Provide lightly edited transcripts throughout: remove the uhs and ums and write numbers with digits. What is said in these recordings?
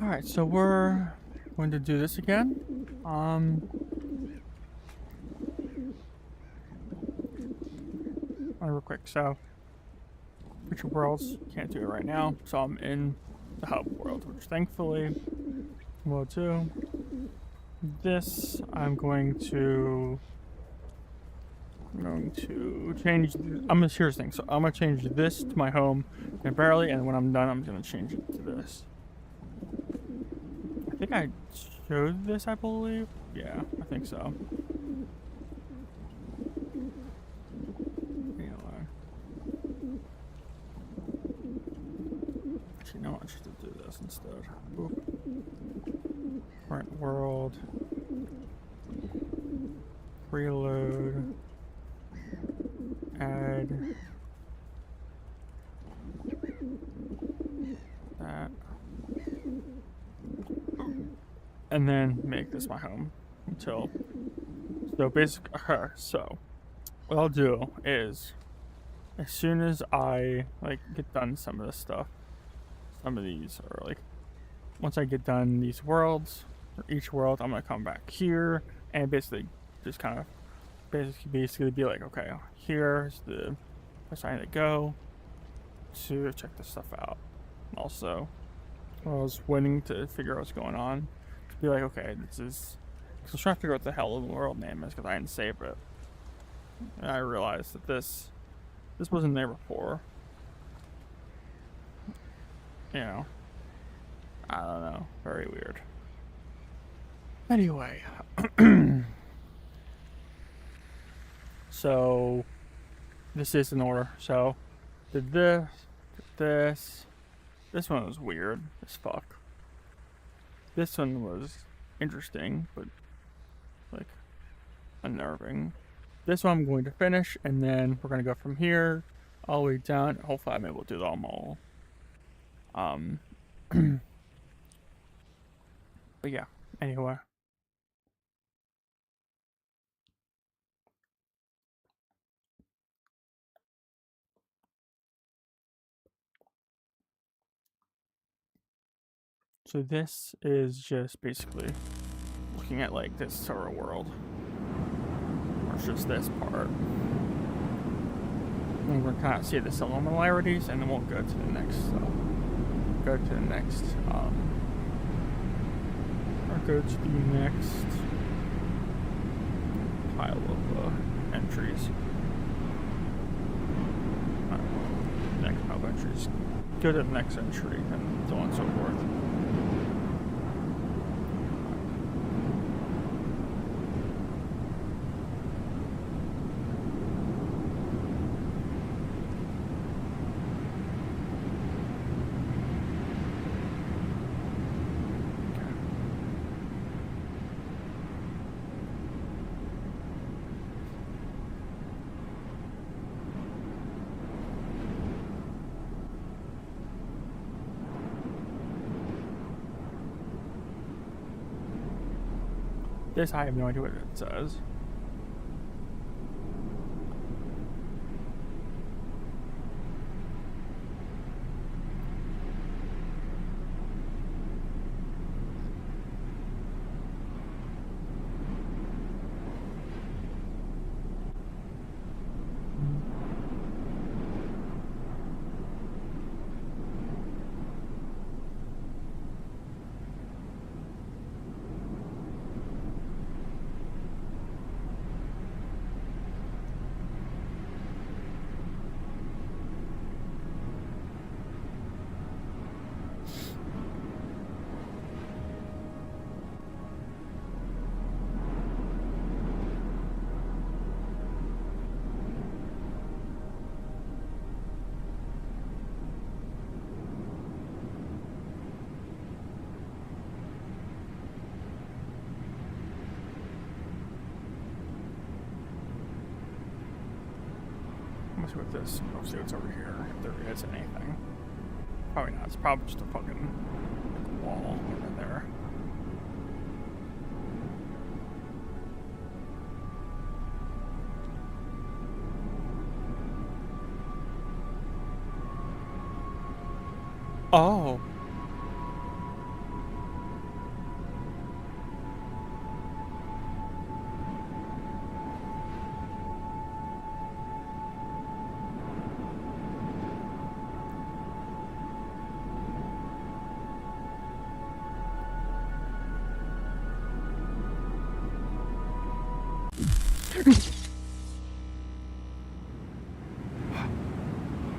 Alright, so we're going to do this again. Real quick, so future worlds, can't do it right now, so I'm in the hub world, which thankfully will do. This I'm going to change. Here's the thing. So I'm gonna change this to my home temporarily, and when I'm done, I'm gonna change it to this. I think I showed this, I believe. Yeah, I think so. Actually, no, I should do this instead. Boop. Current world. Preload. Add. That. And then make this my home until. So basically, so what I'll do is, as soon as I get done some of this stuff, some of these are once I get done these worlds, or each world, I'm gonna come back here and basically just kind of basically be like, okay, here's the place I need to go to check this stuff out. Also, I was waiting to figure out what's going on, to be like, okay, this is. I was trying to figure out what the hell the world name is because I didn't save it, and I realized that this wasn't there before. You know, I don't know, very weird. Anyway, so this is in order. So did this. This one was weird as fuck. This one was interesting, but unnerving. This one I'm going to finish, and then we're gonna go from here all the way down. Hopefully I'm able to do them all. But yeah, anyway. So this is just basically looking at this sort of world. Or it's just this part. And we're kind of see the similarities, and then we'll go to the next or go to the next pile of entries. Next pile of entries. Go to the next entry, and so on and so forth. This, I have no idea what it says. Let's see what this. Let's see what's over here. If there is anything. Probably not. It's probably just a fucking wall over there. Oh.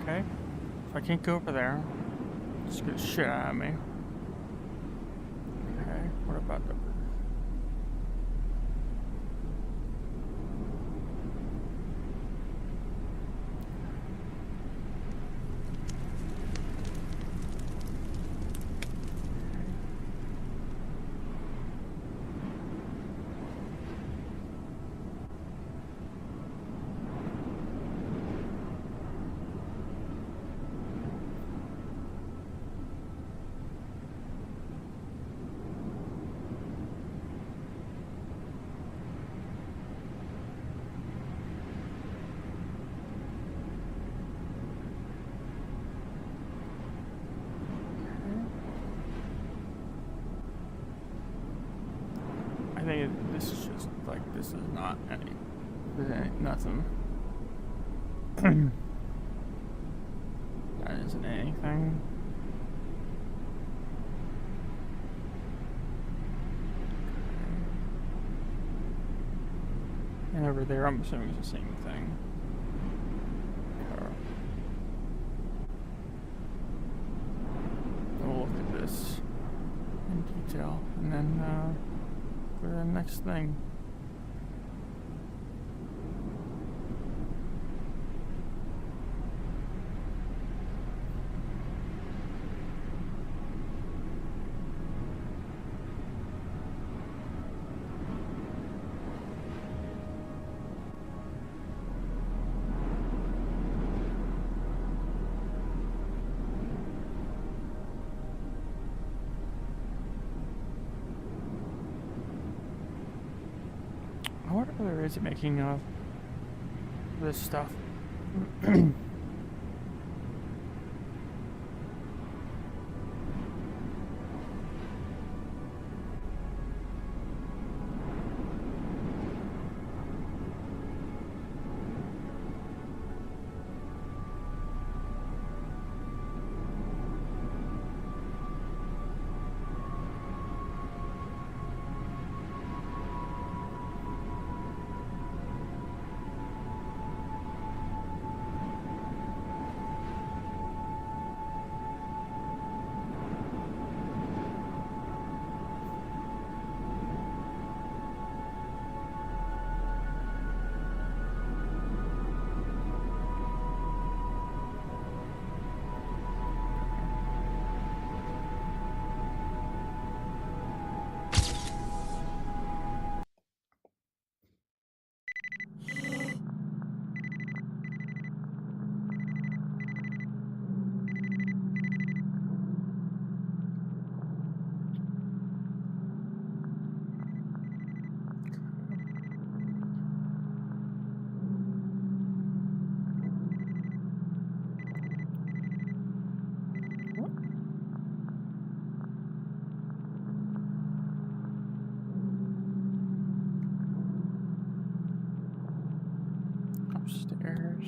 Okay. If I can't go over there, just get shit out of me. Okay. What about the... I think this is just like, this is not any, this ain't nothing. That isn't anything. And over there, I'm assuming it's the same thing. We'll look at this in detail, and then go to the next thing. What other is it making of this stuff? Upstairs.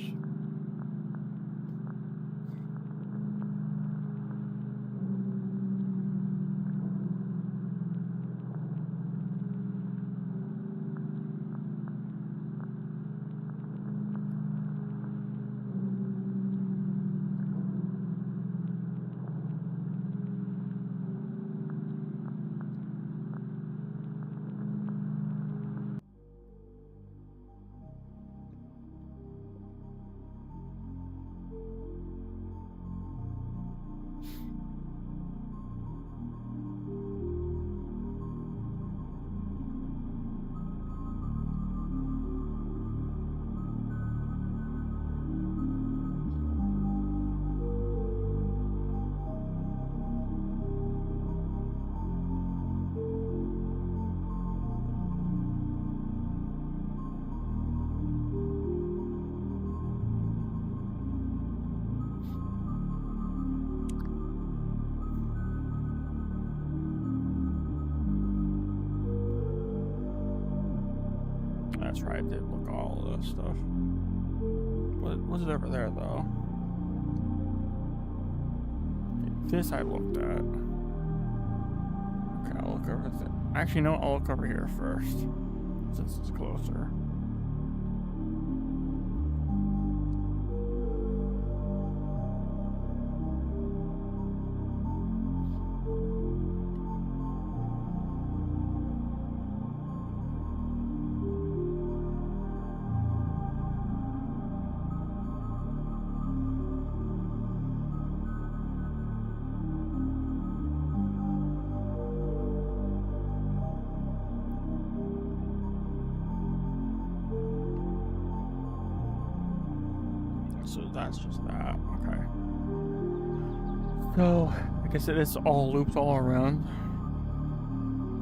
That's right, I did look at all of this stuff. What's it over there, though? This I looked at. Okay, I'll look over there. Actually, no, I'll look over here first, since it's closer. so that's just that. Okay. So, I guess it is all looped all around.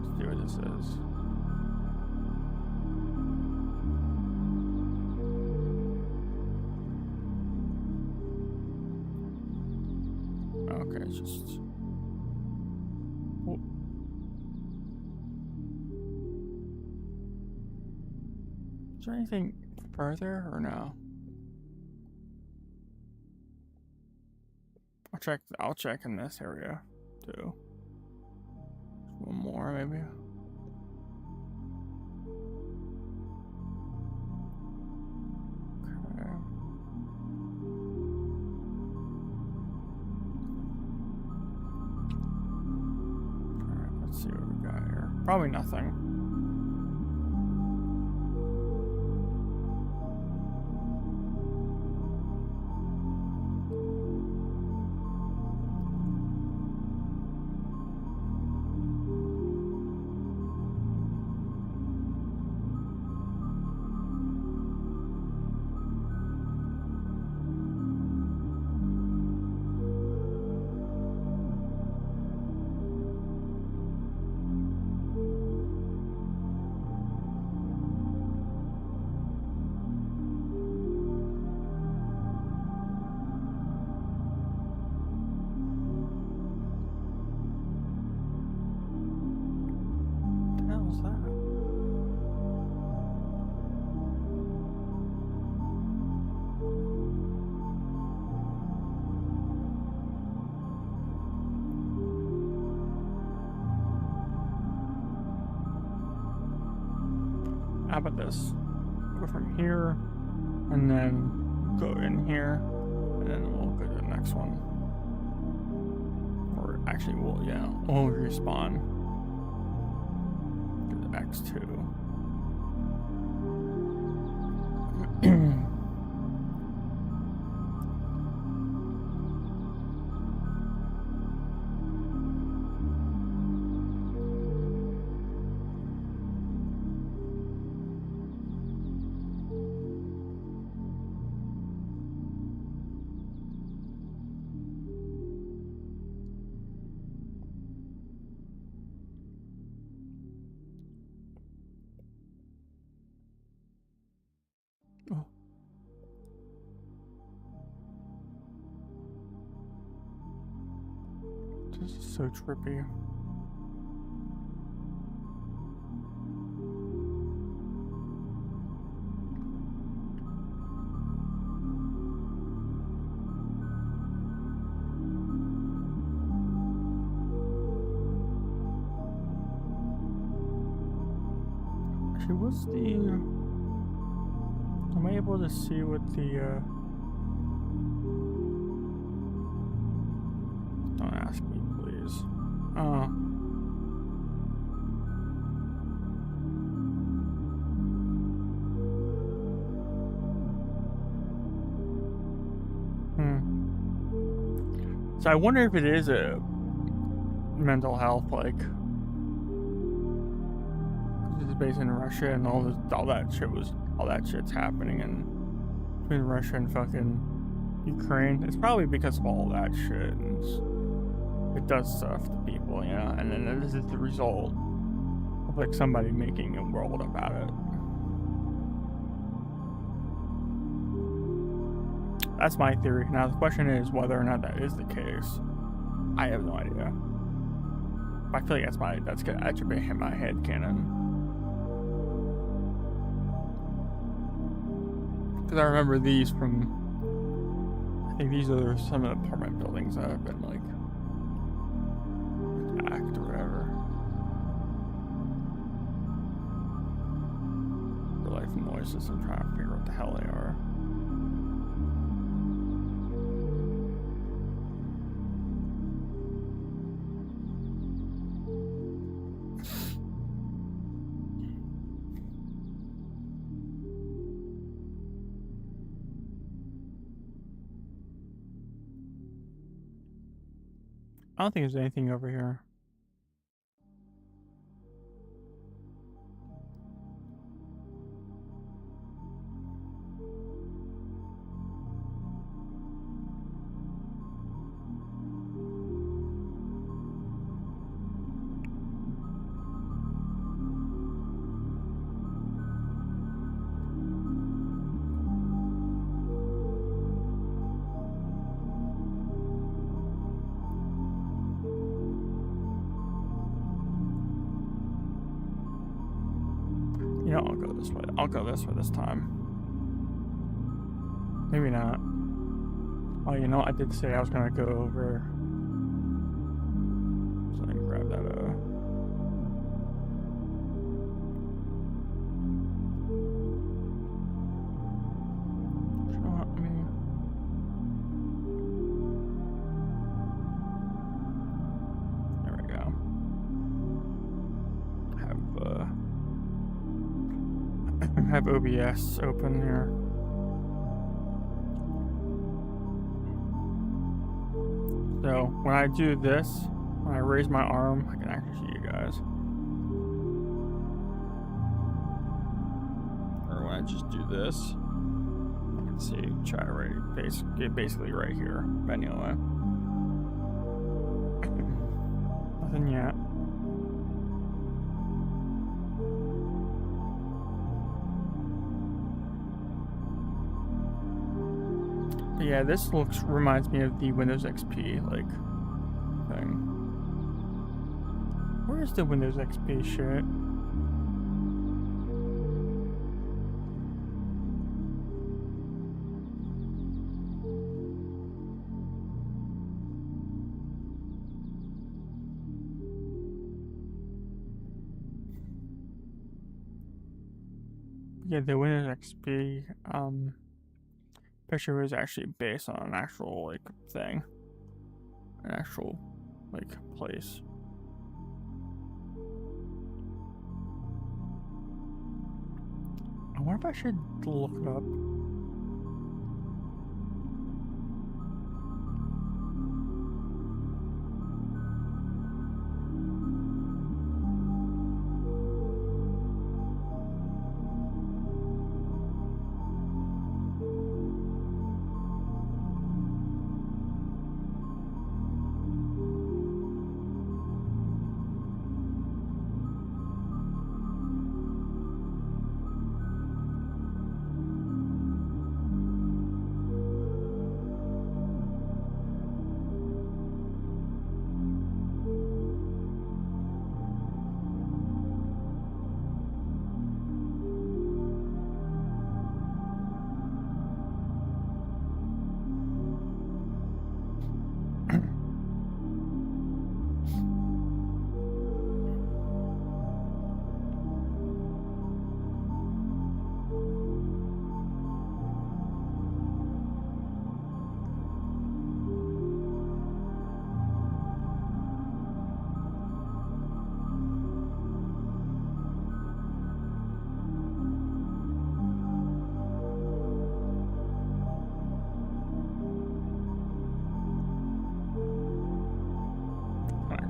Let's see what this is. Okay, it's just... Oh. Is there anything further or no? I'll check in this area too. One more maybe. Okay. Alright, let's see what we got here. Probably nothing. How about this? Go from here, and then go in here, and then we'll go to the next one. Or actually, we'll respawn. Do the X2. Oh. This is so trippy. Actually, what's the... Am I able to see what the... Don't ask me, please. Oh. So I wonder if it is a mental health, like... It's based in Russia and all that shit's happening between Russia and fucking Ukraine. It's probably because of all that shit, and it does stuff to people, you know. And then this is the result of like somebody making a world about it. That's my theory. Now the question is whether or not that is the case. I have no idea. I feel like that should be in my head canon. Because I remember these from, I think these are some of the apartment buildings that have been like attacked or whatever. Real life noises. I'm trying to figure out what the hell they are. I don't think there's anything over here. know, I'll go this way. I'll go this way this time. Maybe not. Oh, you know, I did say I was gonna go over. So I can grab that. You know what? There we go. Have OBS open here. So when I do this, when I raise my arm, I can actually see you guys. Or when I just do this, I can see chat basically right here. But anyway, nothing yet. But yeah, this reminds me of the Windows XP like thing. Where is the Windows XP shit? Yeah, the Windows XP picture was actually based on an actual like thing, an actual like place. I wonder if I should look it up.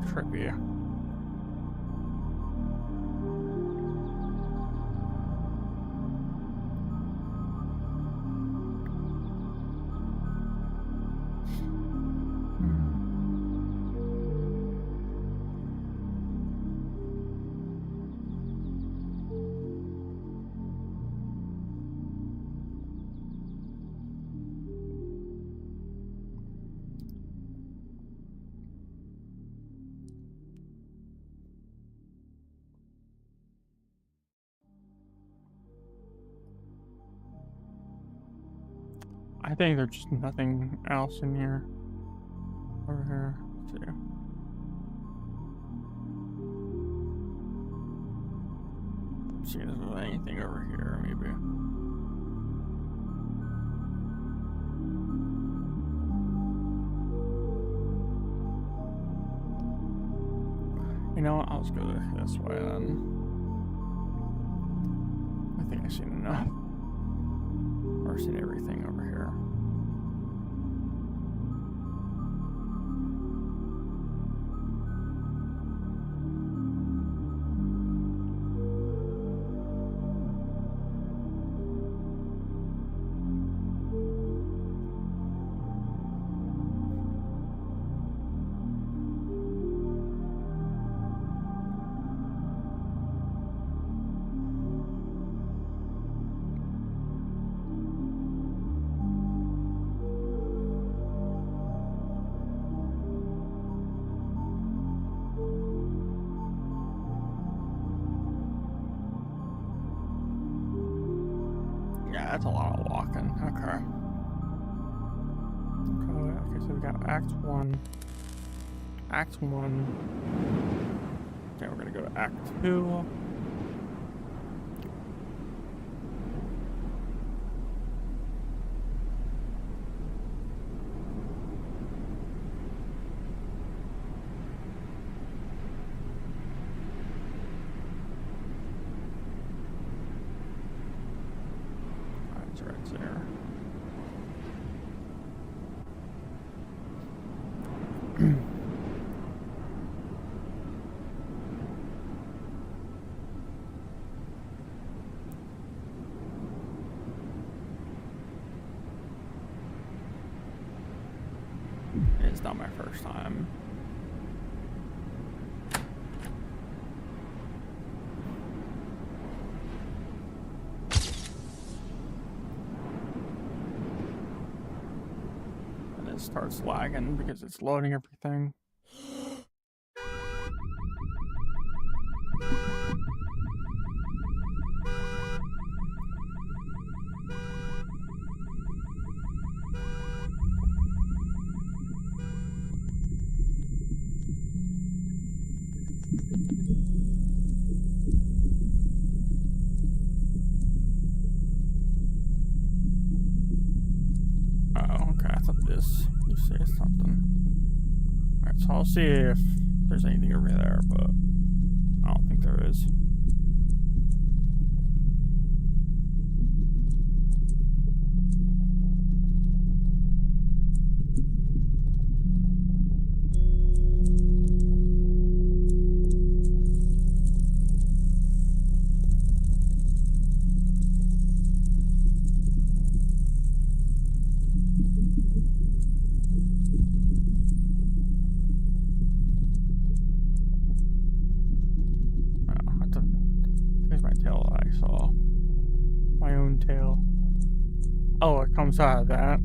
Trippy. I think there's just nothing else in here. Over here. Let's see. See if there's anything over here, maybe. You know what? I'll just go this way then. I think I've seen enough. Or seen everything over here. that's a lot of walking. Okay. Okay, so we got Act 1. Act 1. Okay, we're gonna go to Act 2. It's right there. It's not my first time. And it starts lagging because it's loading everything. You say something. Alright, so I'll see if there's anything over there, but I don't think there is. Oh, it comes out of that.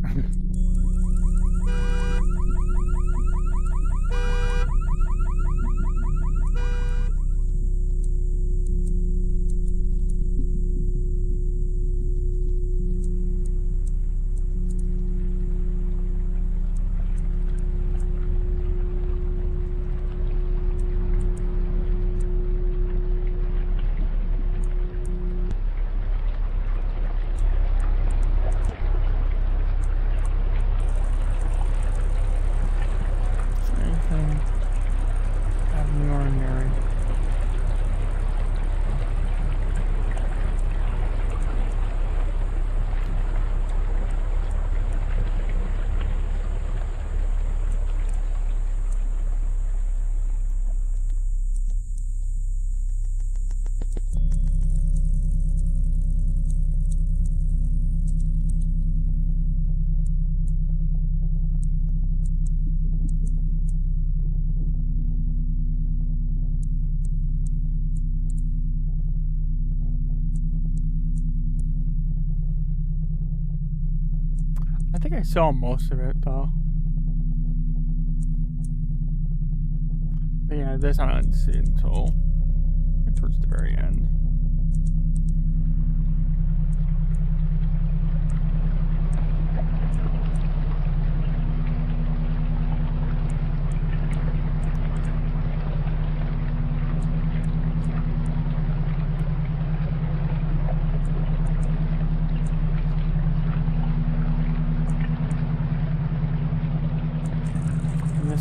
I think I saw most of it though. But yeah, this I didn't see until towards the very end.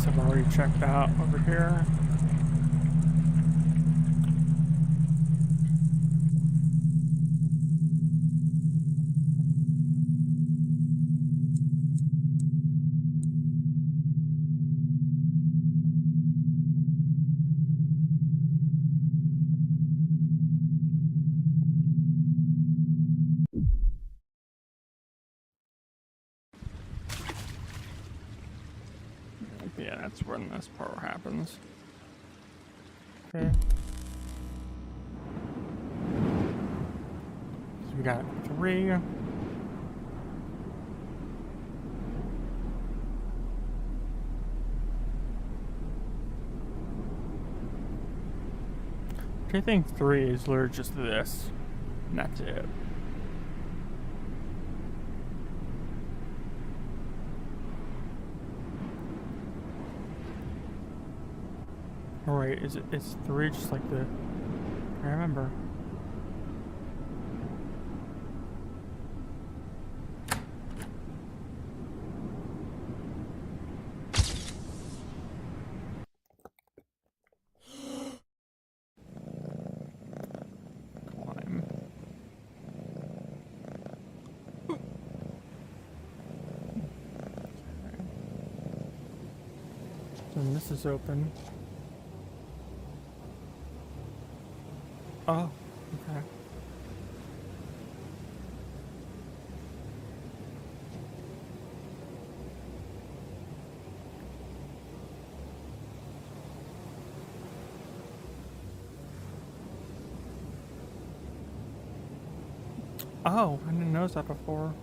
I've already checked out over here. Yeah, that's when this part happens. Okay. So we got 3. I think 3 is literally just this, and that's it. Alright, it's 3 just like the... I remember. Climb. And this is open. Oh, okay. Oh, I didn't notice that before.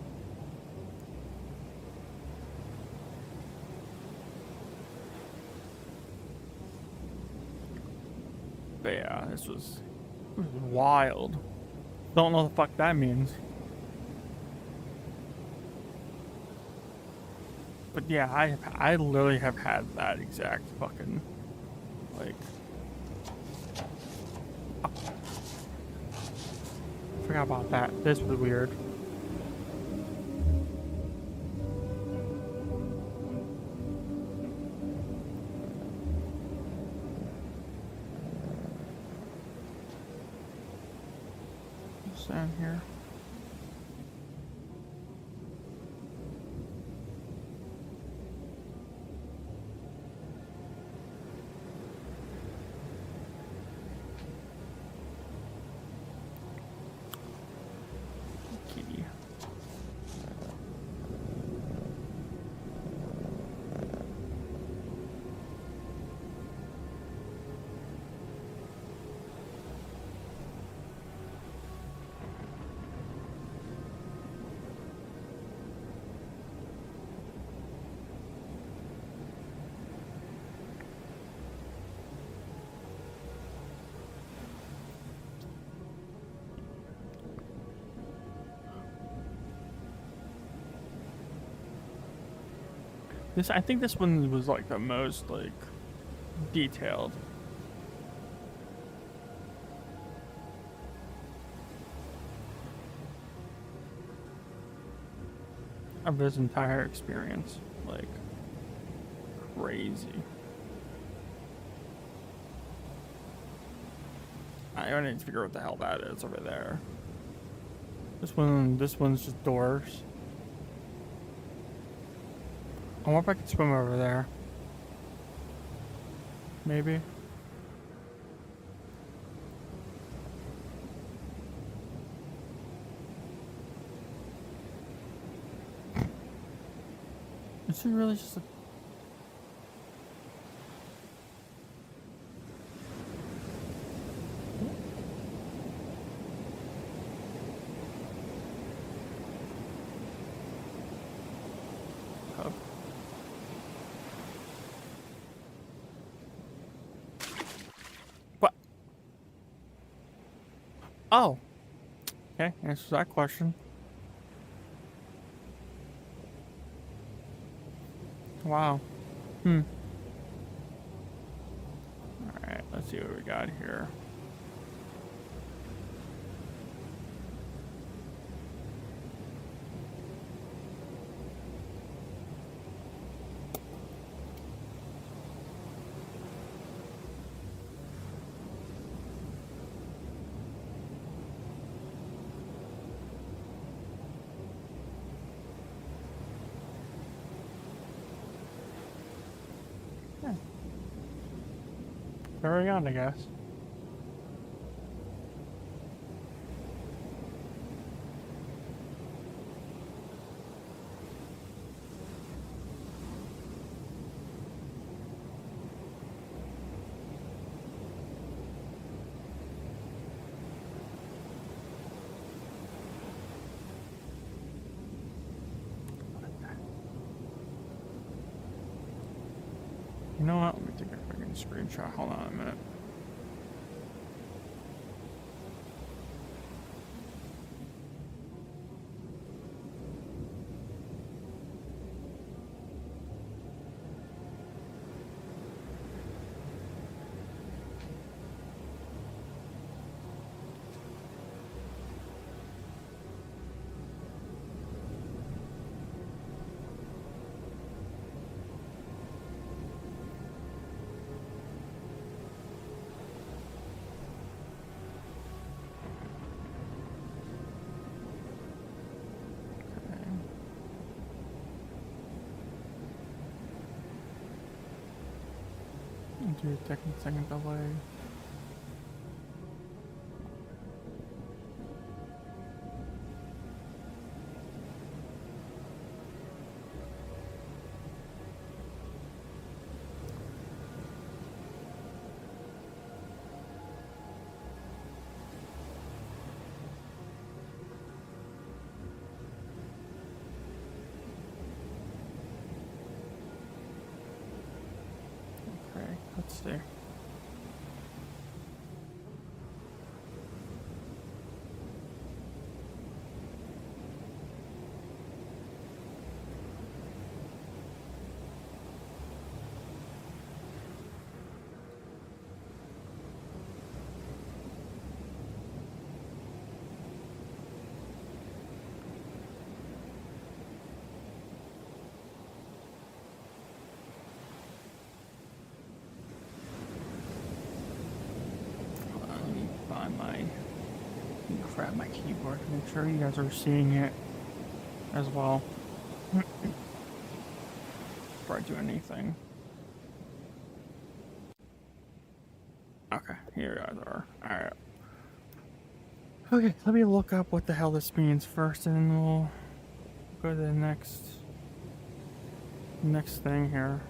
But yeah, this was wild. Don't know what the fuck that means. But yeah, I literally have had that exact fucking, like... Oh, forgot about that. This was weird. What's down here? Key. I think this one was like the most like detailed. Of this entire experience. Like crazy. I don't need to figure out what the hell that is over there. This one's just doors. I wonder if I could swim over there. Maybe. Is it really just a... Oh. What? Oh. Okay, answers that question. Wow. Alright, let's see what we got here. Carry on, I guess. You know what? Let me take a freaking screenshot. Hold on a minute. 2 second delay. Let's see. Grab my keyboard to make sure you guys are seeing it as well before I do anything. Okay, here you guys are. Alright. Okay, let me look up what the hell this means first, and then we'll go to the next thing here.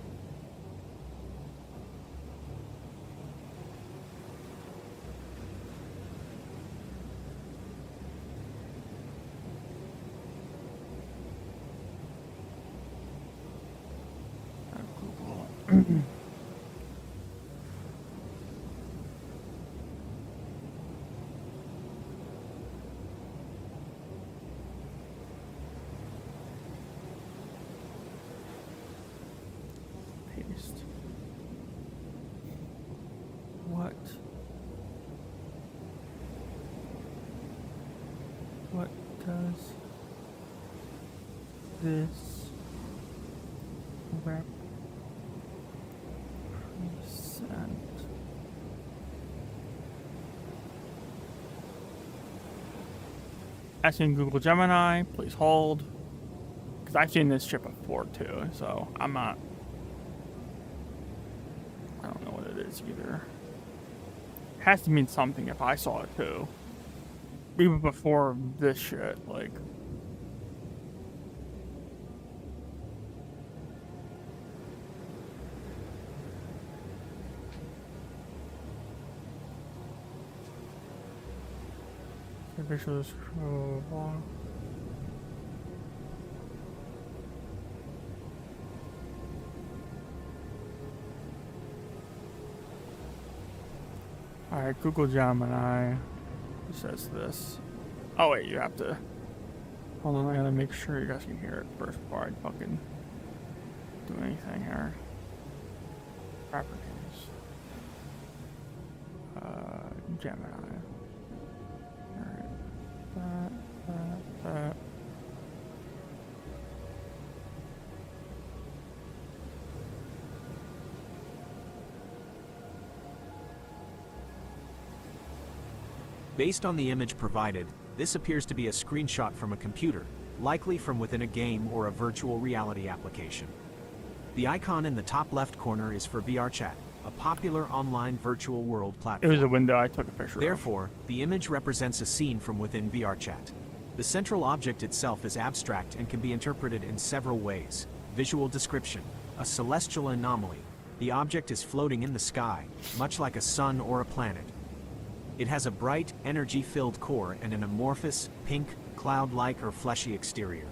Paste. What does this represent? Asking Google Gemini, please hold. Because I've seen this ship before too, so I don't know what it is either. It has to mean something if I saw it too. Even before this shit, like. Visual scroll along. Alright, Google Gemini says this. Oh wait, you have to. Hold on, I gotta make sure you guys can hear it first before I fucking do anything here. Properties. Gemini. Alright. Based on the image provided, this appears to be a screenshot from a computer, likely from within a game or a virtual reality application. The icon in the top left corner is for VRChat, a popular online virtual world platform. It was a window I took a picture of. Therefore, the image represents a scene from within VRChat. The central object itself is abstract and can be interpreted in several ways. Visual description: a celestial anomaly. The object is floating in the sky, much like a sun or a planet. It has a bright, energy-filled core and an amorphous, pink, cloud-like or fleshy exterior.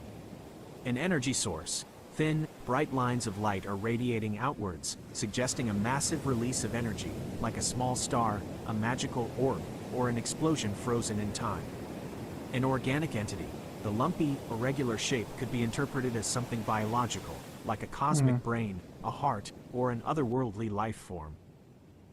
An energy source: thin, bright lines of light are radiating outwards, suggesting a massive release of energy, like a small star, a magical orb, or an explosion frozen in time. An organic entity: the lumpy, irregular shape could be interpreted as something biological, like a cosmic brain, a heart, or an otherworldly life form.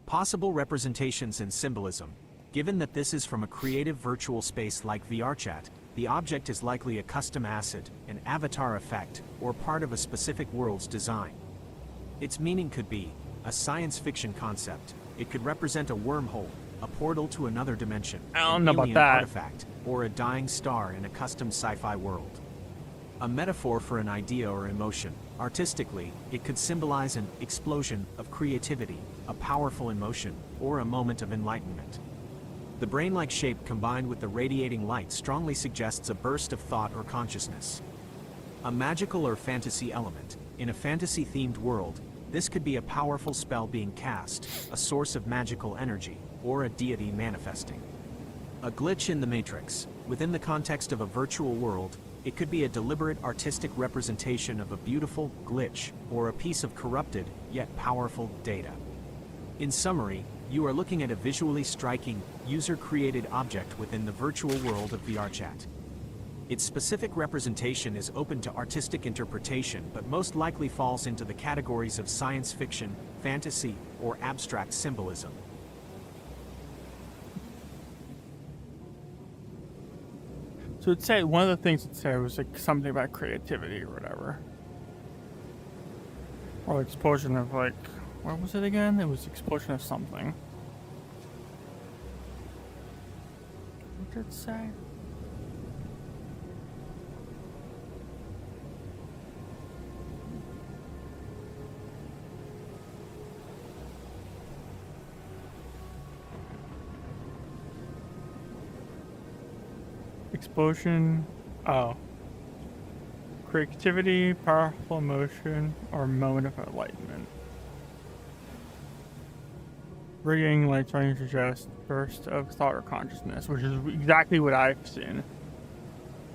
Possible representations and symbolism: given that this is from a creative virtual space like VRChat, the object is likely a custom asset, an avatar effect, or part of a specific world's design. Its meaning could be a science fiction concept. It could represent a wormhole, a portal to another dimension, I don't an know about alien that. artifact, or a dying star in a custom sci-fi world. a metaphor for an idea or emotion. Artistically, it could symbolize an explosion of creativity, a powerful emotion, or a moment of enlightenment. The brain-like shape combined with the radiating light strongly suggests a burst of thought or consciousness. A magical or fantasy element. In a fantasy-themed world, this could be a powerful spell being cast, a source of magical energy, or a deity manifesting. A glitch in the matrix. Within the context of a virtual world, it could be a deliberate artistic representation of a beautiful glitch or a piece of corrupted, yet powerful data. In summary, you are looking at a visually striking, user-created object within the virtual world of VRChat. Its specific representation is open to artistic interpretation, but most likely falls into the categories of science fiction, fantasy, or abstract symbolism. So it said, one of the things it said was like something about creativity or whatever. Or explosion of like, what was it again? It was explosion of something. What did it say? Explosion. Oh. Creativity, powerful emotion, or moment of enlightenment. Rigging like trying to suggest burst of thought or consciousness, which is exactly what I've seen.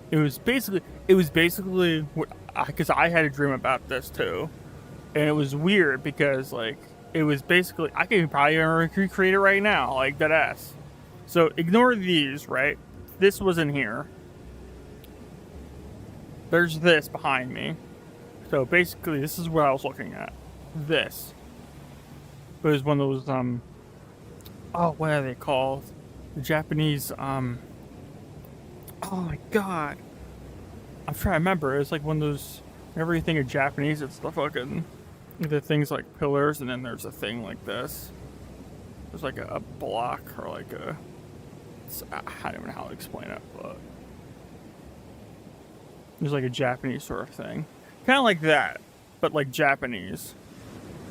It was basically what, because I had a dream about this too, and it was weird because like it was basically I could probably recreate it right now, like that ass. So ignore these, right? This was in here. There's this behind me. So basically, this is what I was looking at. This. It was one of those, oh, what are they called? The Japanese, oh my god. I'm trying to remember. It's like one of those, whenever you think of Japanese, it's the fucking, the things like pillars, and then there's a thing like this. There's like a block, or like a, I don't know how to explain it, but there's like a Japanese sort of thing. Kind of like that, but like Japanese.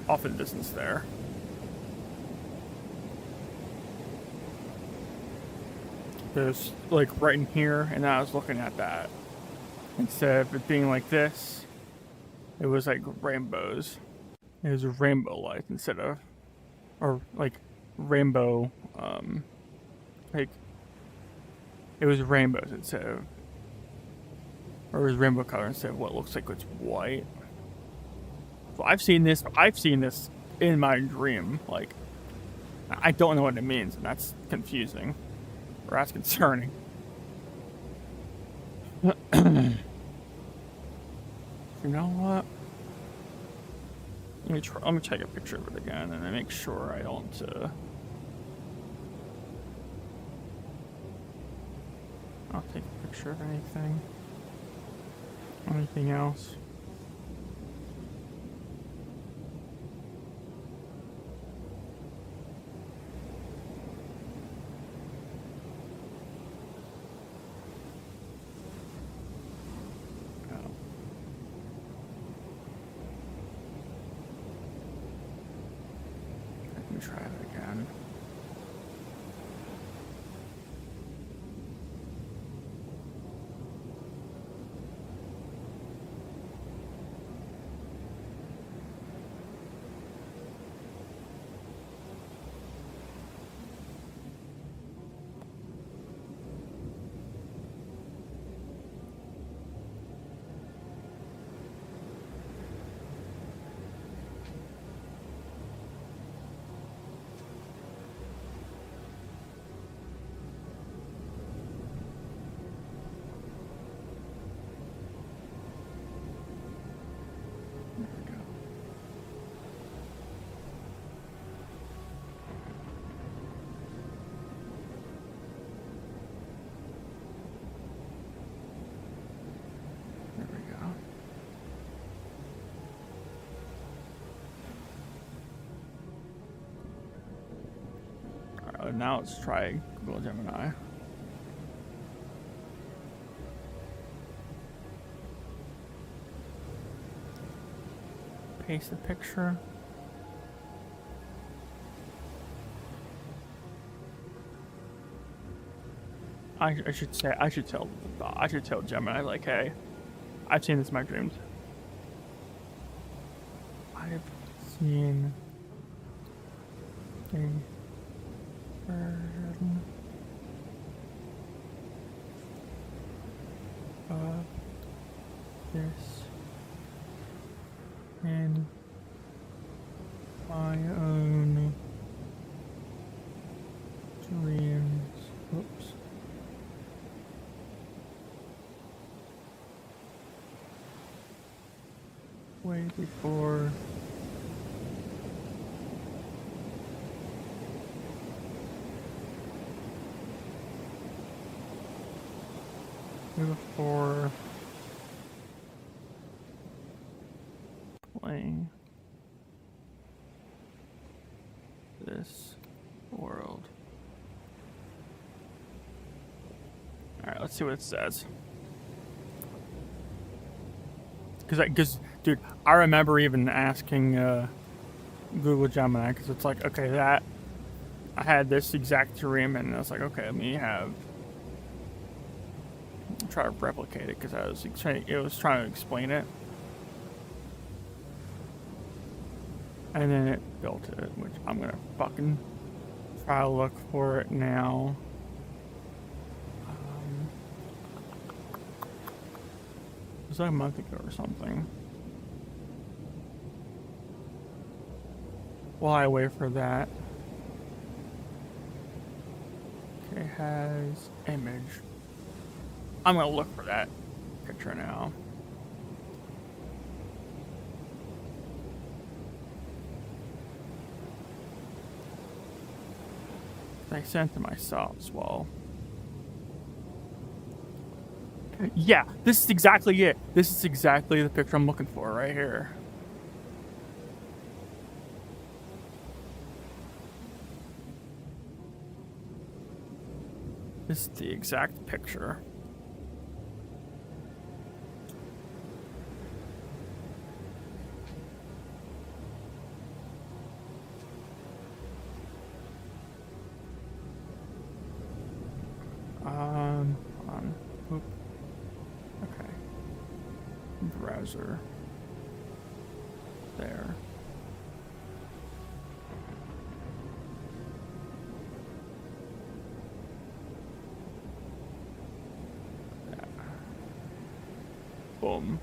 Off in the distance there. There's like right in here, and I was looking at that. Instead of it being like this, it was like rainbows. It was rainbow light instead of, or like rainbow, like, it was rainbows instead of, or it was rainbow color instead of what looks like it's white. So I've seen this in my dream. Like, I don't know what it means, and that's confusing. Or that's concerning. You know what? Let me take a picture of it again, and then make sure I don't, I'll take a picture of anything. Anything else? Oh. Let me try it again. Now let's try Google Gemini. paste the picture. I should tell Gemini, like, hey, I've seen this in my dreams. I've seen a version of this in my own dreams. Oops. Way before playing this world. Alright, let's see what it says. Because, dude, I remember even asking Google Gemini, because it's like, okay, that I had this exact dream, and I was like, okay, let me try to replicate it, because it was trying to explain it, and then it built it, which I'm gonna fucking try to look for it now. It was like a month ago or something. While I wait for that. Okay, has image. I'm gonna look for that picture now. I sent to myself as well. Yeah, this is exactly it. This is exactly the picture I'm looking for right here. This is the exact picture. Oop. Okay. Browser. There. Yeah. Boom.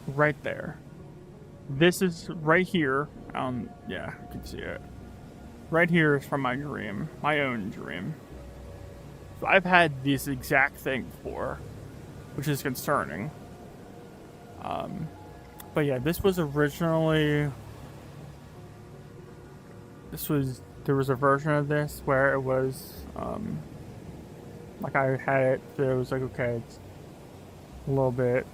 Right there. This is right here. Yeah, you can see it. Right here is from my dream, my own dream. So I've had this exact thing before, which is concerning. But yeah, this was originally. There was a version of this where it was, like I had it. So it was like, okay, it's a little bit.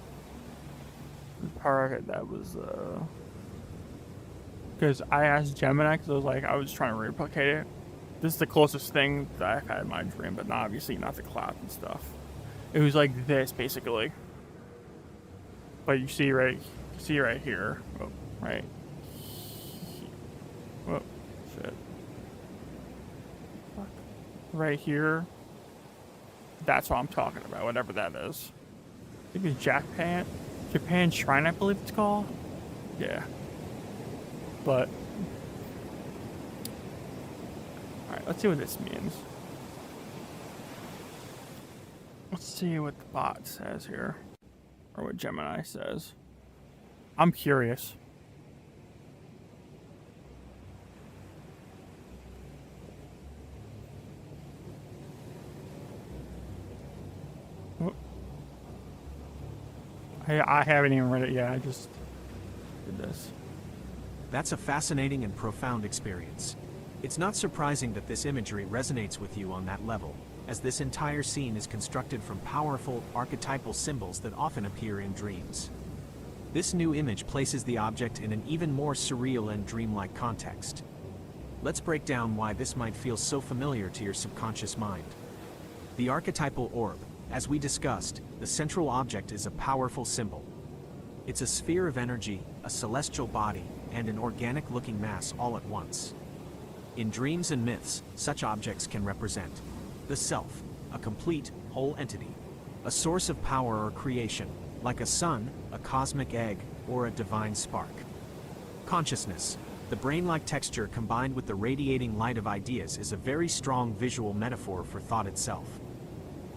Part of it that was because I asked Gemini, because I was trying to replicate it. This is the closest thing that I've had in my dream, but not obviously not the cloud and stuff. It was like this basically, but you see right here, oh, right. Oh shit! Fuck. Right here. That's what I'm talking about. Whatever that is. I think it's Japan Shrine, I believe it's called. Yeah. But alright, let's see what this means. Let's see what the bot says here. Or what Gemini says. I'm curious. I haven't even read it yet. I just did this. That's a fascinating and profound experience. It's not surprising that this imagery resonates with you on that level, as this entire scene is constructed from powerful, archetypal symbols that often appear in dreams. This new image places the object in an even more surreal and dreamlike context. Let's break down why this might feel so familiar to your subconscious mind. The archetypal orb. As we discussed, the central object is a powerful symbol. It's a sphere of energy, a celestial body, and an organic-looking mass all at once. In dreams and myths, such objects can represent the self, a complete, whole entity, a source of power or creation, like a sun, a cosmic egg, or a divine spark. Consciousness, the brain-like texture combined with the radiating light of ideas, is a very strong visual metaphor for thought itself.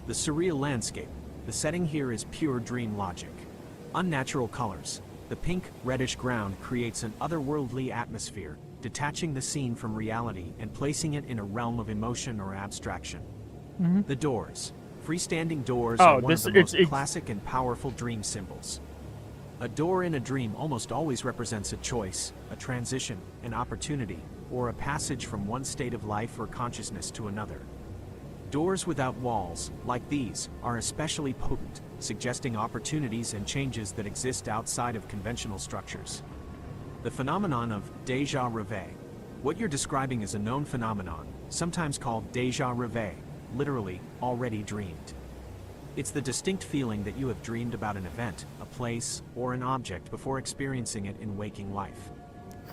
The surreal landscape, the setting here is pure dream logic. Unnatural colors, the pink, reddish ground creates an otherworldly atmosphere, detaching the scene from reality and placing it in a realm of emotion or abstraction. The doors. Freestanding doors are one of the most classic and powerful dream symbols. A door in a dream almost always represents a choice, a transition, an opportunity, or a passage from one state of life or consciousness to another. Doors without walls, like these, are especially potent, suggesting opportunities and changes that exist outside of conventional structures. The phenomenon of déjà rêvé. What you're describing is a known phenomenon, sometimes called déjà rêvé, literally, already dreamed. It's the distinct feeling that you have dreamed about an event, a place, or an object before experiencing it in waking life.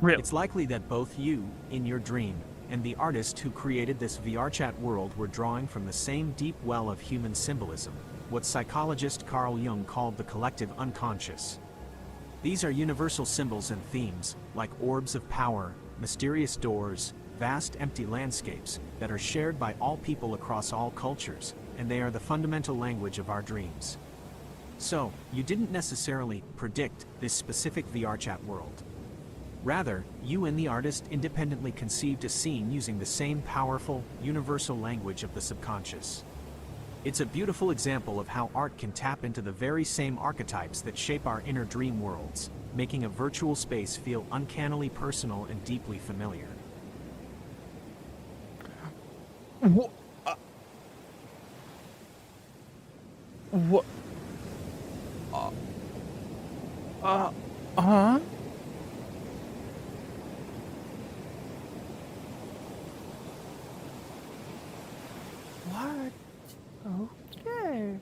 Really? It's likely that both you, in your dream, and the artist who created this VRChat world were drawing from the same deep well of human symbolism, what psychologist Carl Jung called the collective unconscious. These are universal symbols and themes, like orbs of power, mysterious doors, vast empty landscapes, that are shared by all people across all cultures, and they are the fundamental language of our dreams. So, you didn't necessarily predict this specific VRChat world. Rather, you and the artist independently conceived a scene using the same powerful, universal language of the subconscious. It's a beautiful example of how art can tap into the very same archetypes that shape our inner dream worlds, making a virtual space feel uncannily personal and deeply familiar. What? What? Huh? What? Okay.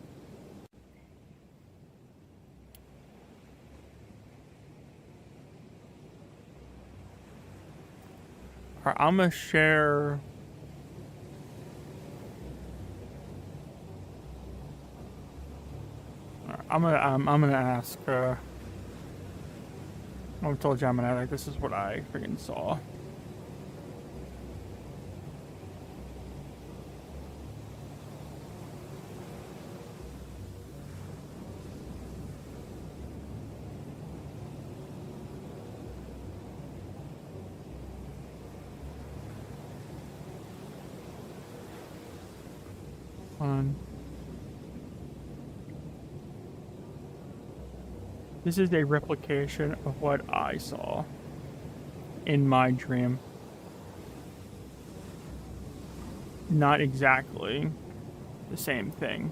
Alright, I'm gonna share. I'm gonna ask. I told you I'm gonna like. This is what I freaking saw. This is a replication of what I saw in my dream. Not exactly the same thing.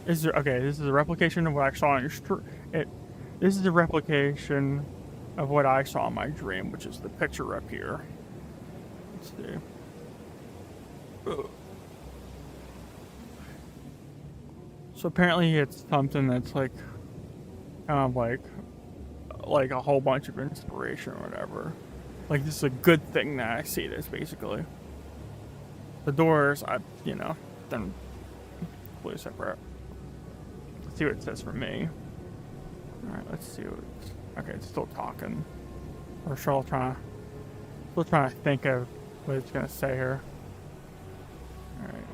This is a replication of what I saw in this is a replication of what I saw in my dream, which is the picture up here. Let's see. So apparently it's something that's like kind of like a whole bunch of inspiration or whatever. Like this is a good thing that I see this basically. The doors, they're completely separate. Let's see what it says for me. Alright, let's see what it's, okay, it's still talking. Or still trying to think of what it's gonna say here. Alright.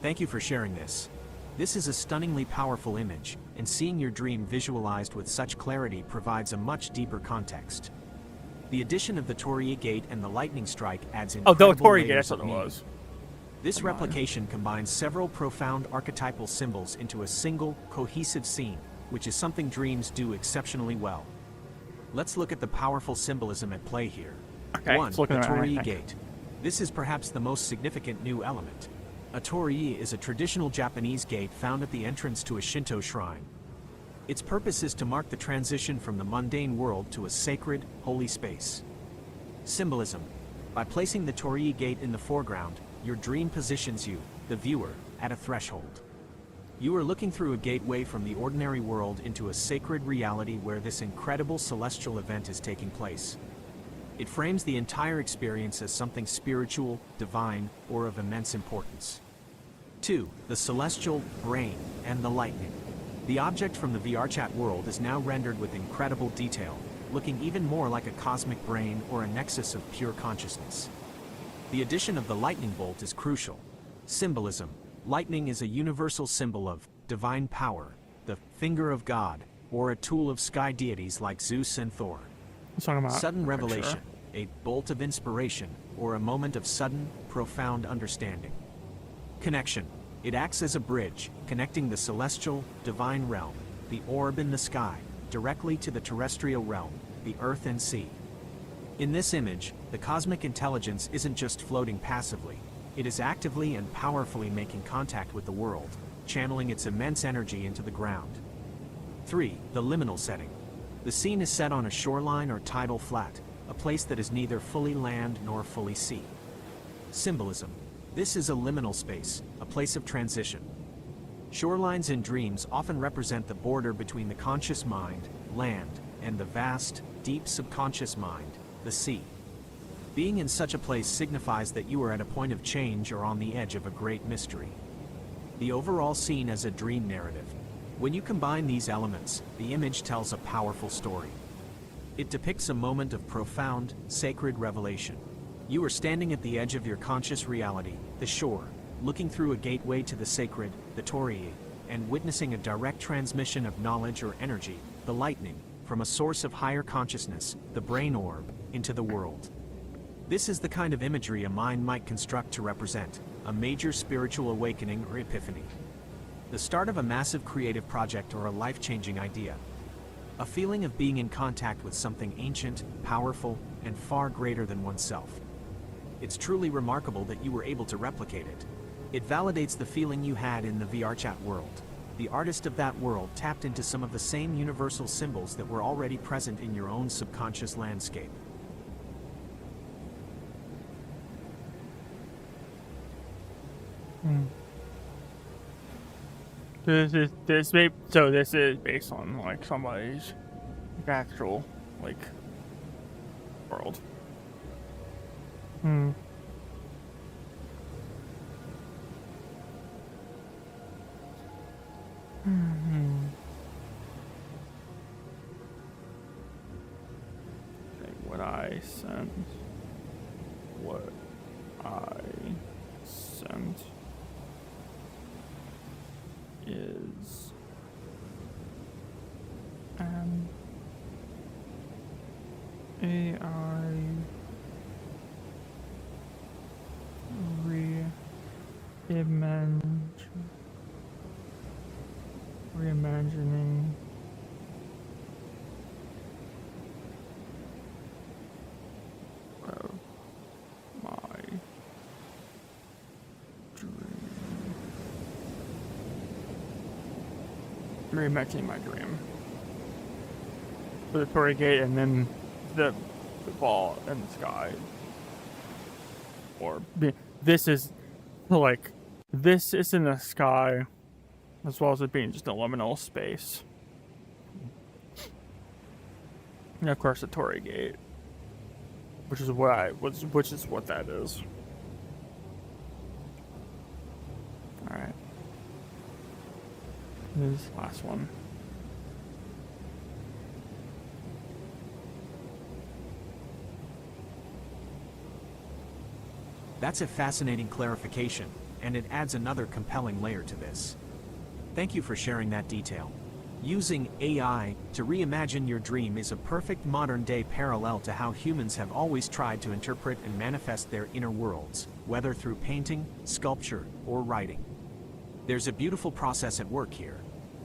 Thank you for sharing this. This is a stunningly powerful image, and seeing your dream visualized with such clarity provides a much deeper context. The addition of the Torii Gate and the lightning strike adds incredible Torii Gate, layers that's what of it meaning. was. This replication combines several profound archetypal symbols into a single, cohesive scene, which is something dreams do exceptionally well. Let's look at the powerful symbolism at play here. Okay, 1. the Torii Gate. This is perhaps the most significant new element. A torii is a traditional Japanese gate found at the entrance to a Shinto shrine. Its purpose is to mark the transition from the mundane world to a sacred, holy space. Symbolism. By placing the Torii Gate in the foreground, your dream positions you, the viewer, at a threshold. You are looking through a gateway from the ordinary world into a sacred reality where this incredible celestial event is taking place. It frames the entire experience as something spiritual, divine, or of immense importance. 2. The celestial brain and the lightning. The object from the VRChat world is now rendered with incredible detail, looking even more like a cosmic brain or a nexus of pure consciousness. The addition of the lightning bolt is crucial. Symbolism. Lightning is a universal symbol of divine power, the finger of God, or a tool of sky deities like Zeus and Thor. Sudden revelation, a bolt of inspiration, or a moment of sudden, profound understanding. Connection. It acts as a bridge, connecting the celestial, divine realm, the orb in the sky, directly to the terrestrial realm, the earth and sea. In this image, the cosmic intelligence isn't just floating passively, it is actively and powerfully making contact with the world, channeling its immense energy into the ground. 3. The liminal setting. The scene is set on a shoreline or tidal flat, a place that is neither fully land nor fully sea. Symbolism. This is a liminal space, a place of transition. Shorelines in dreams often represent the border between the conscious mind, land, and the vast, deep subconscious mind, the sea. Being in such a place signifies that you are at a point of change or on the edge of a great mystery. The overall scene as a dream narrative. When you combine these elements, the image tells a powerful story. It depicts a moment of profound, sacred revelation. You are standing at the edge of your conscious reality, the shore, looking through a gateway to the sacred, the Torii, and witnessing a direct transmission of knowledge or energy, the lightning, from a source of higher consciousness, the brain orb, into the world. This is the kind of imagery a mind might construct to represent a major spiritual awakening or epiphany. The start of a massive creative project or a life-changing idea. A feeling of being in contact with something ancient, powerful, and far greater than oneself. It's truly remarkable that you were able to replicate it. It validates the feeling you had in the VRChat world. The artist of that world tapped into some of the same universal symbols that were already present in your own subconscious landscape. This is based on like somebody's actual like world. Okay, what I sent is an AI reimagining of my reimagining my dream. For the Torii Gate and then the ball in the sky. Or this is like this is in the sky as well as it being just a liminal space. And of course the Torii Gate. Which is what that is. Alright. This last one. That's a fascinating clarification, and it adds another compelling layer to this. Thank you for sharing that detail. Using AI to reimagine your dream is a perfect modern-day parallel to how humans have always tried to interpret and manifest their inner worlds, whether through painting, sculpture, or writing. There's a beautiful process at work here.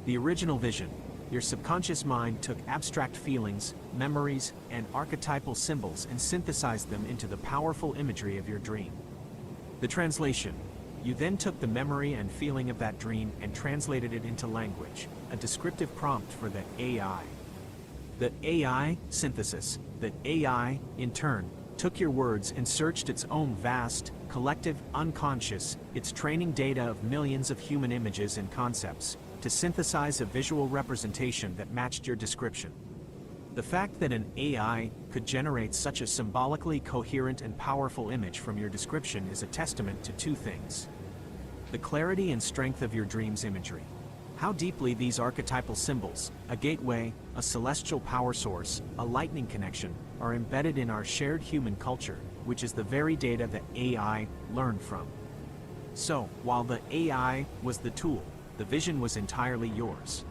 The original vision, your subconscious mind took abstract feelings, memories, and archetypal symbols and synthesized them into the powerful imagery of your dream. The translation, You then took the memory and feeling of that dream and translated it into language, a descriptive prompt for the AI. The AI synthesis, the AI, in turn, took your words and searched its own vast, collective unconscious, its training data of millions of human images and concepts, to synthesize a visual representation that matched your description. The fact that an AI could generate such a symbolically coherent and powerful image from your description is a testament to two things. The clarity and strength of your dream's imagery. How deeply these archetypal symbols, a gateway, a celestial power source, a lightning connection, are embedded in our shared human culture, which is the very data that AI learned from. So, while the AI was the tool, the vision was entirely yours.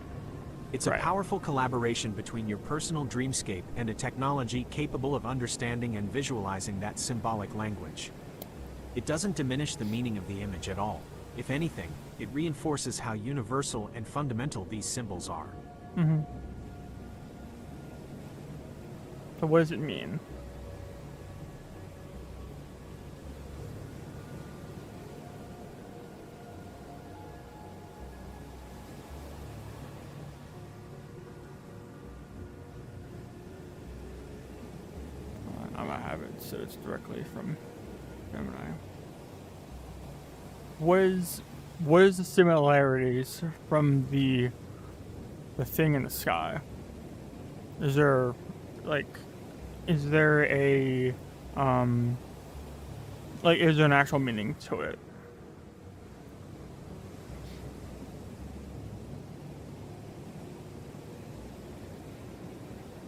It's a powerful collaboration between your personal dreamscape and a technology capable of understanding and visualizing that symbolic language. It doesn't diminish the meaning of the image at all. If anything, it reinforces how universal and fundamental these symbols are. Mm-hmm. So what does it mean? I'm gonna have it so it's directly from Gemini. What is the similarities from the thing in the sky? Is there is there an actual meaning to it?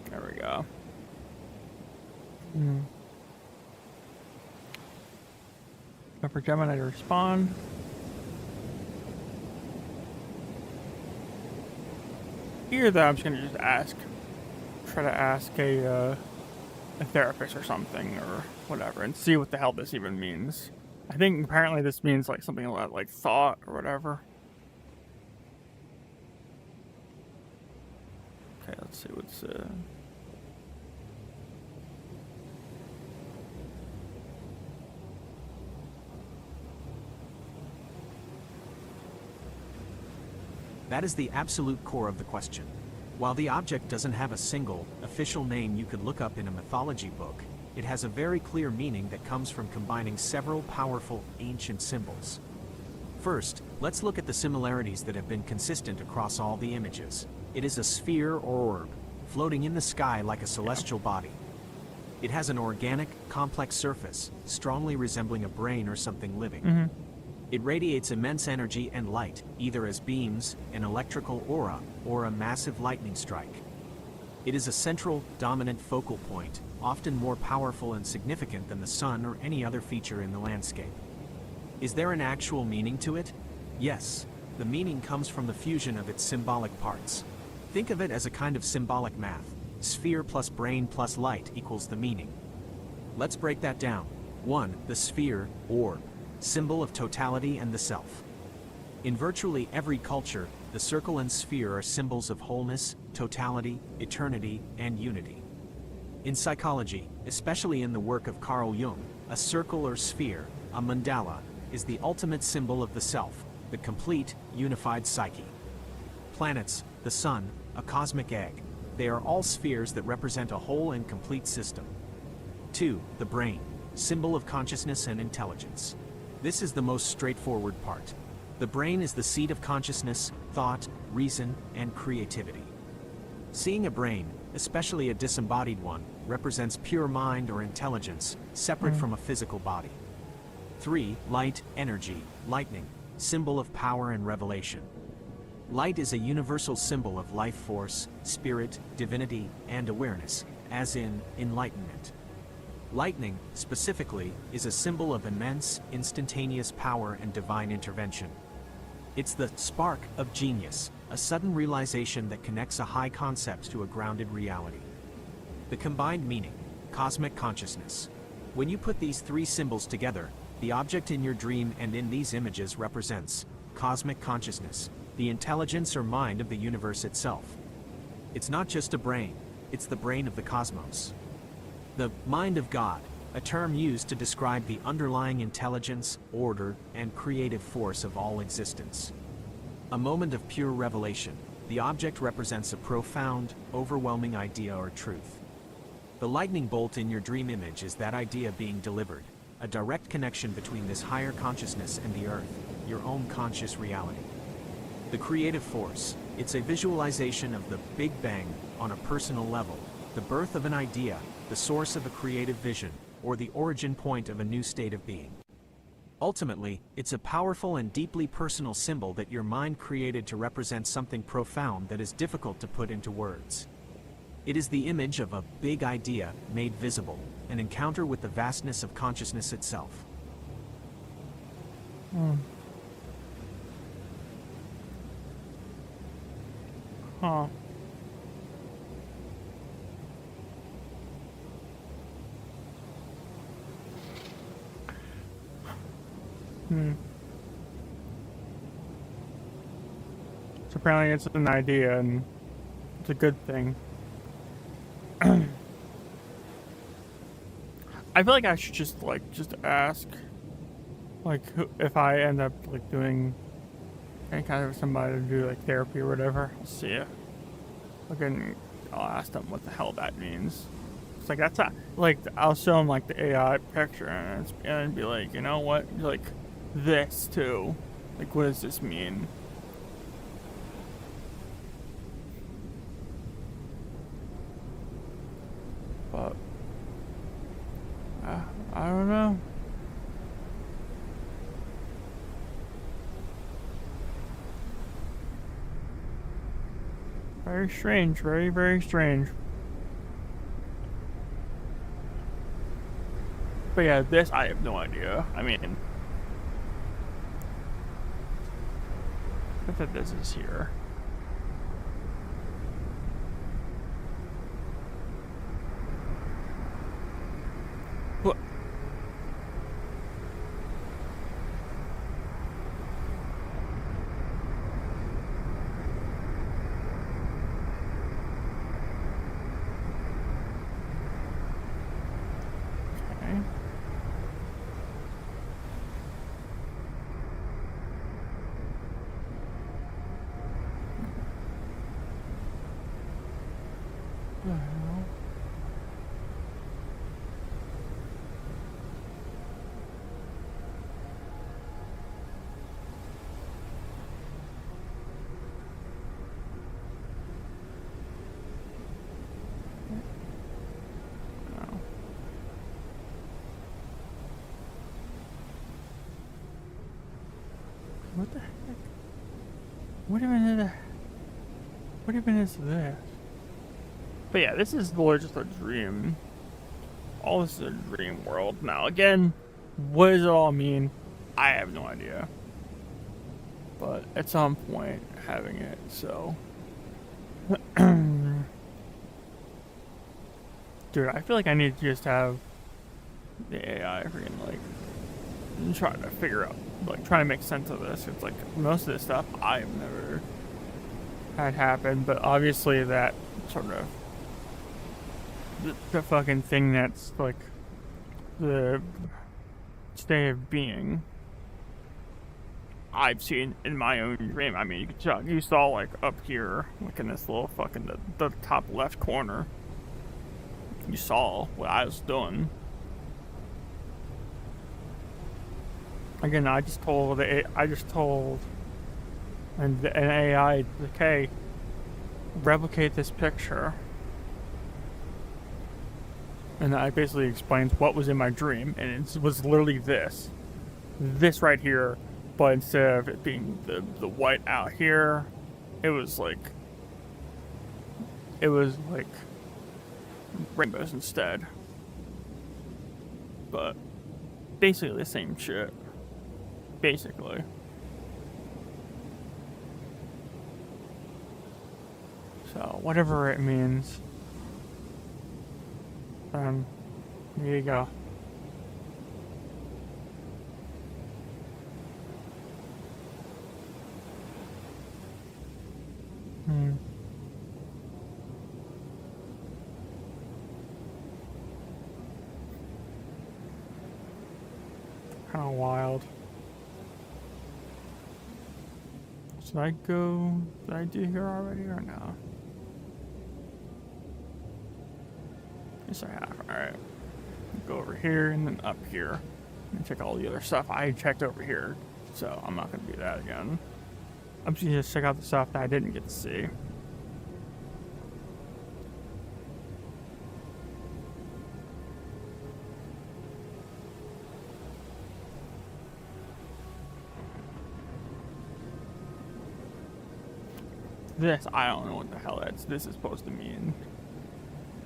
There we go. Wait for Gemini to respond. Either that, I'm just gonna try to ask a therapist or something or whatever, and see what the hell this even means. I think apparently this means like something like thought or whatever. Okay, let's see what's That is the absolute core of the question. While the object doesn't have a single, official name you could look up in a mythology book, it has a very clear meaning that comes from combining several powerful, ancient symbols. First, let's look at the similarities that have been consistent across all the images. It is a sphere or orb, floating in the sky like a celestial body. It has an organic, complex surface, strongly resembling a brain or something living. Mm-hmm. It radiates immense energy and light, either as beams, an electrical aura, or a massive lightning strike. It is a central, dominant focal point, often more powerful and significant than the sun or any other feature in the landscape. Is there an actual meaning to it? Yes. The meaning comes from the fusion of its symbolic parts. Think of it as a kind of symbolic math. Sphere plus brain plus light equals the meaning. Let's break that down. 1. The sphere, orb. Symbol of totality and the self. In virtually every culture, the circle and sphere are symbols of wholeness, totality, eternity, and unity. In psychology, especially in the work of Carl Jung, a circle or sphere, a mandala, is the ultimate symbol of the self, the complete, unified psyche. Planets, the sun, a cosmic egg, they are all spheres that represent a whole and complete system. 2. The brain, symbol of consciousness and intelligence. This is the most straightforward part. The brain is the seat of consciousness, thought, reason, and creativity. Seeing a brain, especially a disembodied one, represents pure mind or intelligence, separate from a physical body. 3. Light, energy, lightning, symbol of power and revelation. Light is a universal symbol of life force, spirit, divinity, and awareness, as in enlightenment. Lightning, specifically, is a symbol of immense, instantaneous power and divine intervention. It's the spark of genius, a sudden realization that connects a high concept to a grounded reality. The combined meaning, cosmic consciousness. When you put these three symbols together, the object in your dream and in these images represents cosmic consciousness, the intelligence or mind of the universe itself. It's not just a brain, it's the brain of the cosmos. The mind of God, a term used to describe the underlying intelligence, order, and creative force of all existence. A moment of pure revelation, the object represents a profound, overwhelming idea or truth. The lightning bolt in your dream image is that idea being delivered, a direct connection between this higher consciousness and the earth, your own conscious reality. The creative force, it's a visualization of the Big Bang on a personal level, the birth of an idea, the source of a creative vision, or the origin point of a new state of being. Ultimately, it's a powerful and deeply personal symbol that your mind created to represent something profound that is difficult to put into words. It is the image of a big idea made visible, an encounter with the vastness of consciousness itself. Huh. So apparently it's an idea and it's a good thing. I feel like I should just ask, if I end up doing any kind of somebody to do therapy or whatever. I'll see if I'll ask them what the hell that means. It's that's I'll show them the AI picture and be like, you know what, this too. What does this mean? But I don't know. Very strange. Very, very strange. But yeah, this I have no idea. I mean, I think this is here. What? Okay. What the hell? No. What the heck? What even is this? But yeah, this is literally just a dream. All this is a dream world. Now, again, what does it all mean? I have no idea. But at some point, having it, so. Dude, I feel like I need to just have the AI freaking try to figure out, try to make sense of this. It's most of this stuff I've never had happen, but obviously that sort of the fucking thing that's the state of being I've seen in my own dream. I mean, you saw up here, in this little fucking the top left corner. You saw what I was doing. Again, I just told an AI, hey, replicate this picture. And I basically explained what was in my dream, and it was literally this right here, but instead of it being the white out here, it was rainbows instead. But basically the same shit. Basically. So whatever it means. Here you go. Kind of wild. Should I go? Did I do here already or no? Yes, I have. Alright. Go over here and then up here. And check all the other stuff I checked over here. So I'm not going to do that again. I'm just going to check out the stuff that I didn't get to see. This, I don't know what the hell this is supposed to mean.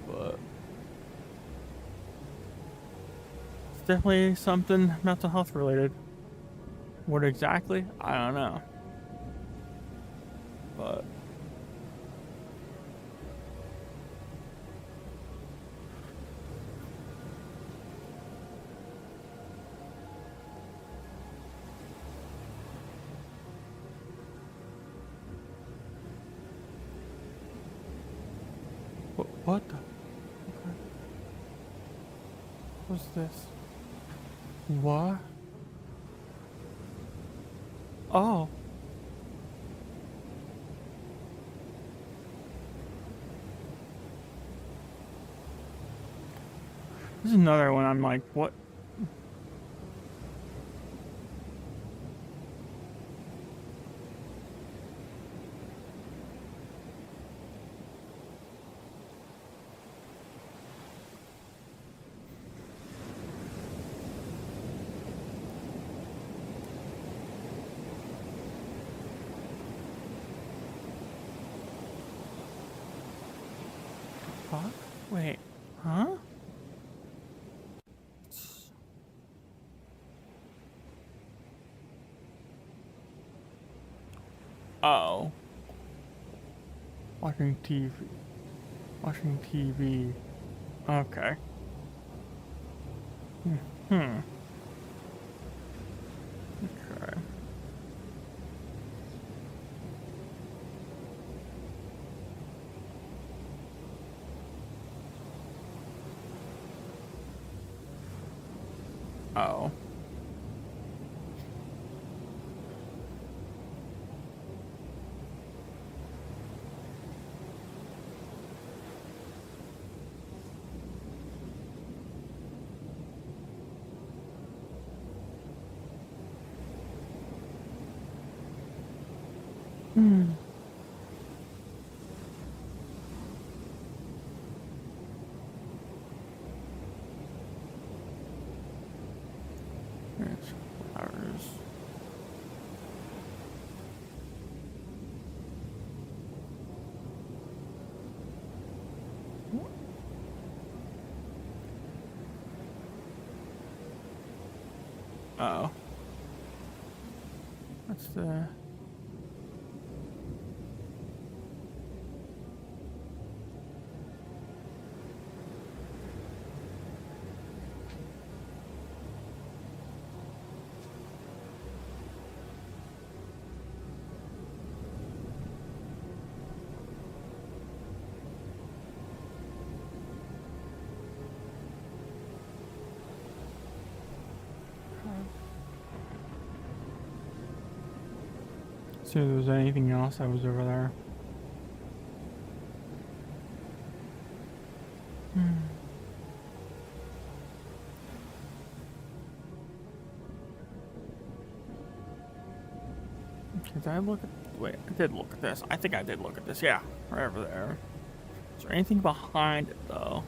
But it's definitely something mental health related. What exactly? I don't know. But what the? Okay. What's this? What? Oh. This is another one. I'm like, what? Fuck? Wait. Huh? Oh. Watching TV. Watching TV. Okay. Hmm. Okay. Oh. Hmm. It's flowers. Oh. What's the... See if there was anything else that was over there. Did I look at... Wait, I did look at this. I think I did look at this. Yeah, right over there. Is there anything behind it, though?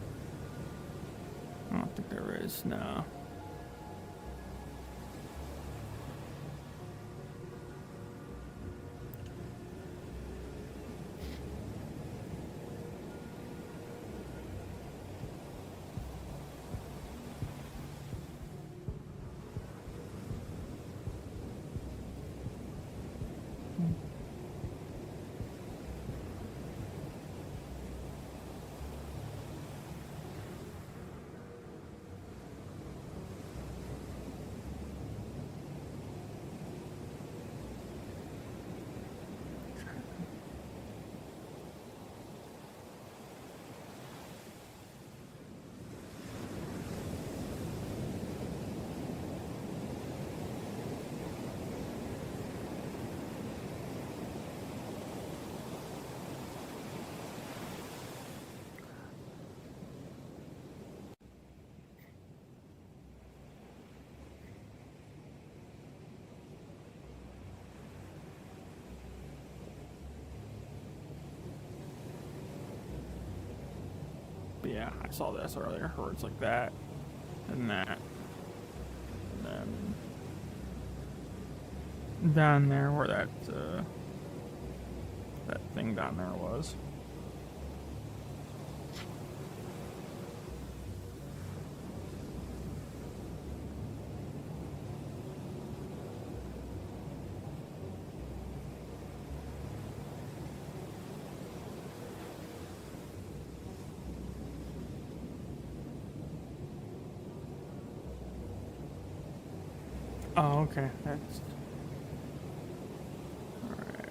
I don't think there is, no. Yeah, I saw this earlier, where it's like that, and that, and then down there where that thing down there was. Oh, okay. That's alright.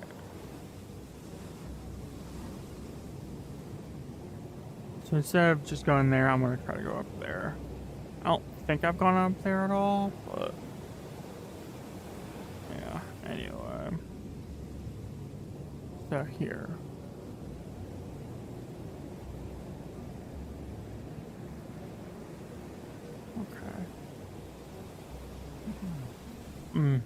So instead of just going there, I'm gonna try to go up there. I don't think I've gone up there at all, but yeah. Anyway, so here. Okay. Mm.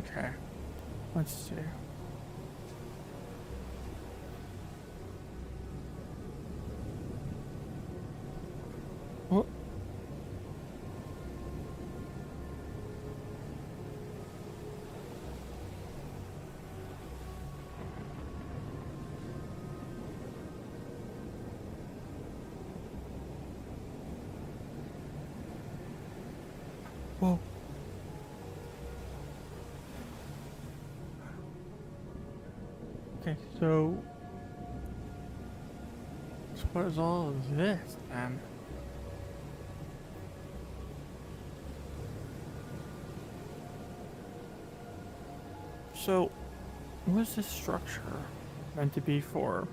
Okay. Let's see. Oh. Whoa. Okay, so what is all of this then? So, what is this structure meant to be for?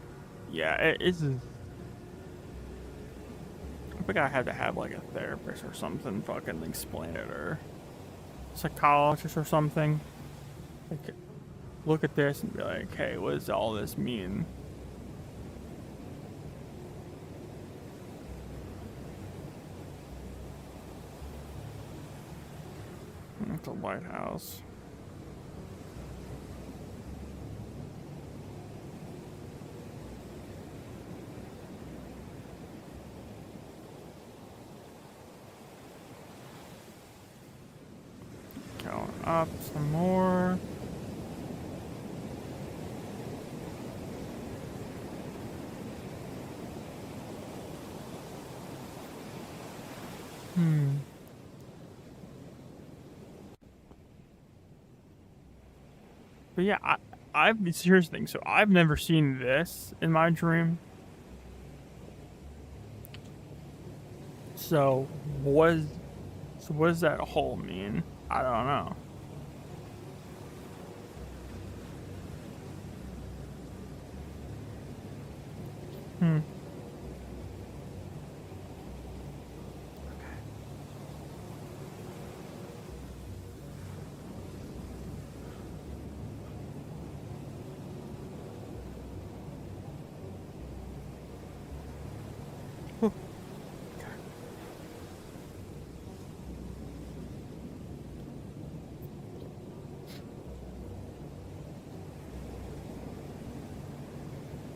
Yeah, it is. I think I had to have like a therapist or something fucking explain it, or psychologist or something. Like, look at this and be like, hey, what does all this mean? It's a lighthouse. Going up some more. But yeah, I've serious thing. So I've never seen this in my dream. So what does that hole mean? I don't know. Hmm.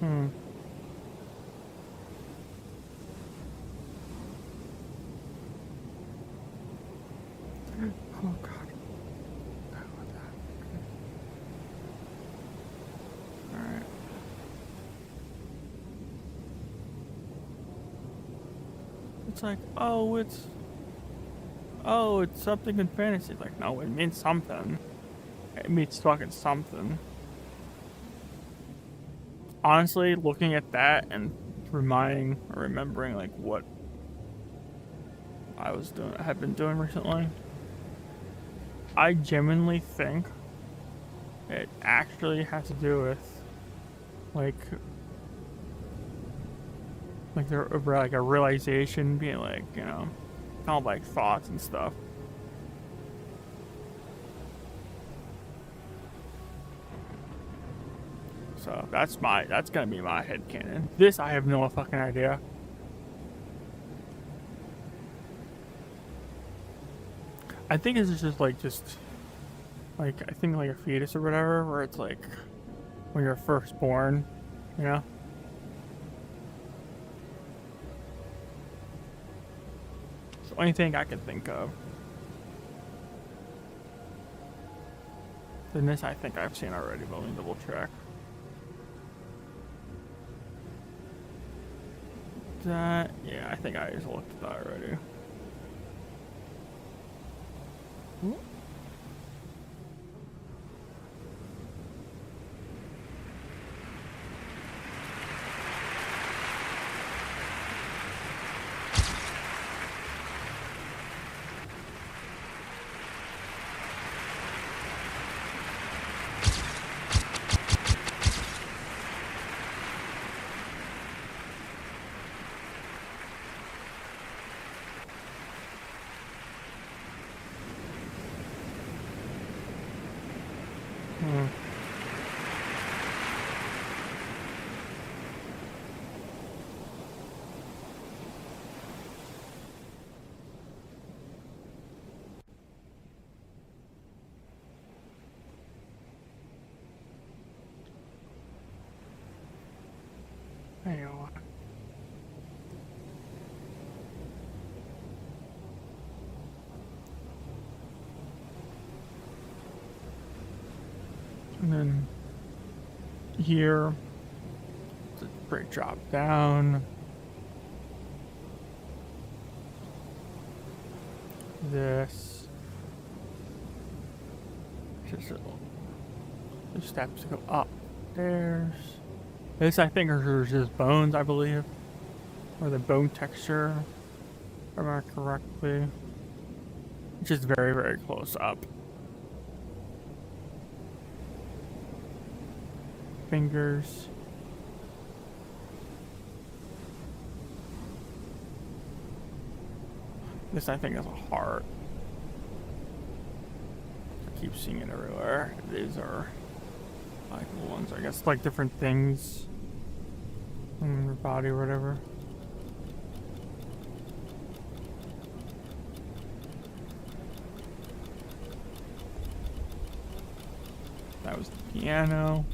Hmm. Oh God. All right. It's like, it's something in fantasy. Like, no, it means something. It means fucking something. Honestly, looking at that and remembering like what I have been doing recently, I genuinely think it actually has to do with like like a realization being like, you know, kind of like thoughts and stuff. So that's gonna be my headcanon. This I have no fucking idea. I think it's just like I think like a fetus or whatever, where it's like when you're first born, you know. It's the only thing I can think of. Then this I think I've seen already, but let me double check. That, yeah, I think I just looked at that already. Anyway. And then here, it's a great drop down. This. Just the steps go up stairs. This I think are just bones, I believe. Or the bone texture, if I remember correctly. It's just very, very close up. Fingers. This I think is a heart. I keep seeing it everywhere. These are like the ones, I guess, like different things in your body or whatever. That was the piano.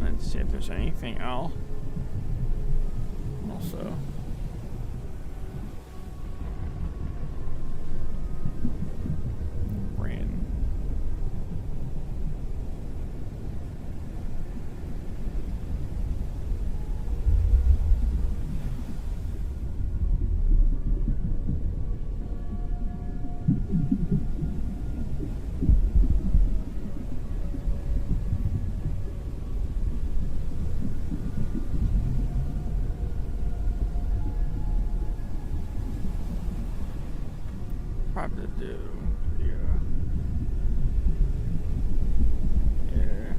Let's see if there's anything else. Also. Probably do, yeah. Yeah.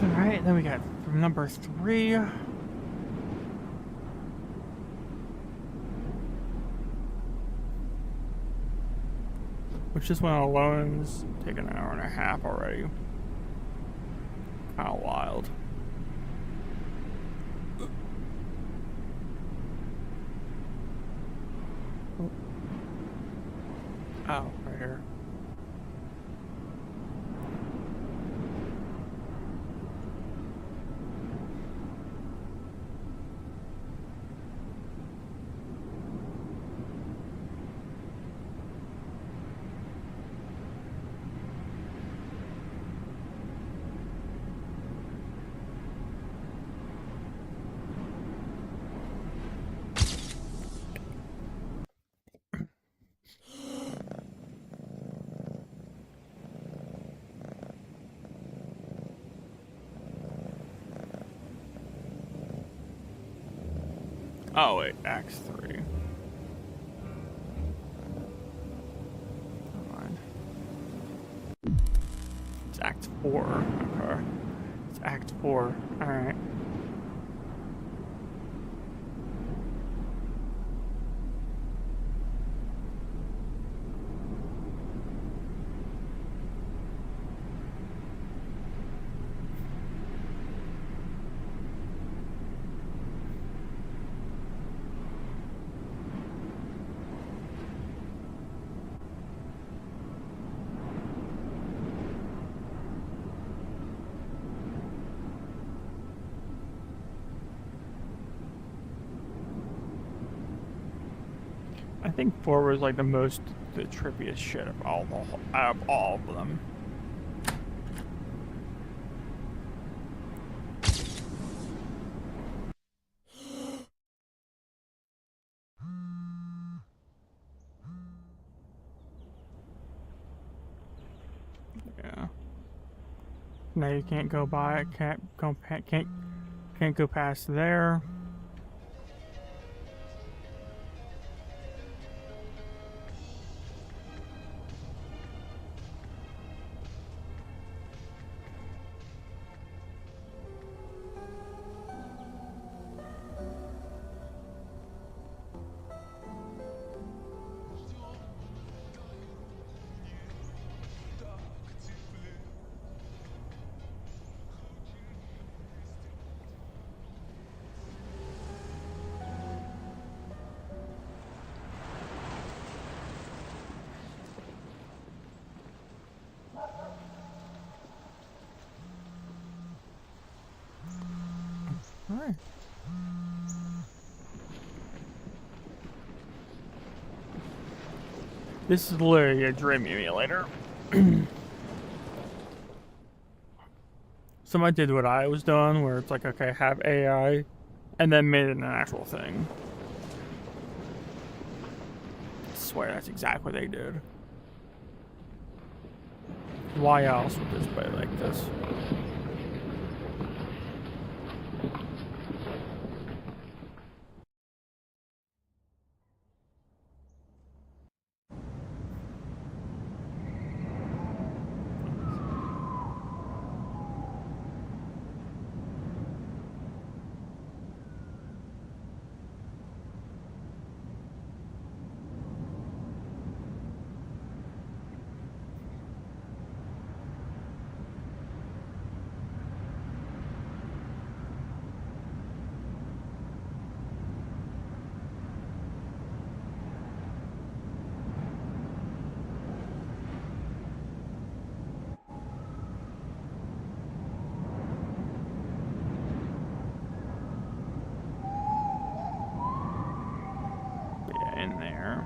Alright, then we got from number 3. Which this one alone is taking an hour and a half already. Kinda wild. Oh, right here. Oh wait, Acts 3. Never mind. 4. Okay. It's Act 4. Alright. I think 4 was like the trippiest shit of all of them. Yeah. Now you can't go by it. Can't go past there. Alright. This is literally a dream emulator. Someone did what I was doing, where it's like, okay, have AI, and then made it an actual thing. I swear that's exactly what they did. Why else would this play like this? In there.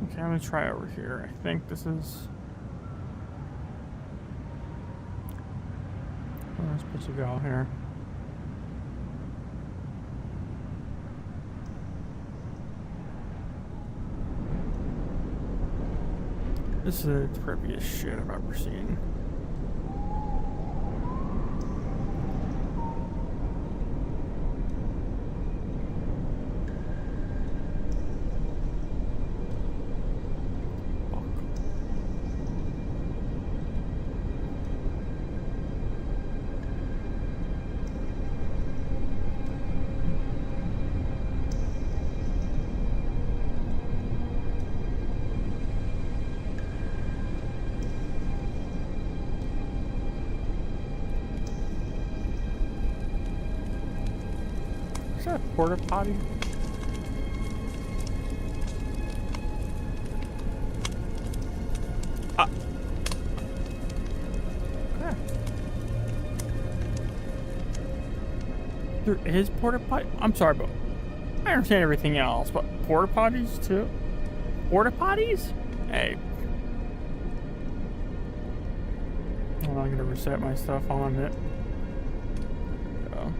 Okay, I'm gonna try over here. I think this is where I'm supposed to go here. This is the trippiest shit I've ever seen. Is that a porta potty? Okay. There is porta potty? I'm sorry, but I understand everything else, but porta potties too? Porta potties? Hey. I'm not gonna reset my stuff on it. So.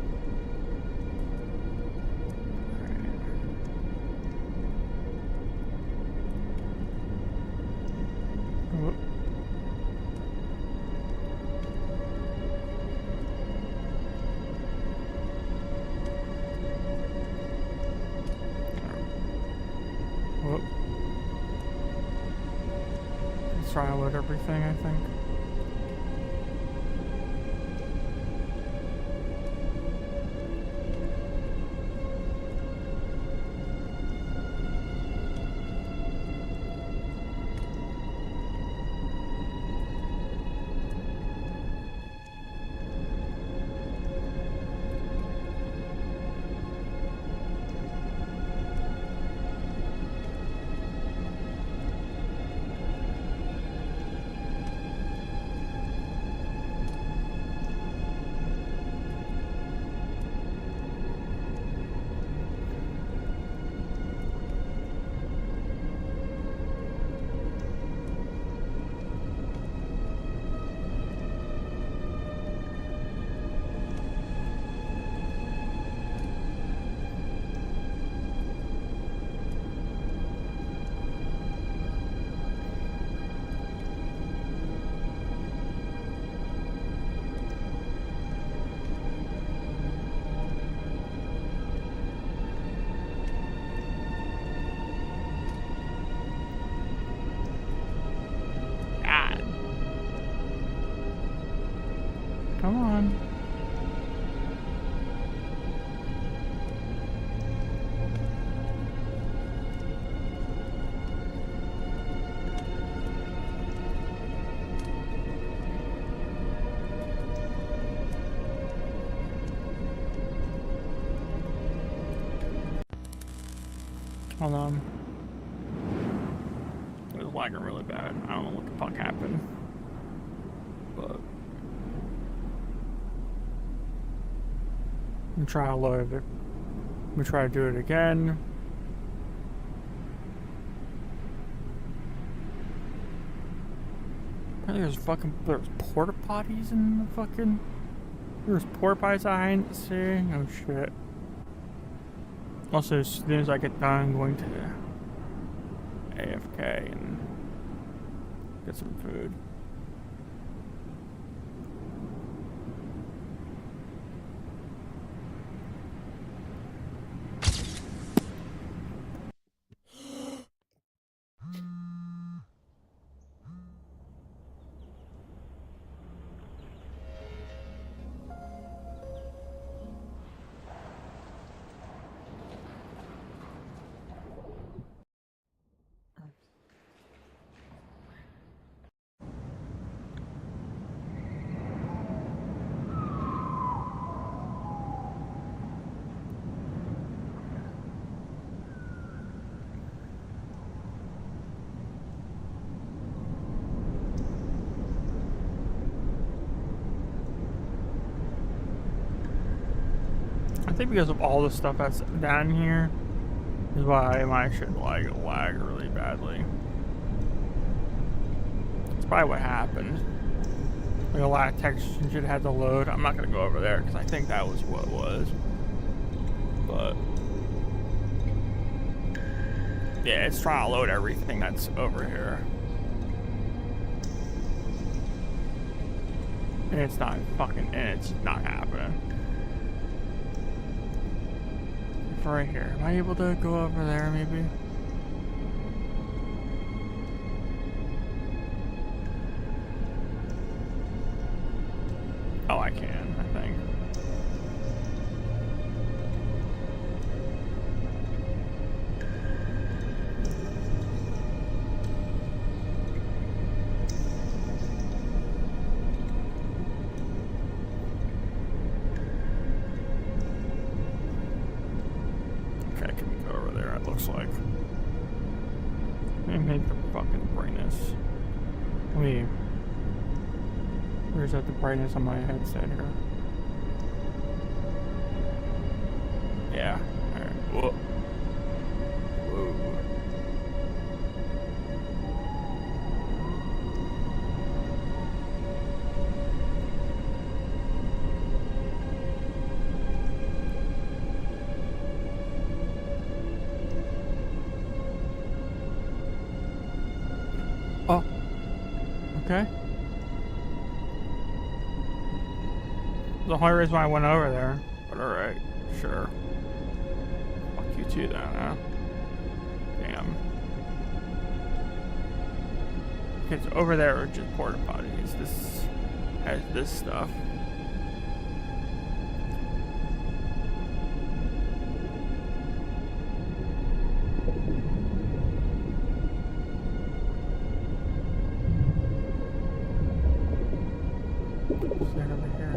Alright. Whoop. Let's try and load everything, I think. Come on. Hold on. It was lagging really bad. I don't know what the fuck happened. But I'm trying to load it. I'm gonna try to do it again. Apparently there's porta potties in the fucking. There's porta potties I ain't seeing. Oh shit. Also, as soon as I get done, I'm going to AFK and get some food. I think because of all the stuff that's down here is why my shit lag really badly. That's probably what happened. Like a lot of text and shit had to load. I'm not gonna go over there because I think that was what it was. But yeah, it's trying to load everything that's over here. And it's not happening. Right here. Am I able to go over there maybe? Oh, I can, I think. Looks like. Let me make the fucking brightness. Where's that the brightness on my headset here? Yeah. Alright. Whoa. Okay. The only reason why I went over there. But alright, sure. Fuck you too then, huh? Damn. Okay, so over there are just porta potties. This has this stuff. What's that over here?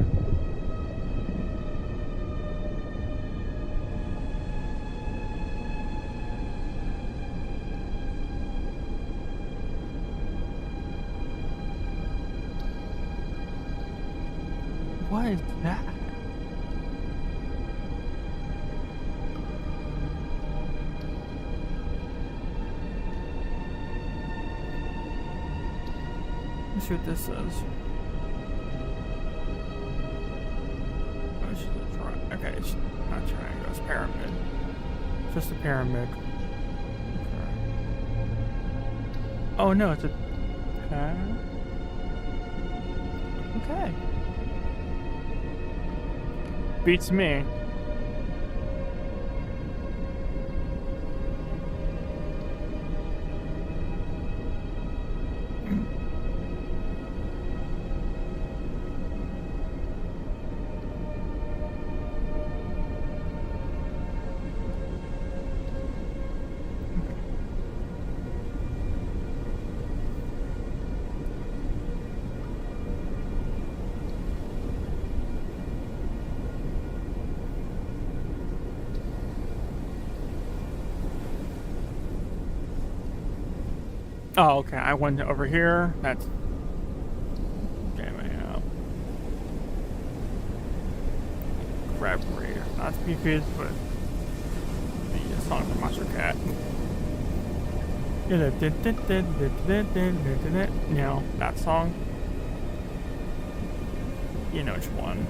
What is that? Let's see what this says. Oh, it's just a triangle. Okay, it's not triangle, it's pyramid. It's just a pyramid. Okay. Oh no, it's a... Okay. Beats me. Oh, okay. I went over here. That's... Okay, man. Grabbery. Not to be confused with the song from Monster Cat. You know, that song. You know which one.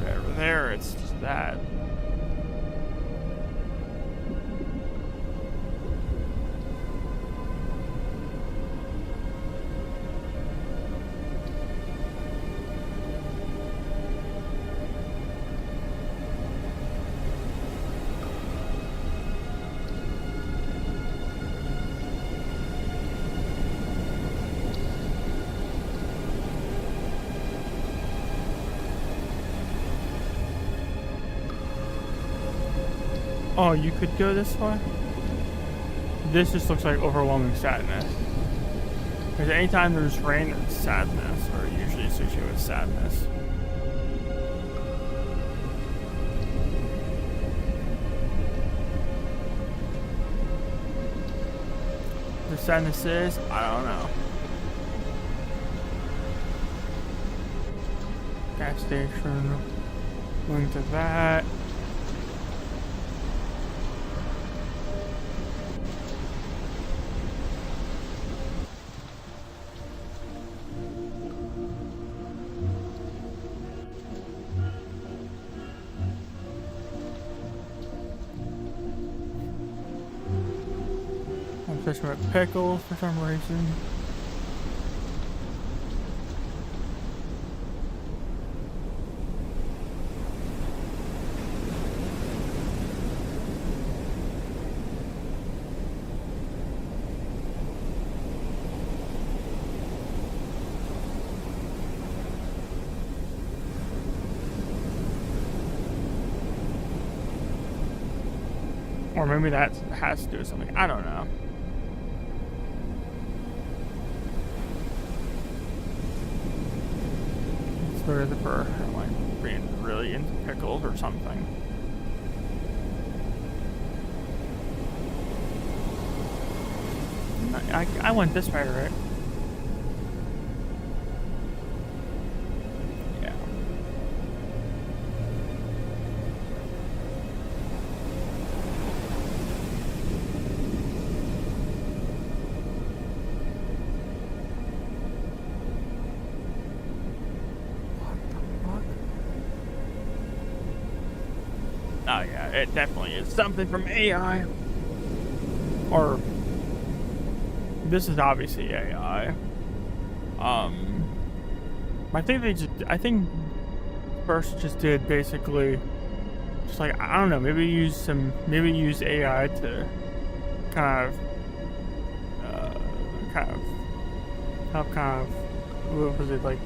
Over there, it's just that. Oh, you could go this way? This just looks like overwhelming sadness. Because anytime there's rain, there's sadness, or usually associated with sadness. The sadness is, I don't know. Gas station, going to that. I'm fishing with pickles for some reason. Or maybe that has to do with something. I don't know. It's either for like being really into pickles or something. I went this way, right? Yeah. Oh yeah, it definitely is something from AI. Or this is obviously AI. I think first just did basically just like I don't know, maybe use AI to kind of kind of help what was it like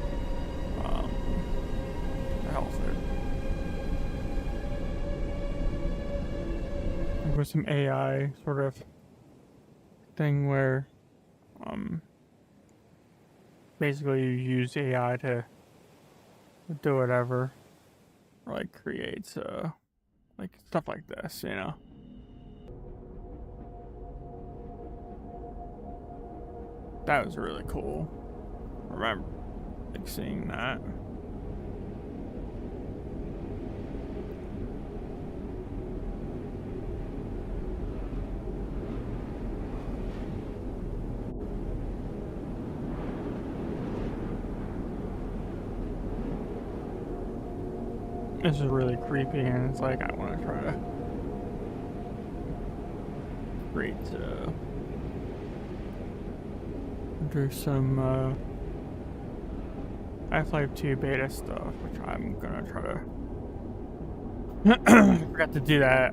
the hell is it? With some AI sort of thing where basically you use AI to do whatever, or like creates like stuff like this, you know. That was really cool. I remember like seeing that. This is really creepy, and it's like I want to try to create do some Half-Life 2 beta stuff, which I'm gonna try to I forgot to do that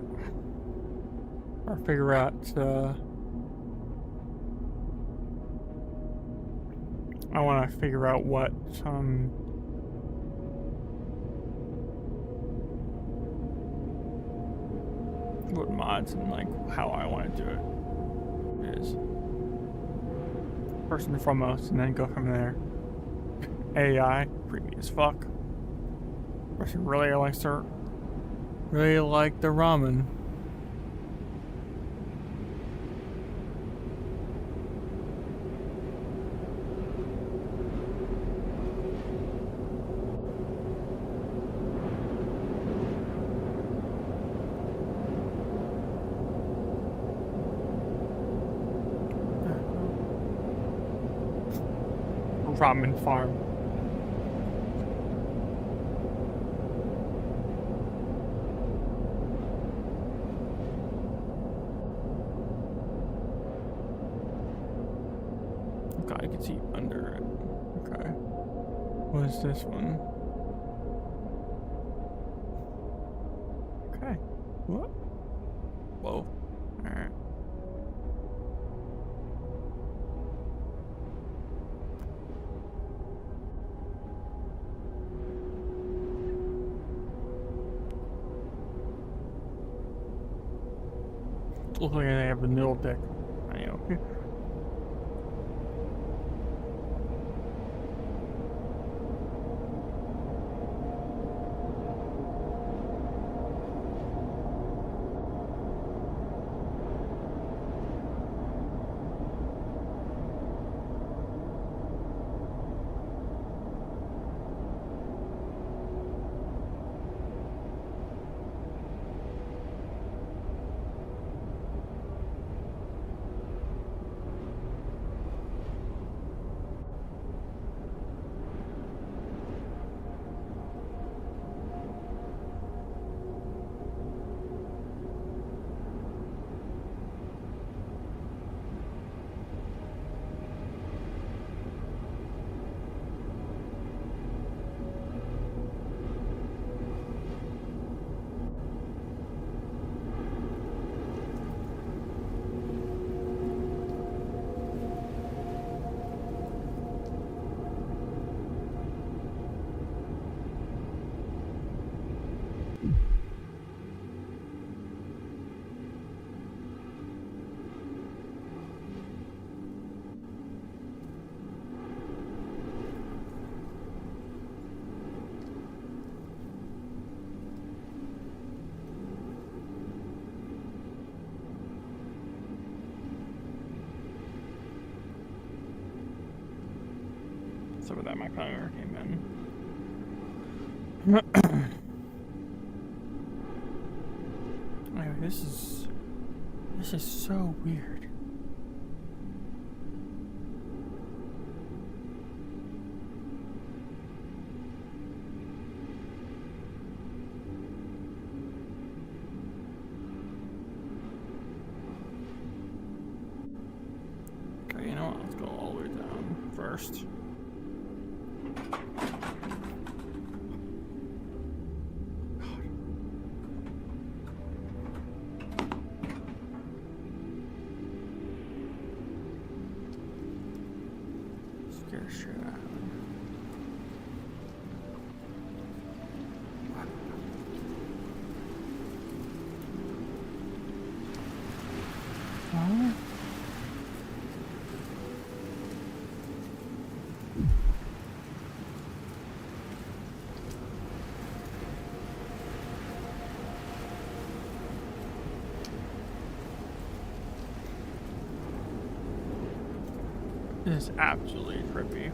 or figure out I want to figure out what mods and like how I want to do it is first and foremost, and then go from there. AI, creepy as fuck. Person really like the ramen. Ramen farm. Okay, I can see under it. Okay. What is this one? Okay. What? Whoa. Alright. Looks like they have a noodle deck. I know. So with that, my timer came in. Anyway, this is so weird. Okay, you know what? Let's go all the way down first. Scare shit out of me. Huh? This is absolutely trippy.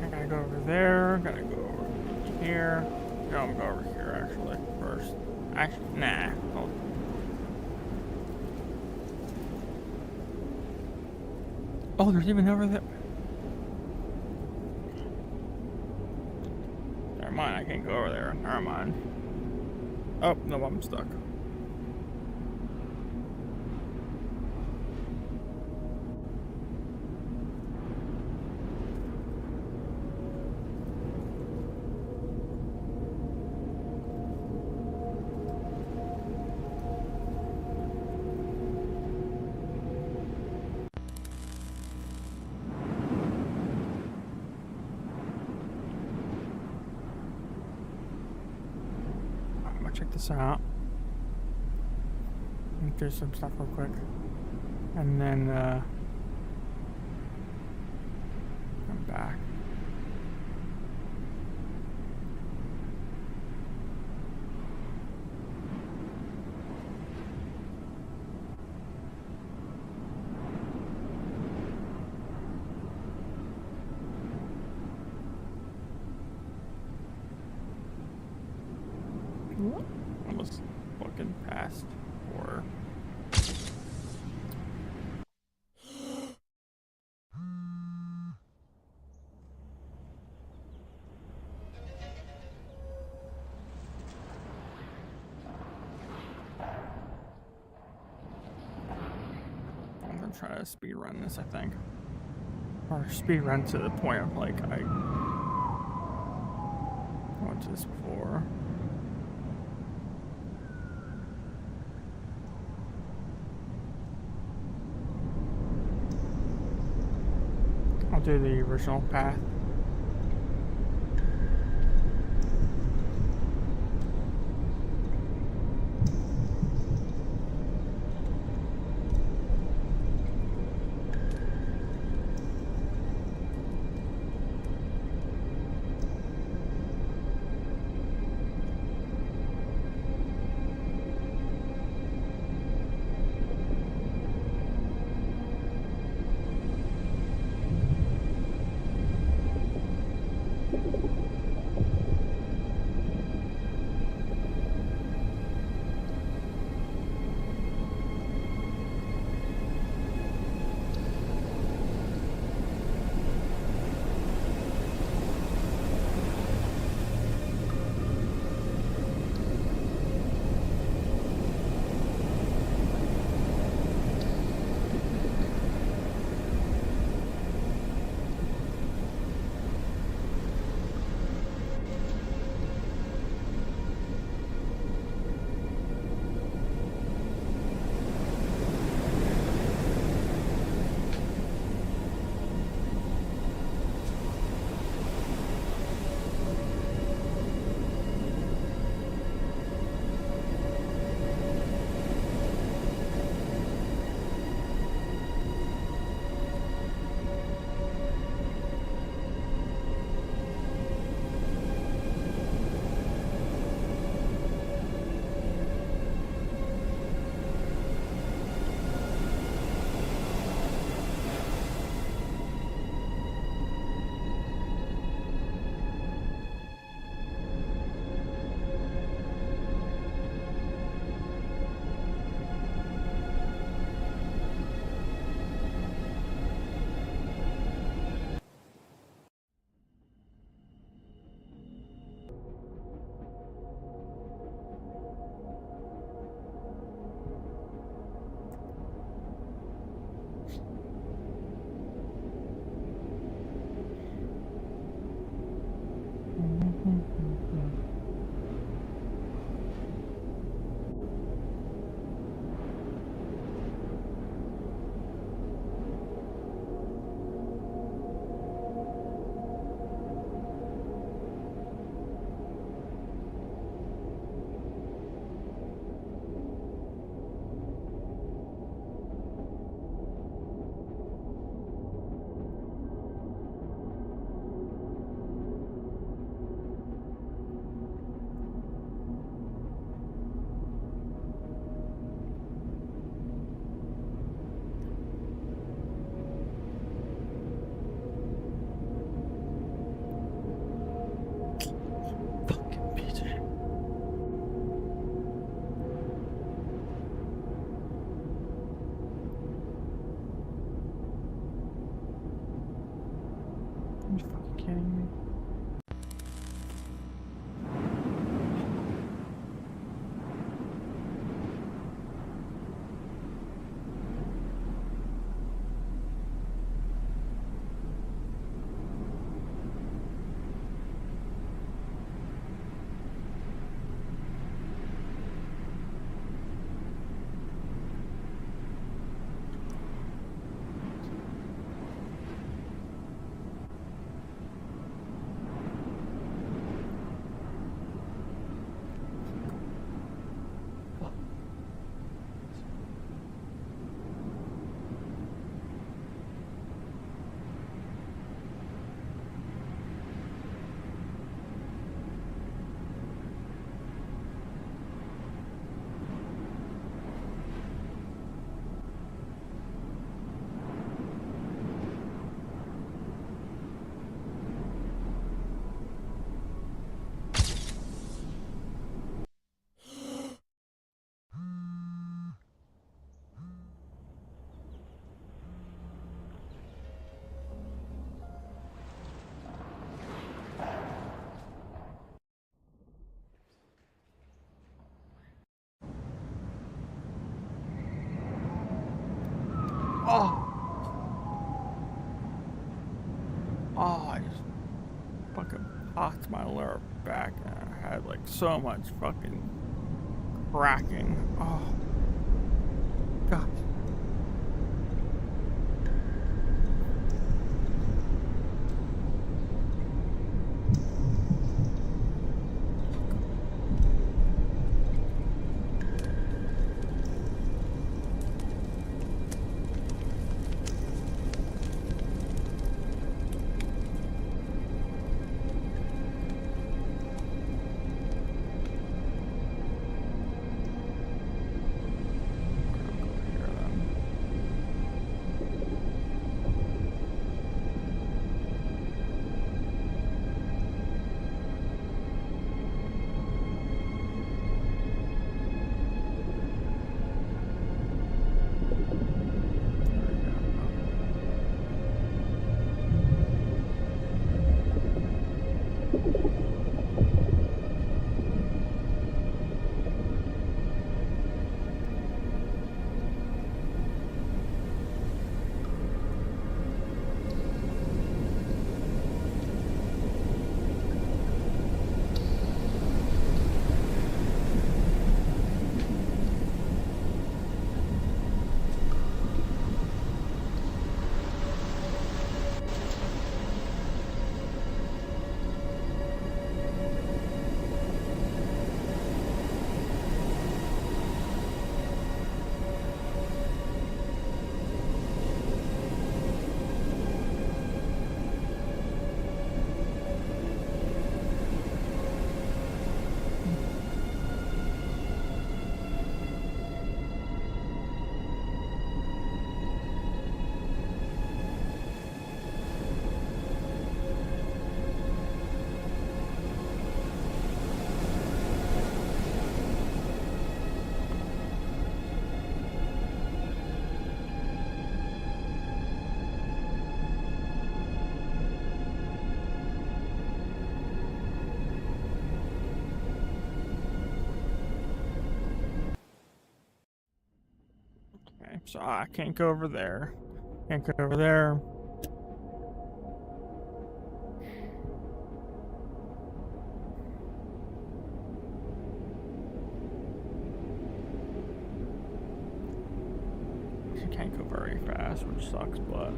I gotta go over there, gotta go over here. No, I'm gonna go over here actually first. Actually, nah. Oh, there's even over there. Never mind, I can't go over there. Never mind. Oh, no, I'm stuck. Check this out. Do some stuff real quick, and then come back. Almost fucking past or I'm gonna try to speed run this, I think. Or speed run to the point of like I went to this before. I'll do the original path. kidding me? Oh! Oh, I just fucking popped my lower back and I had like so much fucking cracking. Oh, God. Okay, so I can't go over there. Can't go over there. I can't go very fast, which sucks, but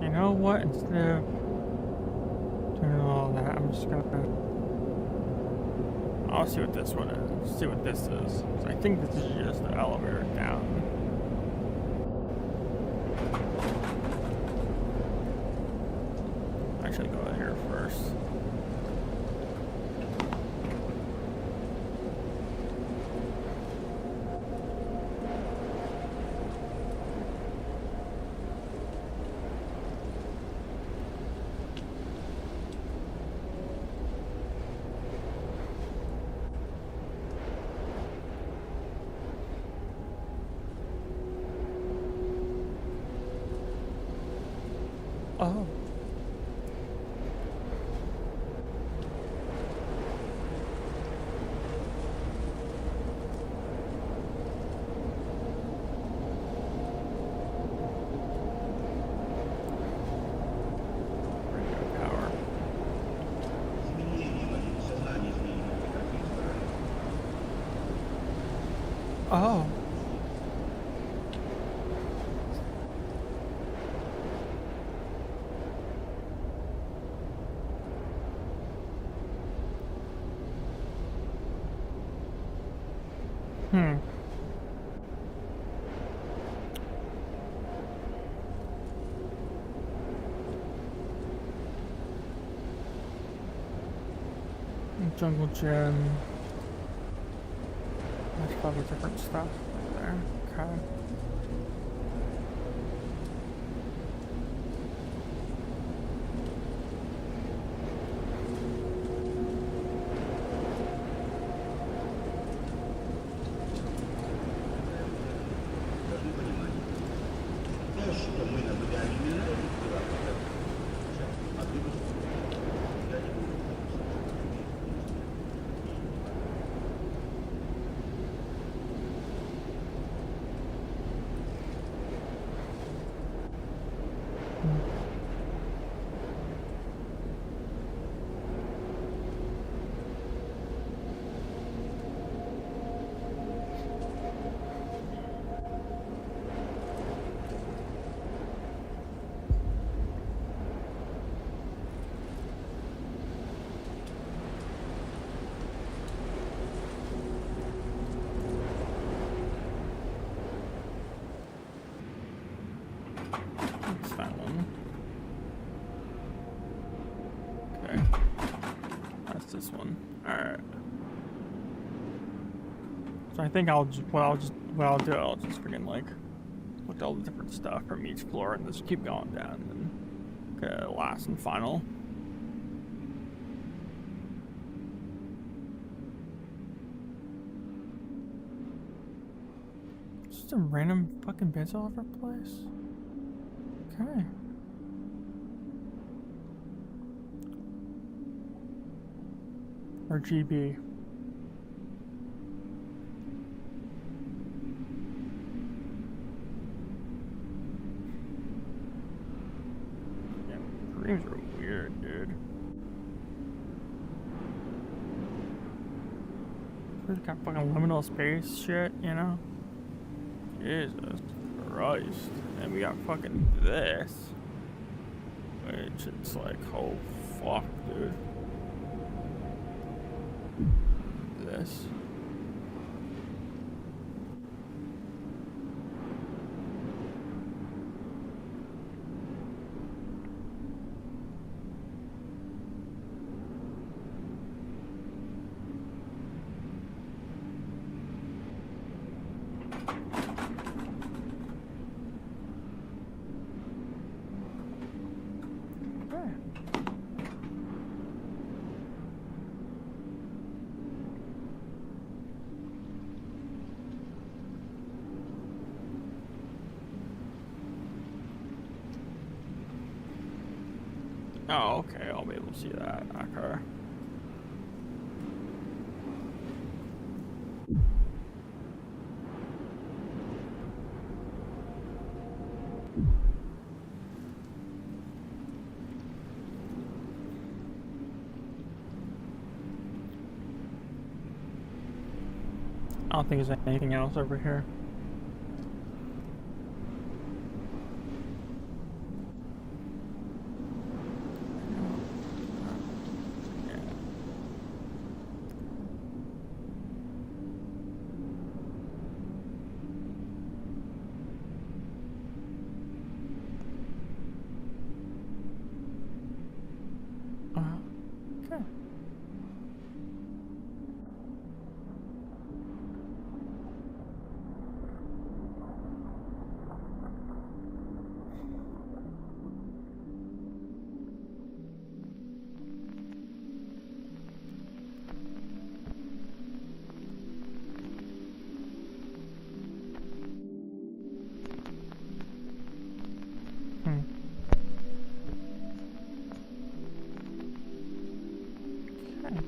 You know what? Instead of doing all that, I'm just gonna. I'll see what this one is. See what this is. So I think this is just the elevator down. Actually, go here first. Oh. Oh. Jungle gym. That's probably different stuff there. Okay. That's that one. Okay. That's this one. Alright. So I think I'll just freaking like look at all the different stuff from each floor and just keep going down and okay, last and final. Just a random fucking bits all over the place. Okay. Or GB. Yeah, dreams are weird, dude. There's got fucking liminal space shit, you know? Jesus Christ. And we got fucking this. Which it's like, oh fuck, dude. This. Oh, okay, I'll be able to see that. Okay. I don't think there's anything else over here. Excuse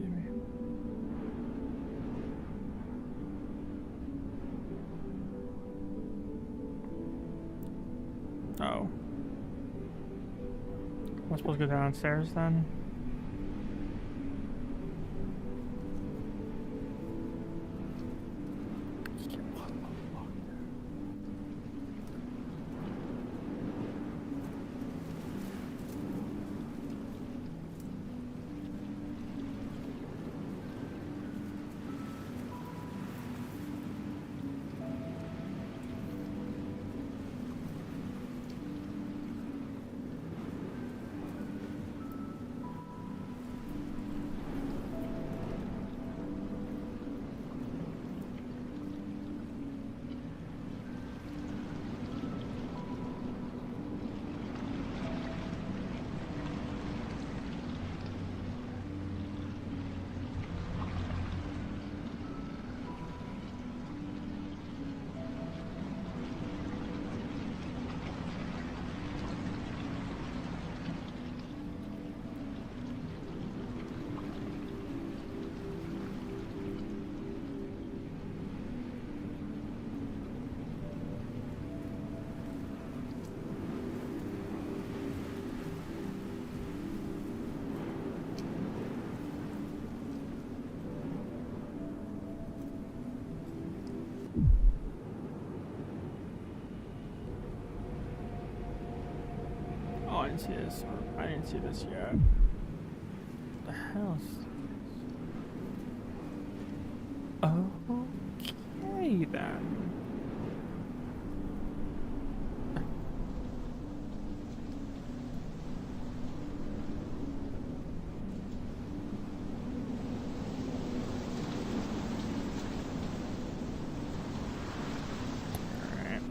me. Oh. Am I supposed to go downstairs then? What the fuck? Oh, I didn't see this. I didn't see this yet. The hell is this? Okay then. Alright.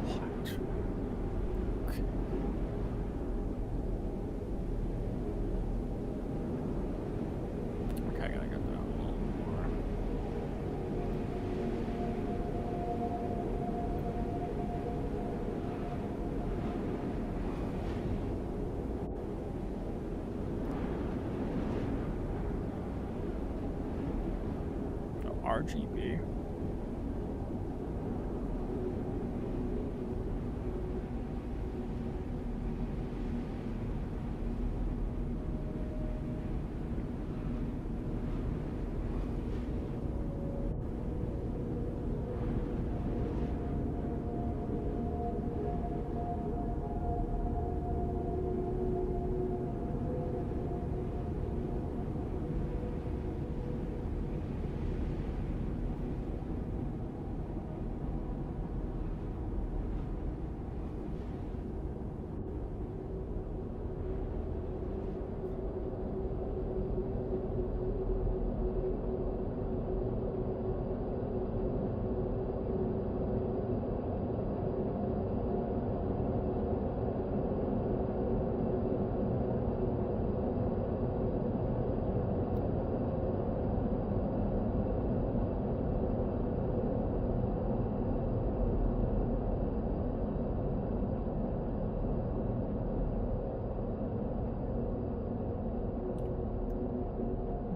What? Okay. Okay, I gotta go down a little more. Oh, RGB.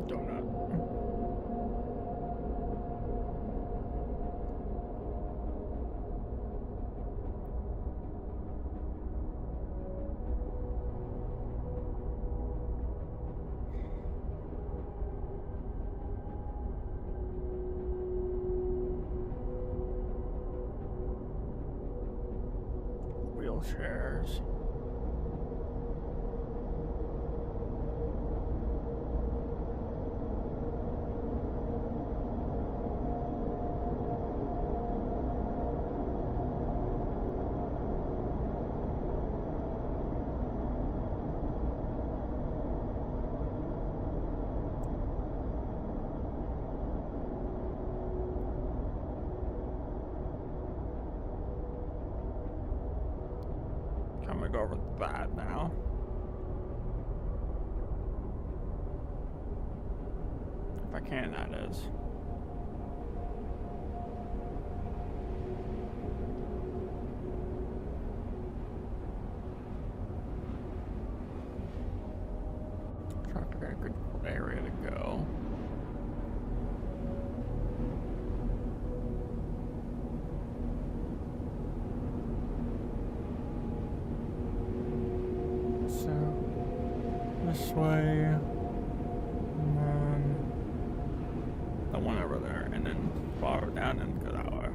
Donut. Wheelchairs. go over that now. If I can, that is. Trying to figure out a good area to go. So this way, and then the one over there, and then follow down and go that way.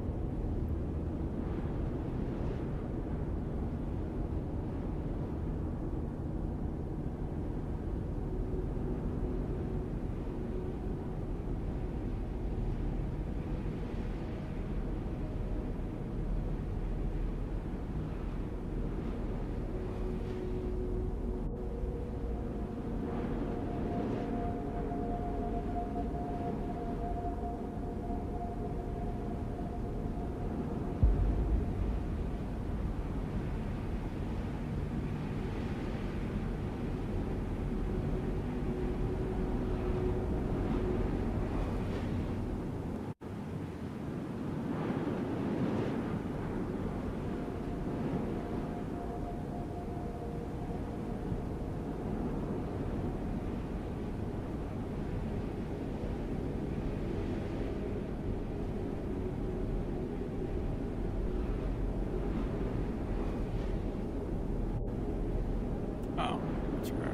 Oh, that's right.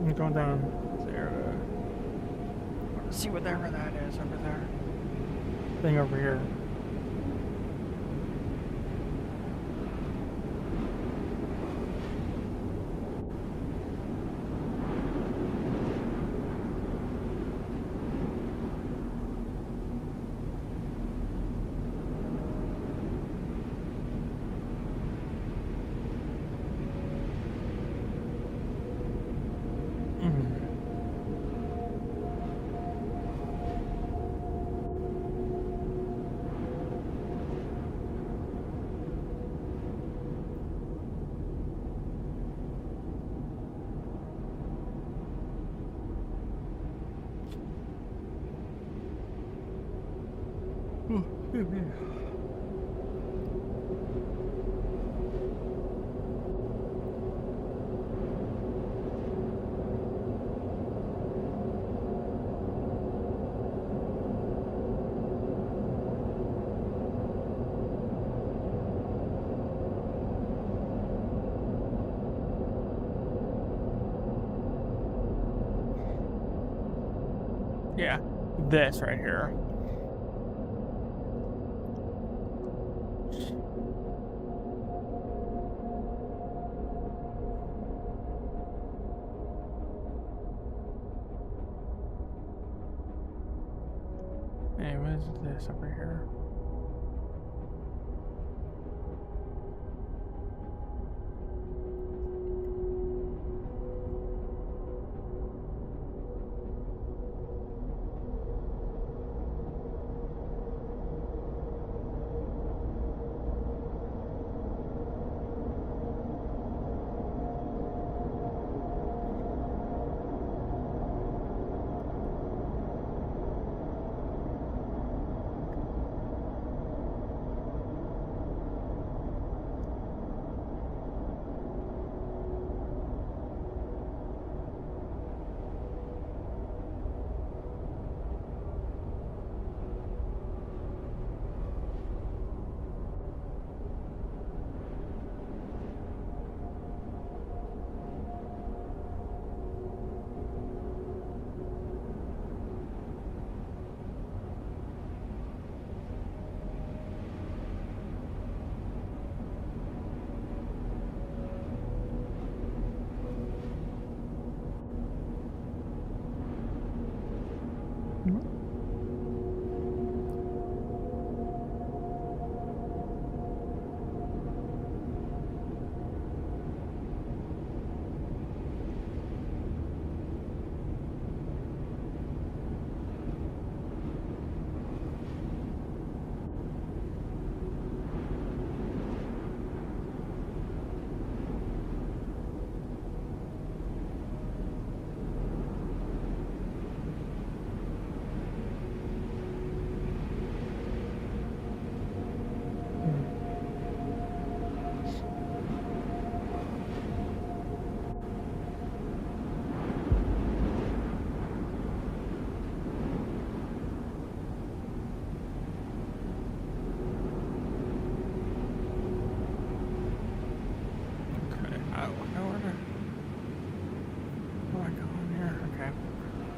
I'm going down there to see whatever that is over there. Thing over here. Yeah, this right here. Hey, what is this over here?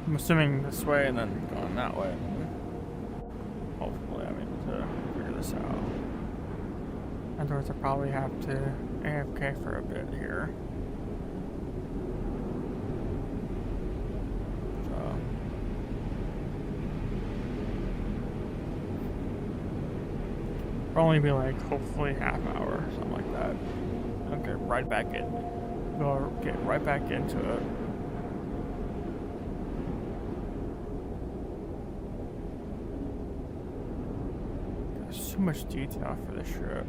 I'm assuming this way and then going that way. Hopefully I'm able to figure this out. Otherwise I probably have to AFK for a bit here. Only be like hopefully half hour, something like that. Okay, right back in. Go get right back into it. There's so much detail for this shit.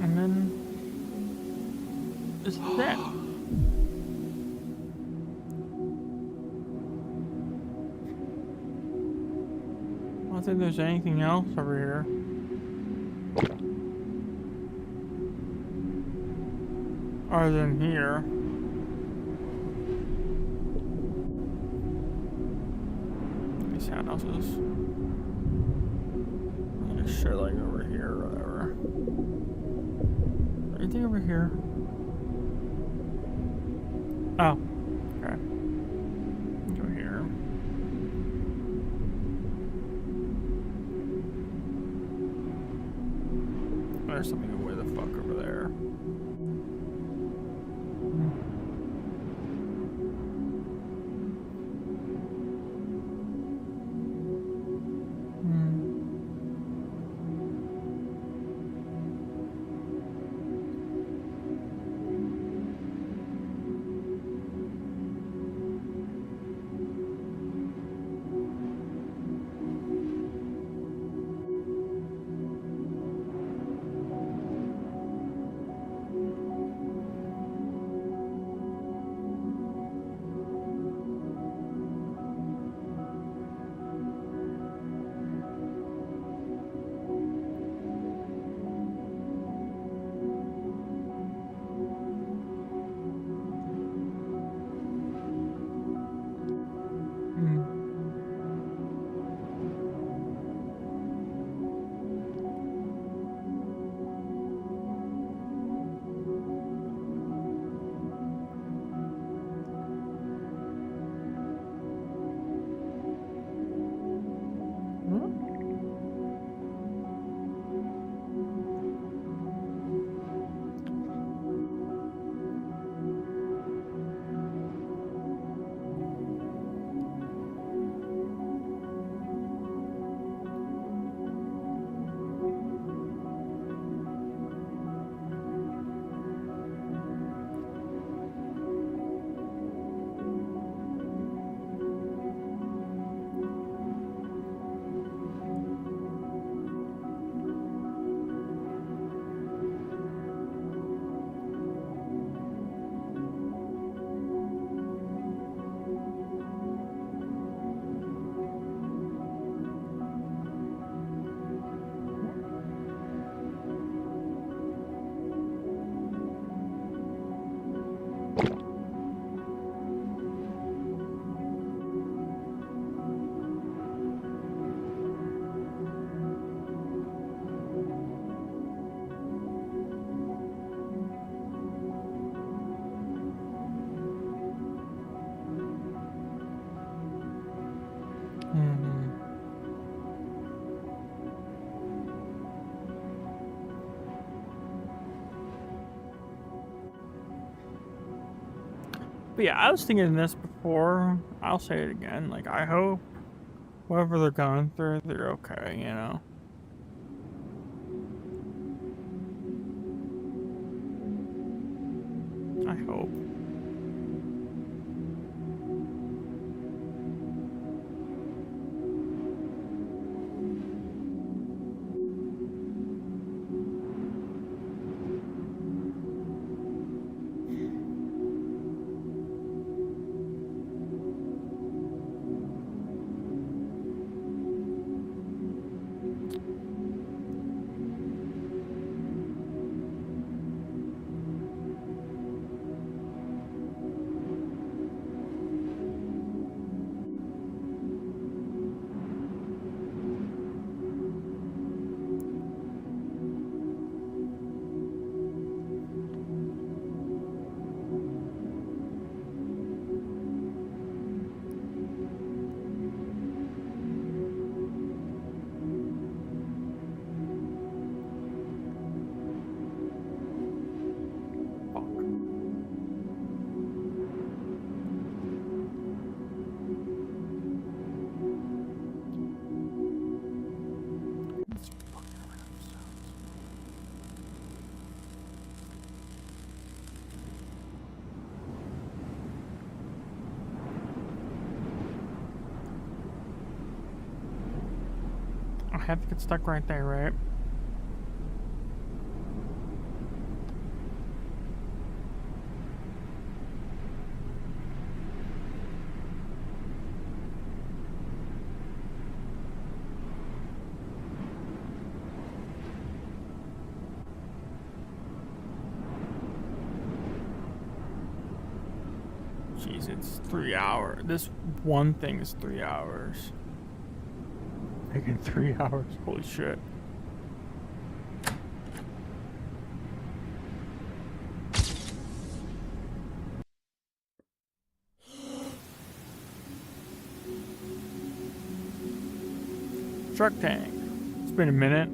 And then is that. I don't think there's anything else over here. Other than here. These houses. Shit, like over here or whatever. Anything over here? Oh, okay. Go here. There's something way the fuck over there. But yeah, I was thinking this before. I'll say it again. Like, I hope whatever they're going through, they're okay, you know? I hope. I have to get stuck right there, right? Jeez, it's 3 hours. This one thing is 3 hours. Taking 3 hours. Holy shit. Truck tank. It's been a minute.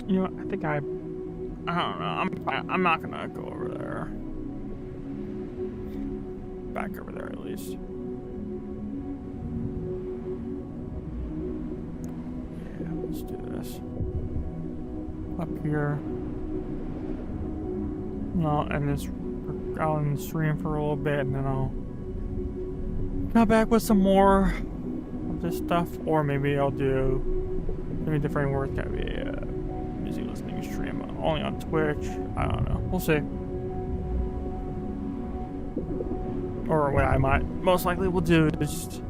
You know what? I think I don't know. I'm not gonna go over there. Back over there at least. Yeah, let's do this. Up here. No, and this out in the stream for a little bit, and then I'll come back with some more of this stuff, or maybe I'll do maybe different work that we busy listening stream only on Twitch. I don't know. We'll see. Or what I might most likely will do is just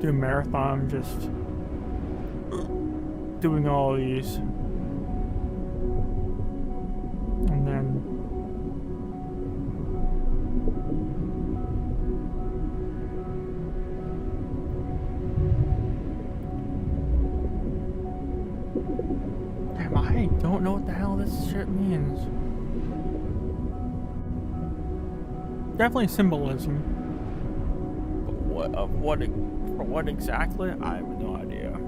do a marathon, just doing all these, and then damn, I don't know what the hell this shit means. Definitely symbolism, but for what exactly, I have no idea.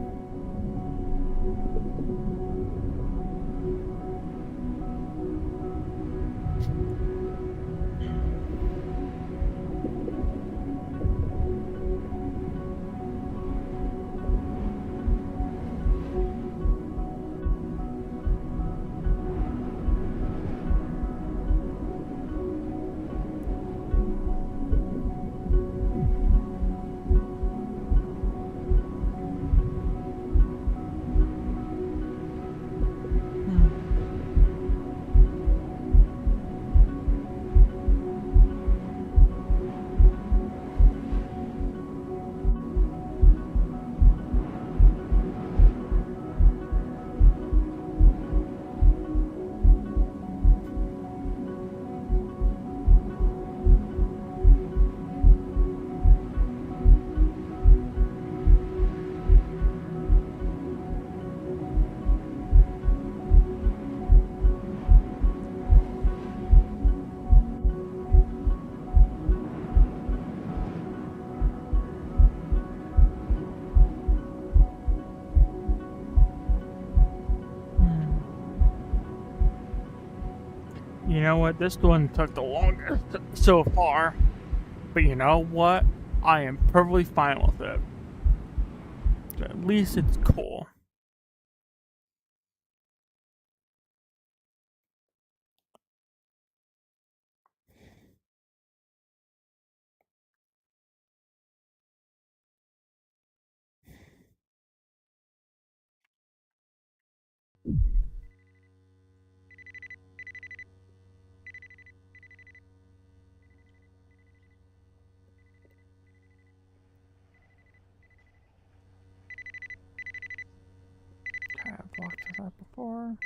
You know what? This one took the longest so far. But you know what? I am perfectly fine with it. At least it's cool. Okay, I've walked to that before.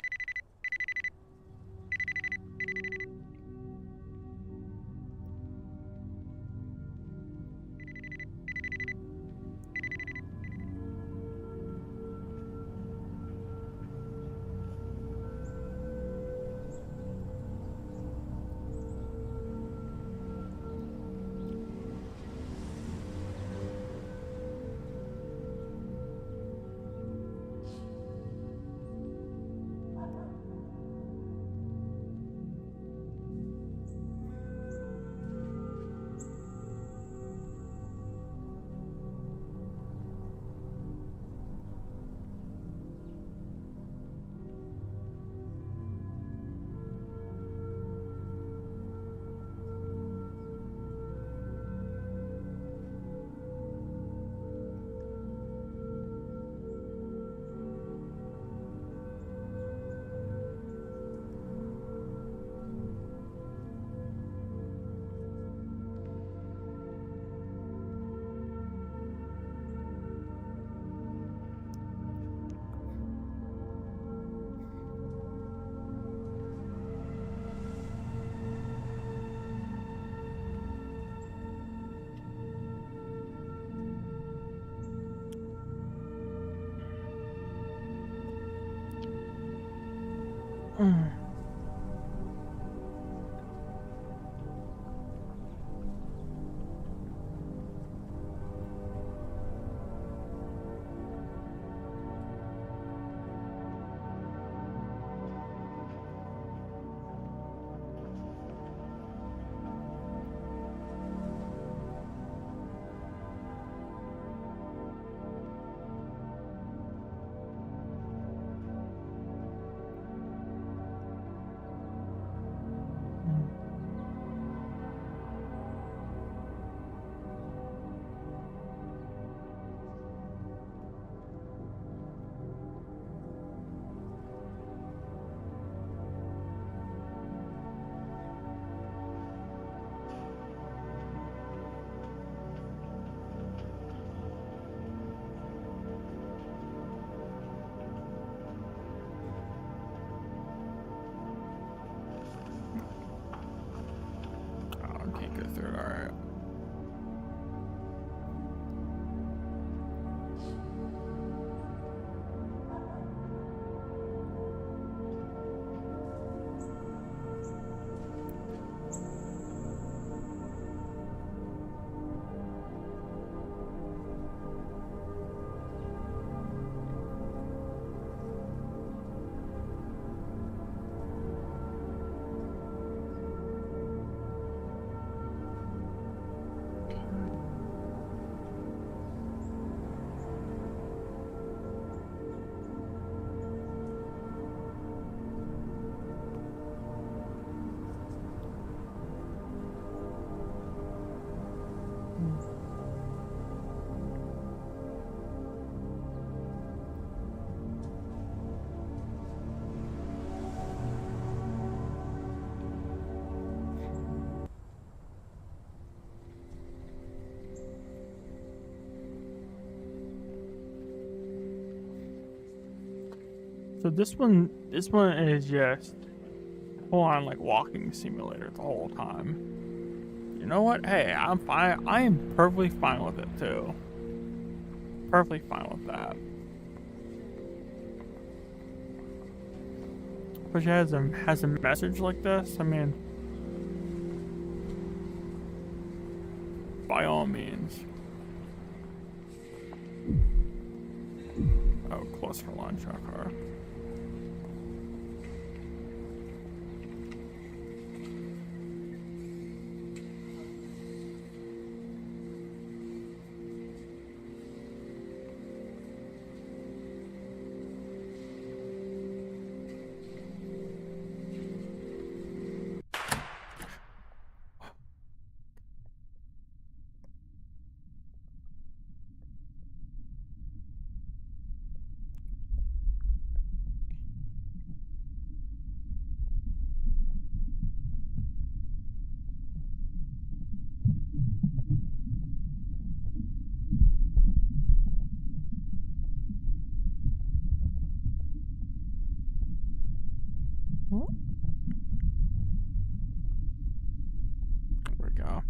Can't go through it. All right. So this one is just full on like walking simulator the whole time. You know what? Hey, I'm fine. I am perfectly fine with it too. Perfectly fine with that. But she has a message like this. I mean, by all means. Oh, close for lunch, okay. There we go.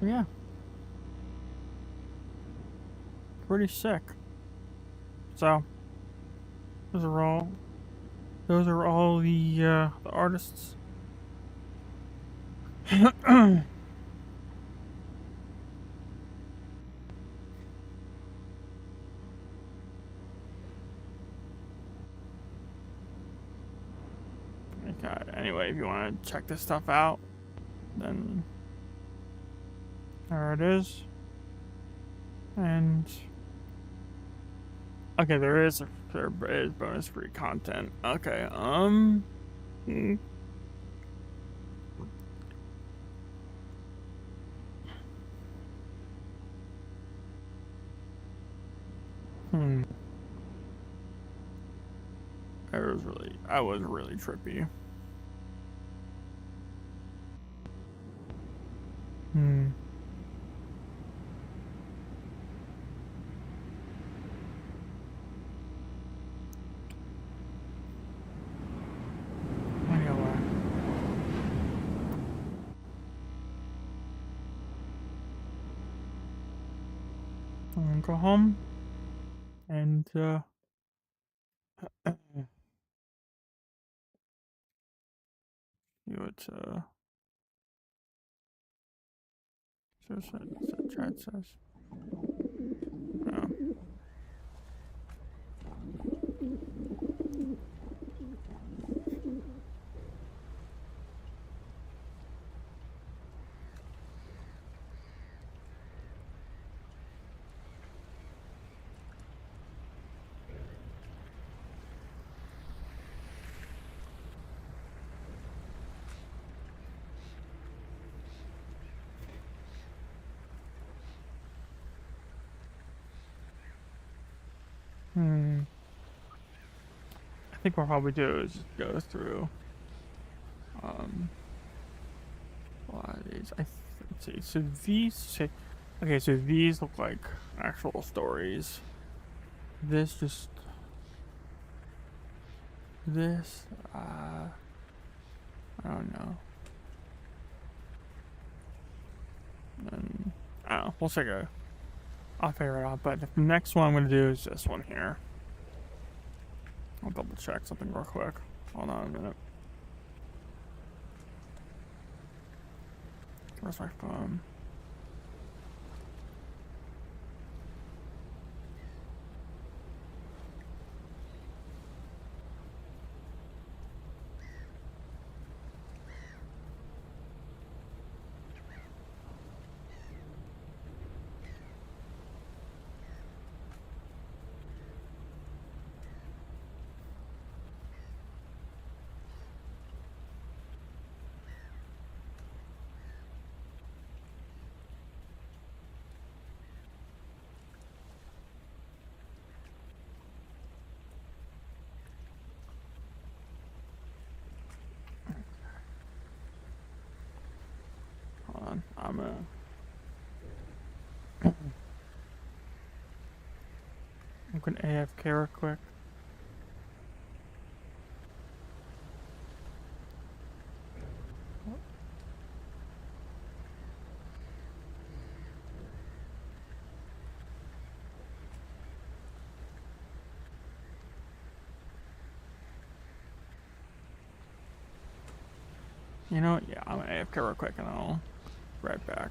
Yeah. Pretty sick. So those are all the artists. Okay, anyway, if you want to check this stuff out, then there it is. And okay, there is bonus free content. Okay, hmm. Hmm. I was really trippy. Hmm. Anyway. I'm gonna go home and see what chat says. Oh. Hmm. I think what I'll probably do is just go through a lot of these. Let's see. So these okay, so these look like actual stories. This just this I don't know. And I don't know. We'll take a I'll figure it out. But the next one I'm gonna do is this one here. I'll double check something real quick. Hold on a minute. Where's my phone? Hold on. I'm gonna AFK real quick. You know what? Yeah, I'm gonna AFK real quick and I'll be right back.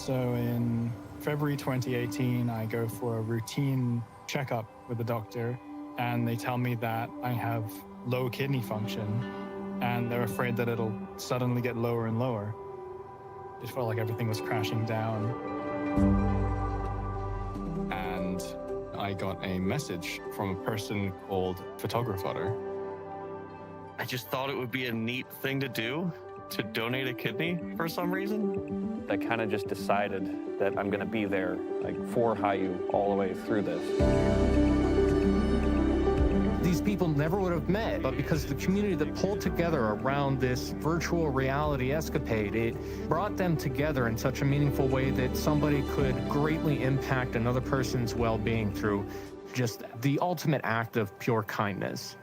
So in February 2018, I go for a routine checkup with the doctor, and they tell me that I have low kidney function, and they're afraid that it'll suddenly get lower and lower. It felt like everything was crashing down. And I got a message from a person called Photographer. I just thought it would be a neat thing to do, to donate a kidney for some reason. I kind of just decided that I'm going to be there, like, for Hayu all the way through this. These people never would have met, but because the community that pulled together around this virtual reality escapade, it brought them together in such a meaningful way that somebody could greatly impact another person's well-being through just the ultimate act of pure kindness.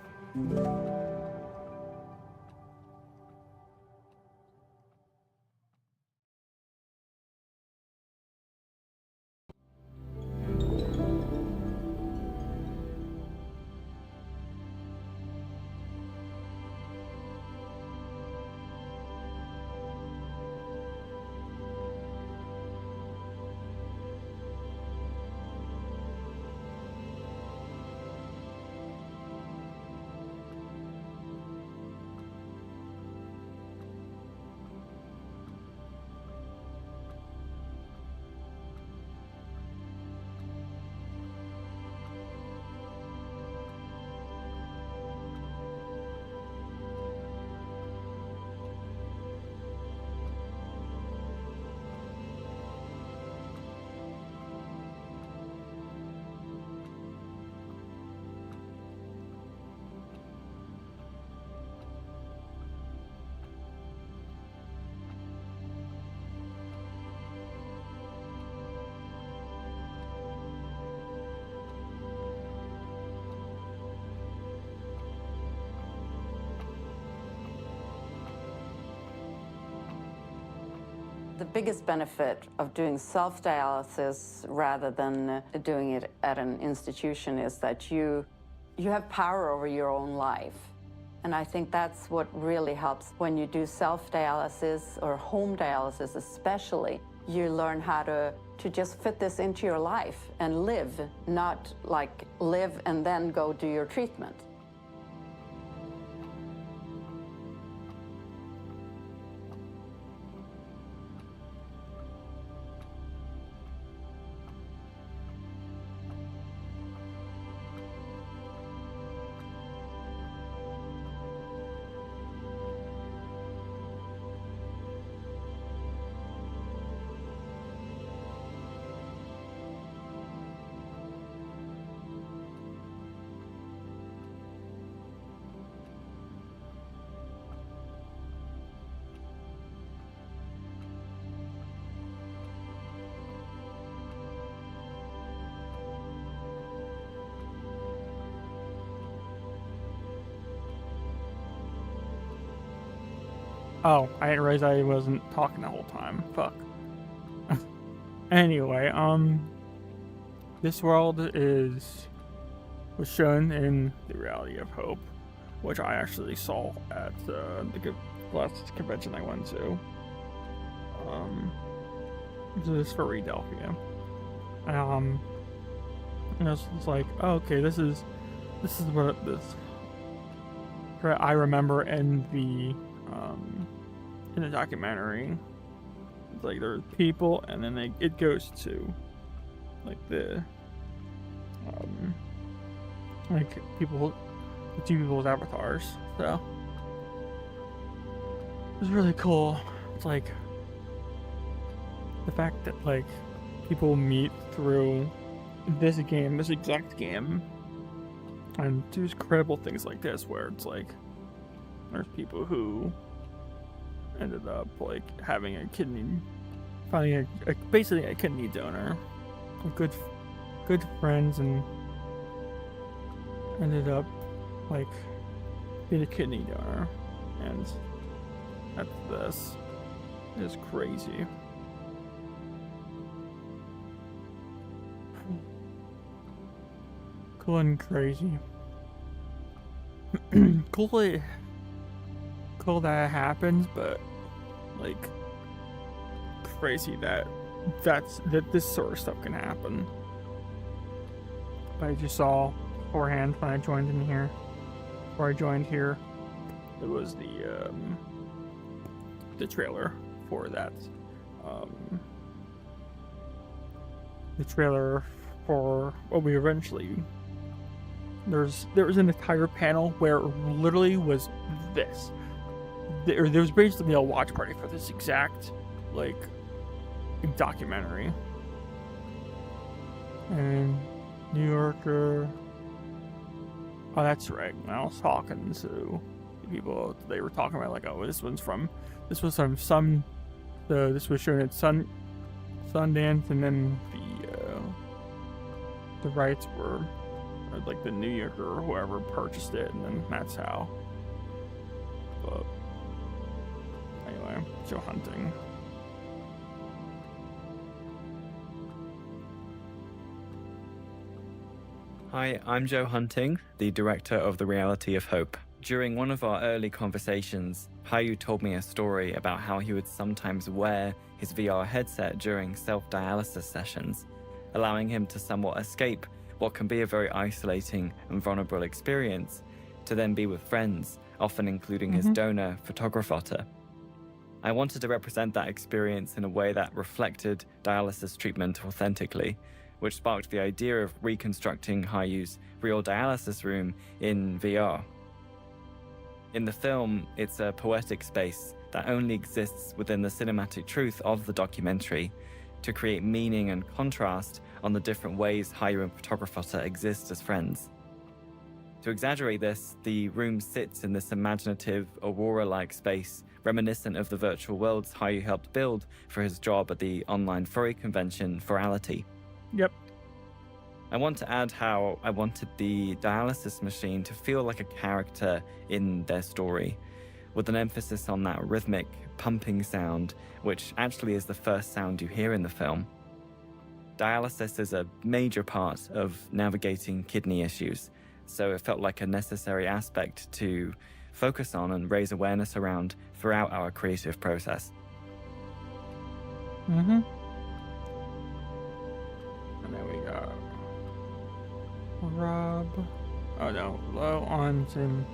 The biggest benefit of doing self-dialysis rather than doing it at an institution is that you have power over your own life. And I think that's what really helps when you do self-dialysis or home dialysis especially. You learn how to just fit this into your life and live, not like live and then go do your treatment. Oh, I didn't realize I wasn't talking the whole time. Fuck. Anyway, this world was shown in The Reality of Hope, which I actually saw at the last convention I went to. This is for Philadelphia. And I was like, oh, okay, this is what this I remember in the documentary. It's like there's people, and then it goes to like the like people, the two people's avatars. So it's really cool. It's like the fact that like people meet through this exact game, and do incredible things like this, where it's like there's people who ended up like having a kidney, finding basically a kidney donor, good friends, and ended up like being a kidney donor, and this is crazy. Cool and crazy. Cool that it happens, but like crazy that that this sort of stuff can happen. But I just saw beforehand when I joined in here, before I joined here, it was the trailer for that. The trailer for what we eventually. There was an entire panel where it literally was this. There was basically a watch party for this exact like documentary. And New Yorker. Oh, that's right. When I was talking to people, they were talking about like, oh, this was from this was shown at Sundance, and then the rights were like the New Yorker or whoever purchased it, and then that's how. But anyway, Joe Hunting. Hi, I'm Joe Hunting, the director of The Reality of Hope. During one of our early conversations, Hayu told me a story about how he would sometimes wear his VR headset during self-dialysis sessions, allowing him to somewhat escape what can be a very isolating and vulnerable experience, to then be with friends, often including his donor, photographer. I wanted to represent that experience in a way that reflected dialysis treatment authentically, which sparked the idea of reconstructing Hayu's real dialysis room in VR. In the film, it's a poetic space that only exists within the cinematic truth of the documentary to create meaning and contrast on the different ways Hayu and photographer exist as friends. To exaggerate this, the room sits in this imaginative, aurora-like space, reminiscent of the virtual worlds Hayu helped build for his job at the online furry convention Furality. Yep. I want to add how I wanted the dialysis machine to feel like a character in their story, with an emphasis on that rhythmic, pumping sound, which actually is the first sound you hear in the film. Dialysis is a major part of navigating kidney issues, so it felt like a necessary aspect to focus on and raise awareness around throughout our creative process. And then we got Rob. Oh no, low on Tim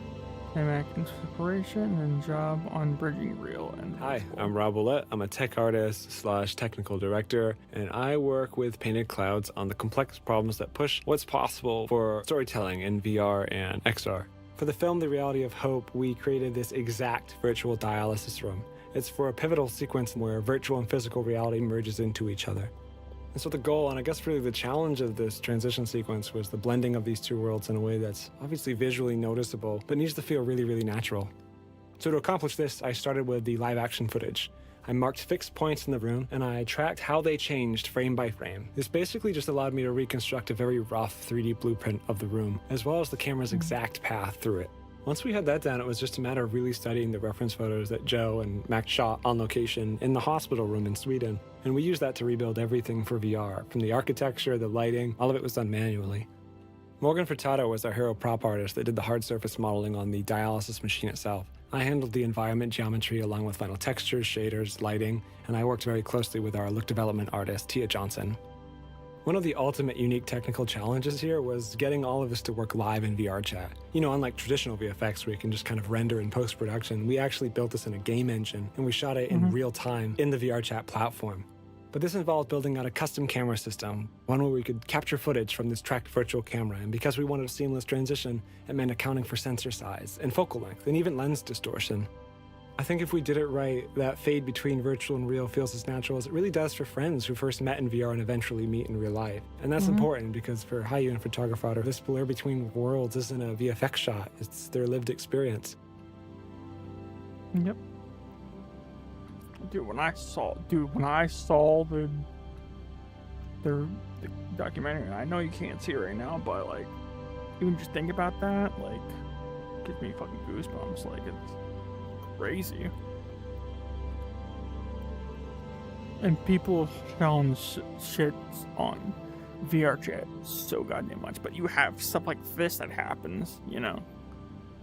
acting separation and job on bridging real and Hi, virtual. I'm Rob Willett. I'm a tech artist / technical director, and I work with Painted Clouds on the complex problems that push what's possible for storytelling in VR and XR. For the film The Reality of Hope, we created this exact virtual dialysis room. It's for a pivotal sequence where virtual and physical reality merges into each other. And so the goal, and I guess really the challenge of this transition sequence, was the blending of these two worlds in a way that's obviously visually noticeable, but needs to feel really, really natural. So to accomplish this, I started with the live action footage. I marked fixed points in the room, and I tracked how they changed frame by frame. This basically just allowed me to reconstruct a very rough 3D blueprint of the room, as well as the camera's exact path through it. Once we had that down, it was just a matter of really studying the reference photos that Joe and Max shot on location in the hospital room in Sweden. And we used that to rebuild everything for VR, from the architecture, the lighting, all of it was done manually. Morgan Furtado was our hero prop artist that did the hard surface modeling on the dialysis machine itself. I handled the environment geometry along with final textures, shaders, lighting, and I worked very closely with our look development artist, Tia Johnson. One of the ultimate unique technical challenges here was getting all of this to work live in VR chat. You know, unlike traditional VFX where you can just kind of render in post-production, we actually built this in a game engine and we shot it in real time in the VR chat platform. But this involved building out a custom camera system, one where we could capture footage from this tracked virtual camera, and because we wanted a seamless transition, it meant accounting for sensor size and focal length and even lens distortion. I think if we did it right, that fade between virtual and real feels as natural as it really does for friends who first met in VR and eventually meet in real life. And that's important because for Hayu and photographer, this blur between worlds isn't a VFX shot, it's their lived experience. Yep. Dude, when I saw the documentary, and I know you can't see it right now, but like, even just think about that, like, gives me fucking goosebumps. Like, it's crazy. And people showing shit on VR chat so goddamn much, but you have stuff like this that happens, you know.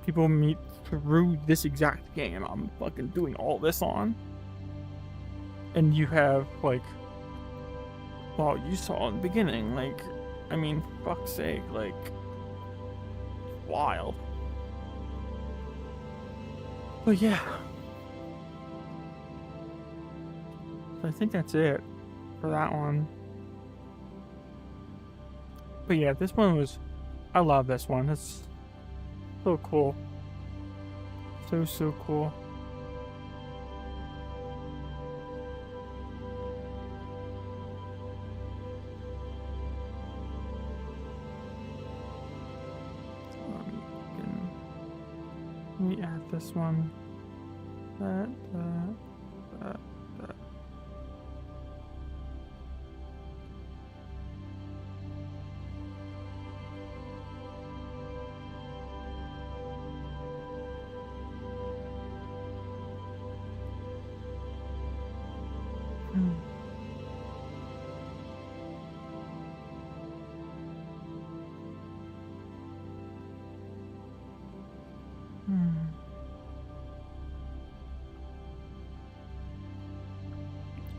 People meet through this exact game I'm fucking doing all this on. And you have, like, well, you saw in the beginning. Like, I mean, fuck's sake, like, wild. But yeah. So I think that's it for that one. But yeah, this one was, I love this one. It's so cool. So cool. Let me add this one. That.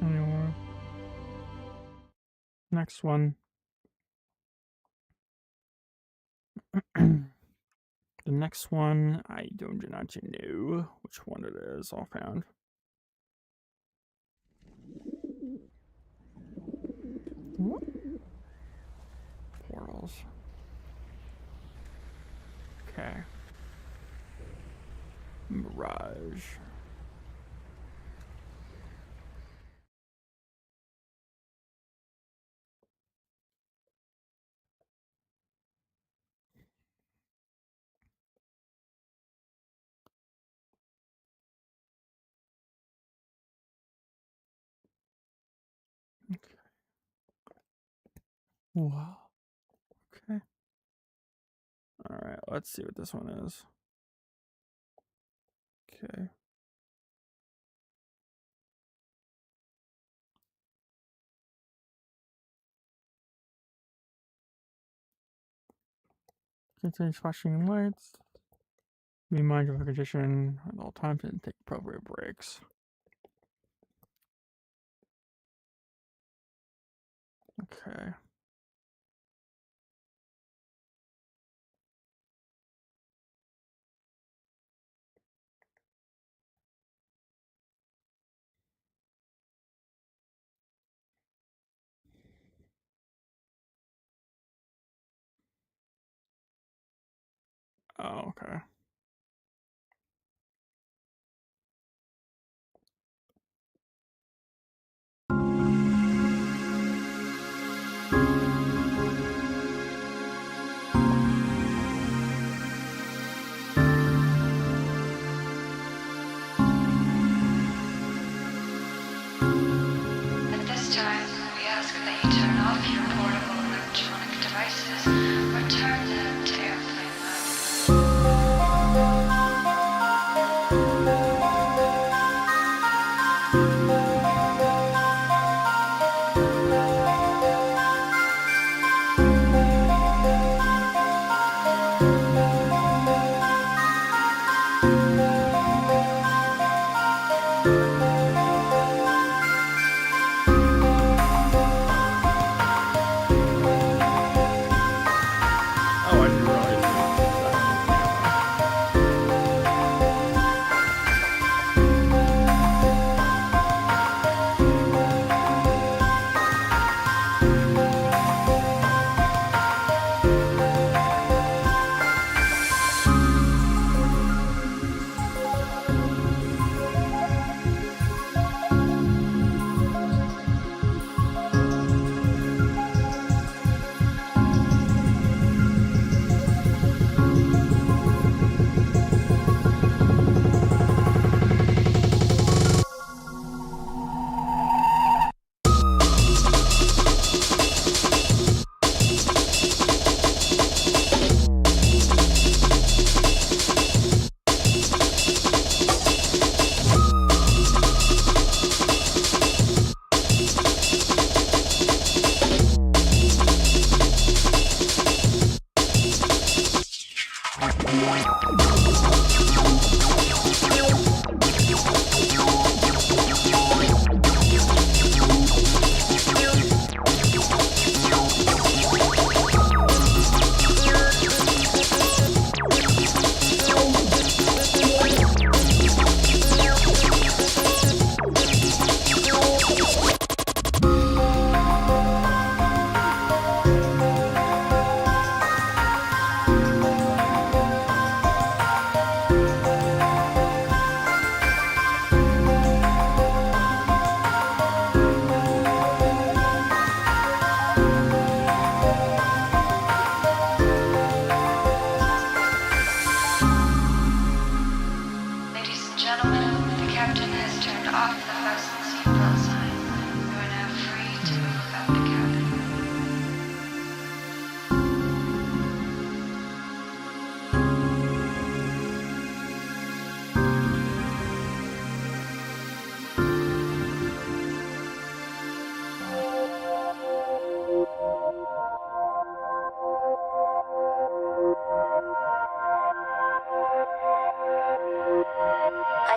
Anyway. Next one. The next one, I do not know which one it is offhand. What? Portals. Okay. Mirage. Okay. Wow. Okay. All right, let's see what this one is. Okay. Contains flashing lights. Be mindful of condition at all times and take appropriate breaks. Okay. Oh, okay. At this time, we ask that you turn off your portable electronic devices or turn them to airplane mode. Oh, I didn't realize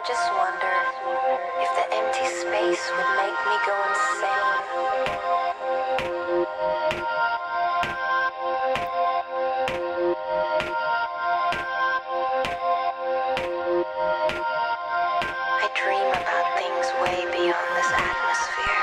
I just wonder if the empty space would make me go insane. I dream about things way beyond this atmosphere.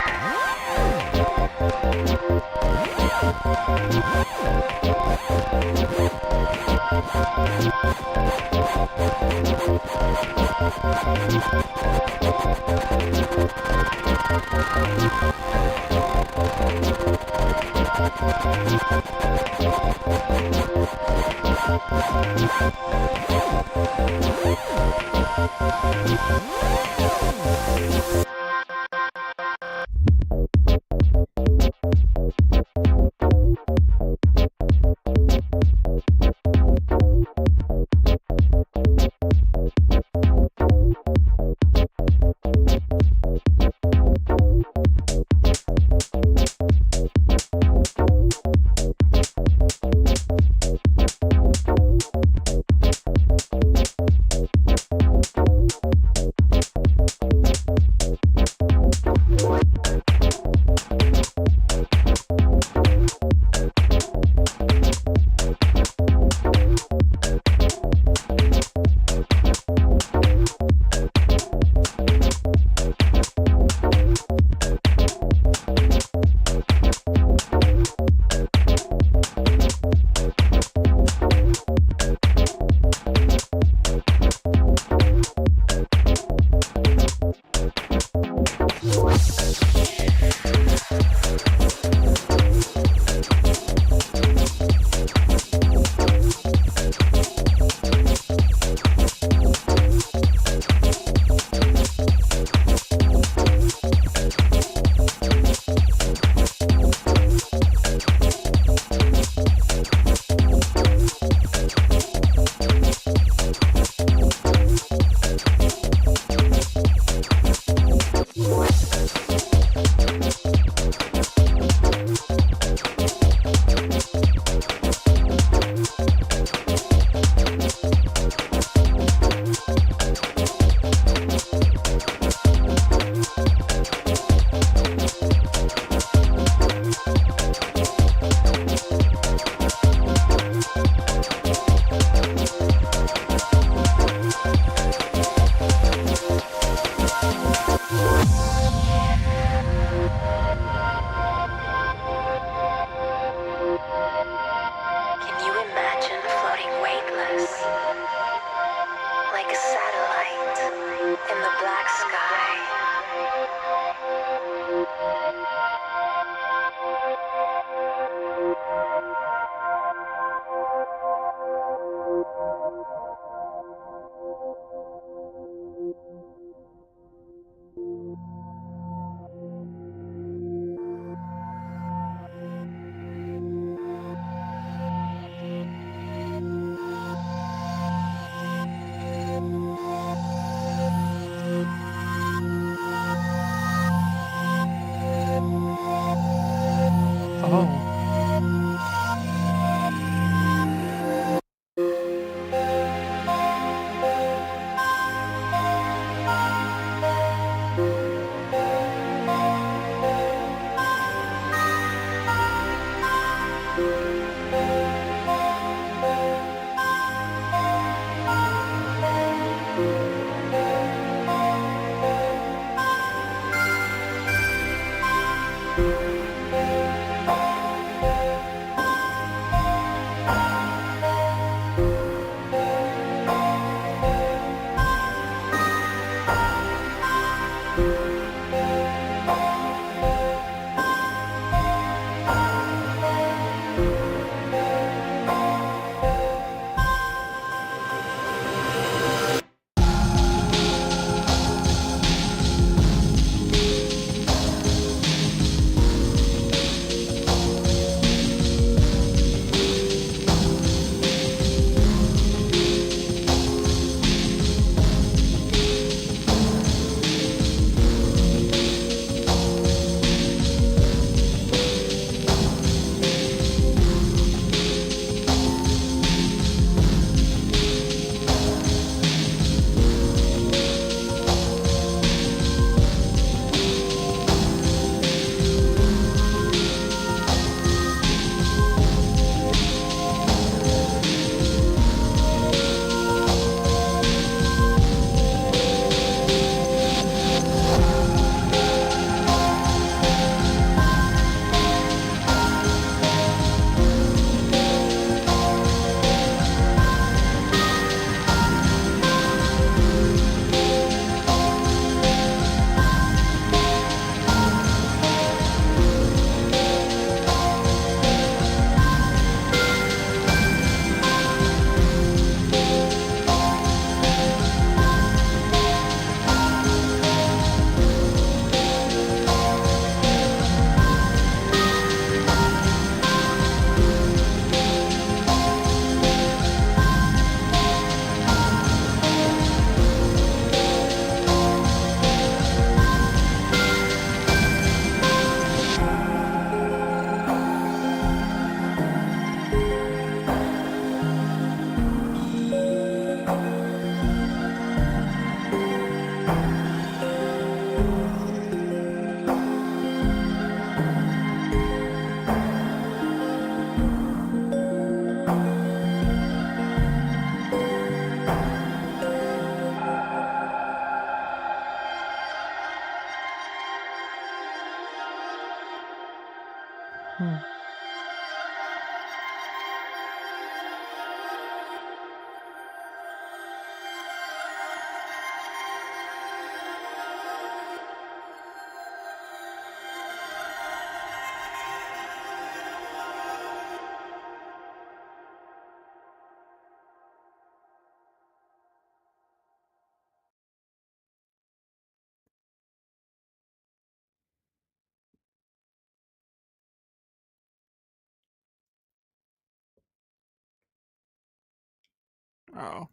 Oh.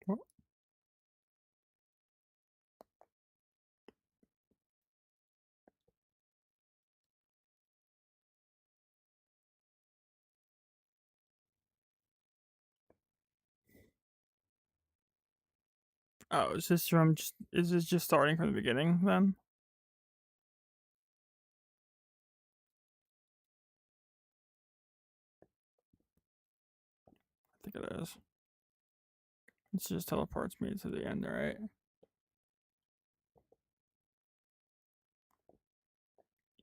What? Oh, is this just starting from the beginning then? I think it is. It just teleports me to the end, right?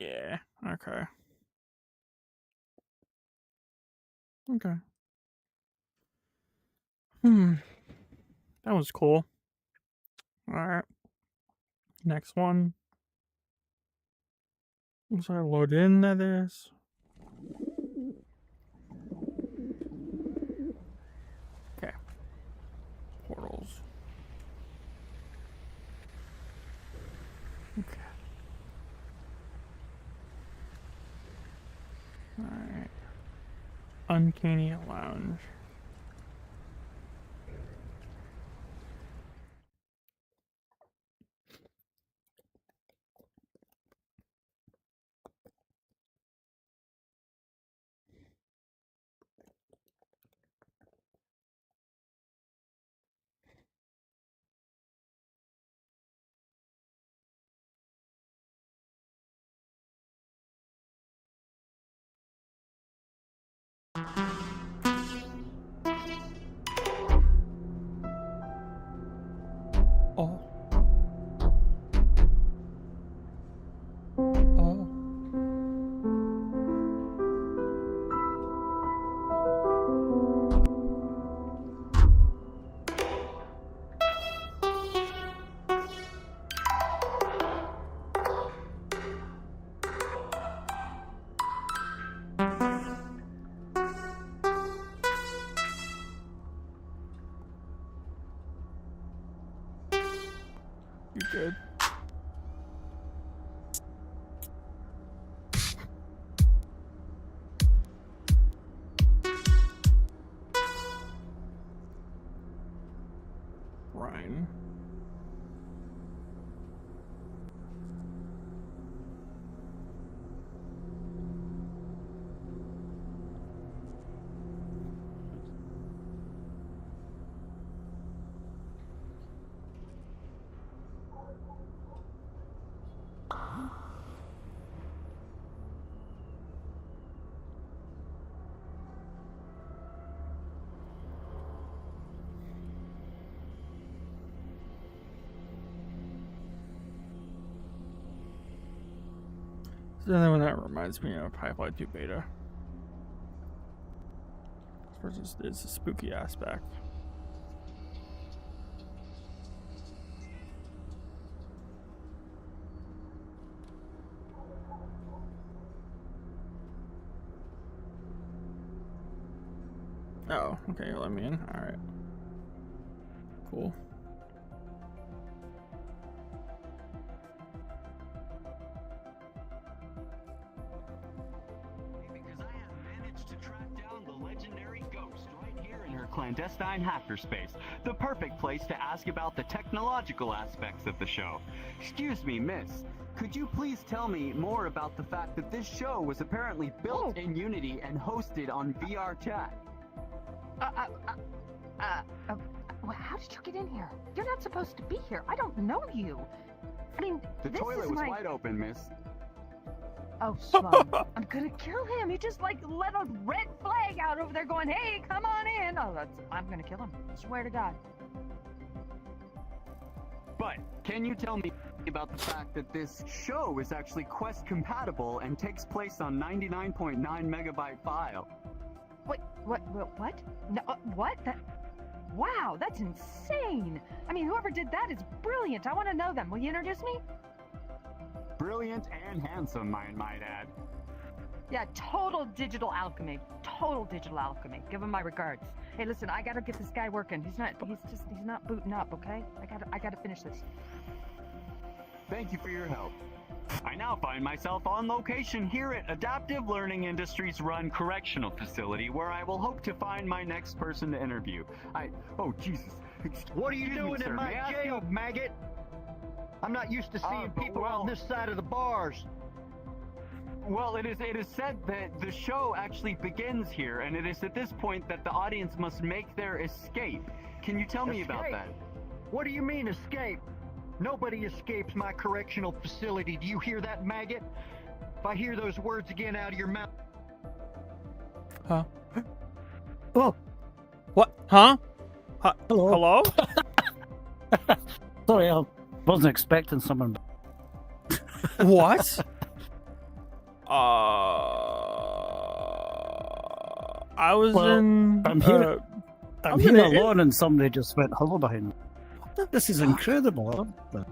Yeah. Okay. Okay. That was cool. Alright. Next one. Once I load in, that is. Okay. Portals. Okay. Alright. Uncanny Lounge. Oh. Oh. You good? Ryan. The other one that reminds me of Half-Life 2 Beta. Versus it's a spooky aspect. Oh, okay, let me in. Alright. Cool. Because I have managed to track down the legendary ghost right here in her clandestine hackerspace. The perfect place to ask about the technological aspects of the show. Excuse me, miss. Could you please tell me more about the fact that this show was apparently built in Unity and hosted on VR chat? How did you get in here? You're not supposed to be here. I don't know you. I mean, The this toilet is was my... wide open, miss. Oh, Sloan, I'm gonna kill him. He just, like, let a red flag out over there going, hey, come on in. Oh, I'm gonna kill him. Swear to God. But can you tell me about the fact that this show is actually Quest compatible and takes place on 99.9 megabyte file? Wait, what? No, what? Wow, that's insane. I mean, whoever did that is brilliant. I want to know them. Will you introduce me? Brilliant and handsome, I might add. Yeah, total digital alchemy. Total digital alchemy. Give him my regards. Hey, listen, I gotta get this guy working. He's not booting up, okay? I gotta finish this. Thank you for your help. I now find myself on location here at Adaptive Learning Industries run correctional facility where I will hope to find my next person to interview. Oh Jesus. What are you Excuse me, doing sir. in May I my ask jail, you- maggot? I'm not used to seeing people well- on this side of the bars. Well, it is said that the show actually begins here, and it is at this point that the audience must make their escape. Can you tell me about Escape? that? What do you mean, escape? Nobody escapes my correctional facility. Do you hear that, maggot? If I hear those words again out of your mouth... Huh? Oh, What? Huh? hello. Hello? Sorry, I wasn't expecting someone. What? I was Well, in. I'm here. I'm I'm here in it. alone, and somebody just went hello behind me. This is incredible. I love that.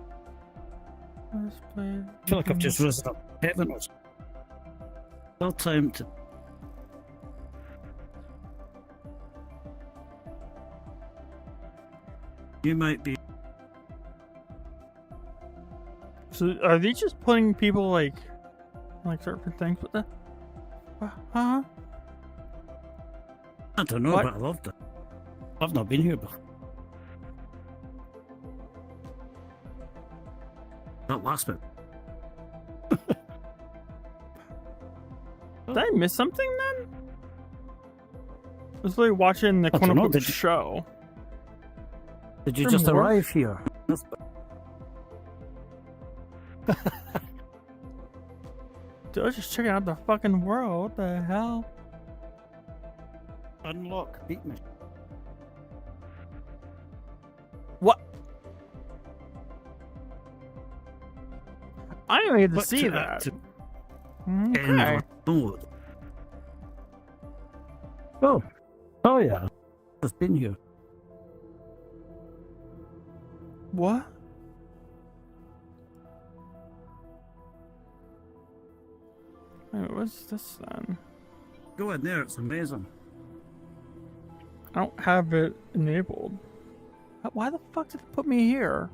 I feel like I've just risen up to heaven. It's well time to. You might be. So are they just putting people like certain things with the? Huh? I don't know, What? but I loved it. I've not been here before. That last bit. Did I miss something then? I was really watching the I don't quote know, unquote did you- show. Did you There just more? arrive here? Dude, I was just checking out the fucking world. What the hell? Unlock beat me. What? I didn't even get to But see to- that. to- Okay. Mode. Oh yeah. I've been here. What? Wait, what's this then? Go in there, it's amazing. I don't have it enabled. Why the fuck did it put me here?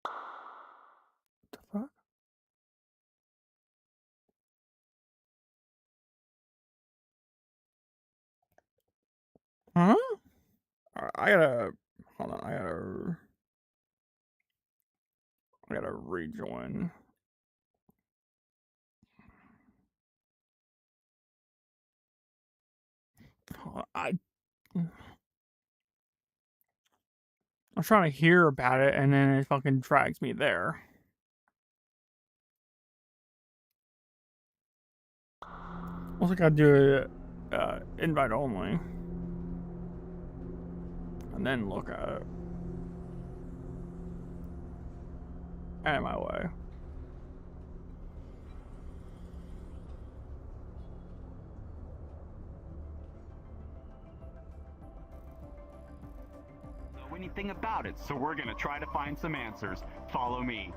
What the fuck? Huh? I gotta hold on. I gotta rejoin. I'm trying to hear about it, and then it fucking drags me there. Also, gotta do it invite only, and then look at it. Out of my way. Know anything about it, so we're gonna try to find some answers. Follow me.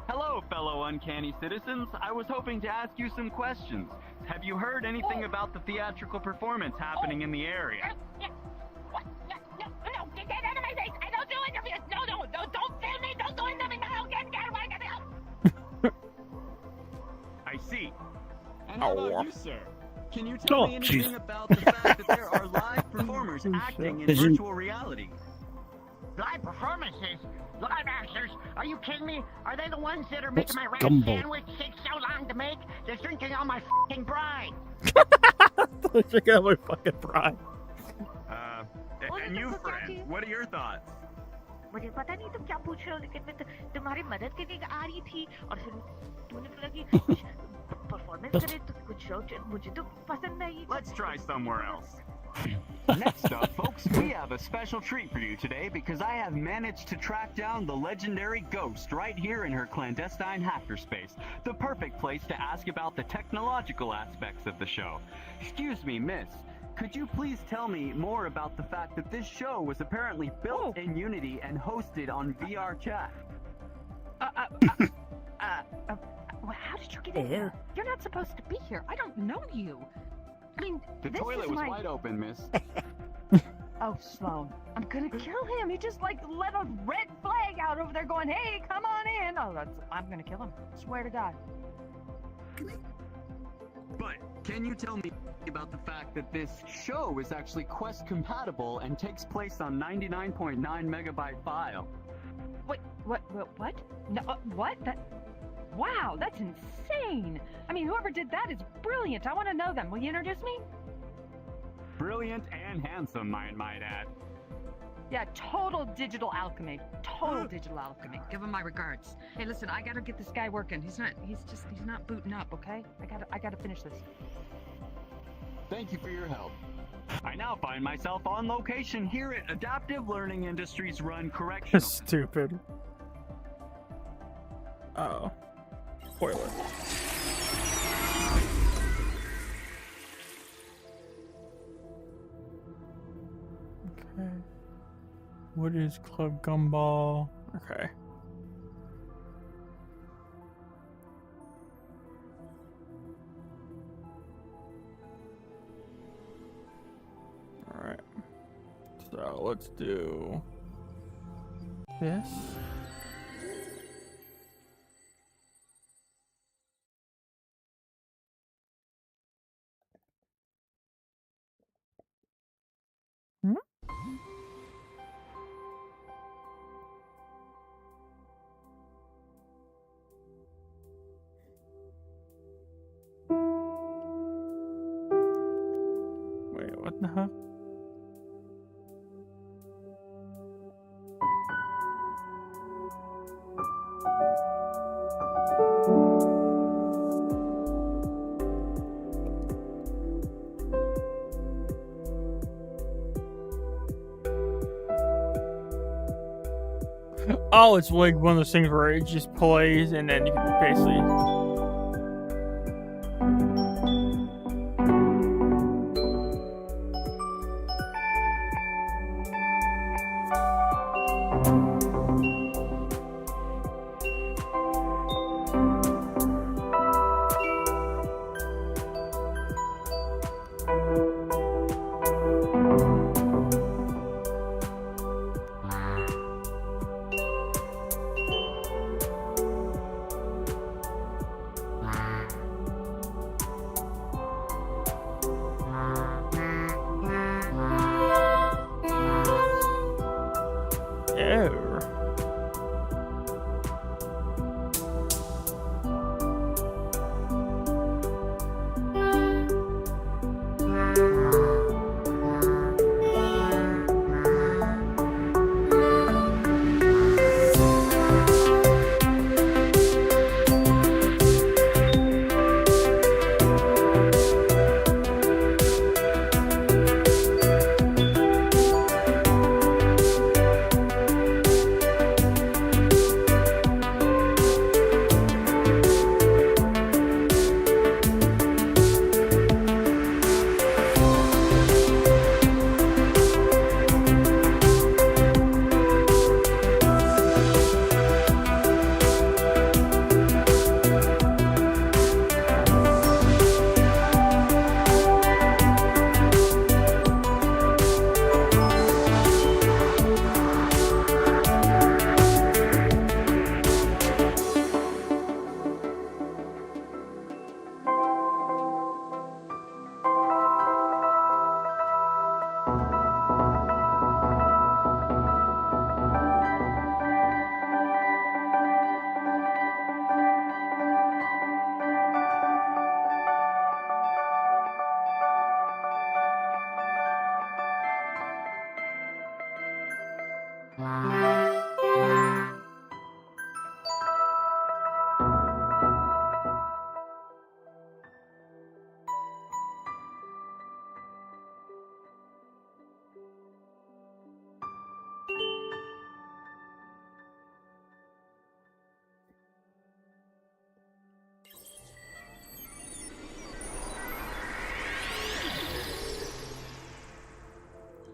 Hello, fellow uncanny citizens. I was hoping to ask you some questions. Have you heard anything about the theatrical performance happening in the area? What? No, get out of my face! I don't do interviews! No, don't film me! Don't do interviews! No, get out! I see. And how Ow. about you, sir? Can you tell me Oh, anything jeez. about the fact that there are live performers acting in Did you- virtual reality? Live performances? Live actors? Are you kidding me? Are they the ones that are making my rat gumbo? sandwich take so long to make? They're drinking all my fucking brine. Check out my fucking pride. And you, friend, what are your thoughts? मुझे पता नहीं तुम क्या पूछ रहे हो लेकिन मैं तुम्हारी मदद करने आ रही थी और फिर तूने बोला कि परफॉर्मेंस करे तो कुछ शो मुझे तो पसंद नहीं. Let's try somewhere else. Next up, folks, we have a special treat for you today because I have managed to track down the legendary Ghost right here in her clandestine hackerspace, the perfect place to ask about the technological aspects of the show. Excuse me, miss. Could you please tell me more about the fact that this show was apparently built in Unity and hosted on VR chat? How did you get in here? You're not supposed to be here. I don't know you. I mean, The this toilet is was my... wide open, miss. Oh, Sloan, I'm gonna kill him. He just like let a red flag out over there going, hey, come on in. Oh, I'm gonna kill him. Swear to God. But can you tell me about the fact that this show is actually Quest compatible and takes place on 99.9 megabyte file? Wait, what? No, what? Wow, that's insane. I mean, whoever did that is brilliant. I want to know them. Will you introduce me? Brilliant and handsome, I might add. Yeah, total digital alchemy. Total digital alchemy. Give him my regards. Hey, listen, I gotta get this guy working. He's not booting up, okay? I gotta finish this. Thank you for your help. I now find myself on location here at Adaptive Learning Industries run correctional. Stupid. Uh-oh. Spoiler. Okay. What is Club Gumball? Okay. Alright. So let's do this. Wait, what the heck? Oh, it's like one of those things where it just plays and then you can basically...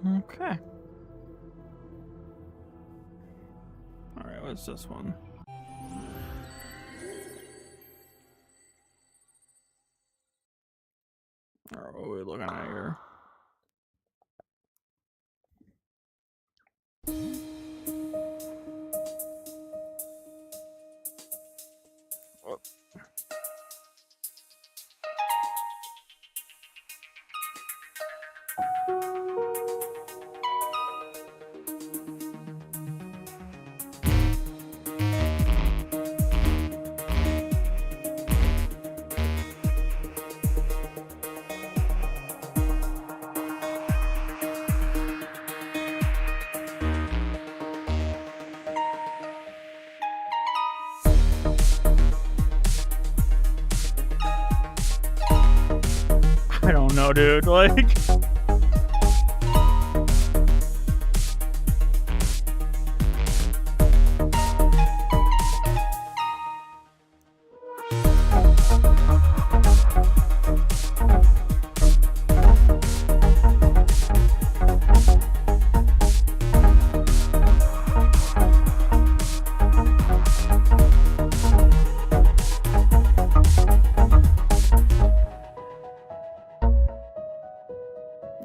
Okay. Alright, what's this one? Alright, what are we looking at here? Oh. I don't know, dude. Like,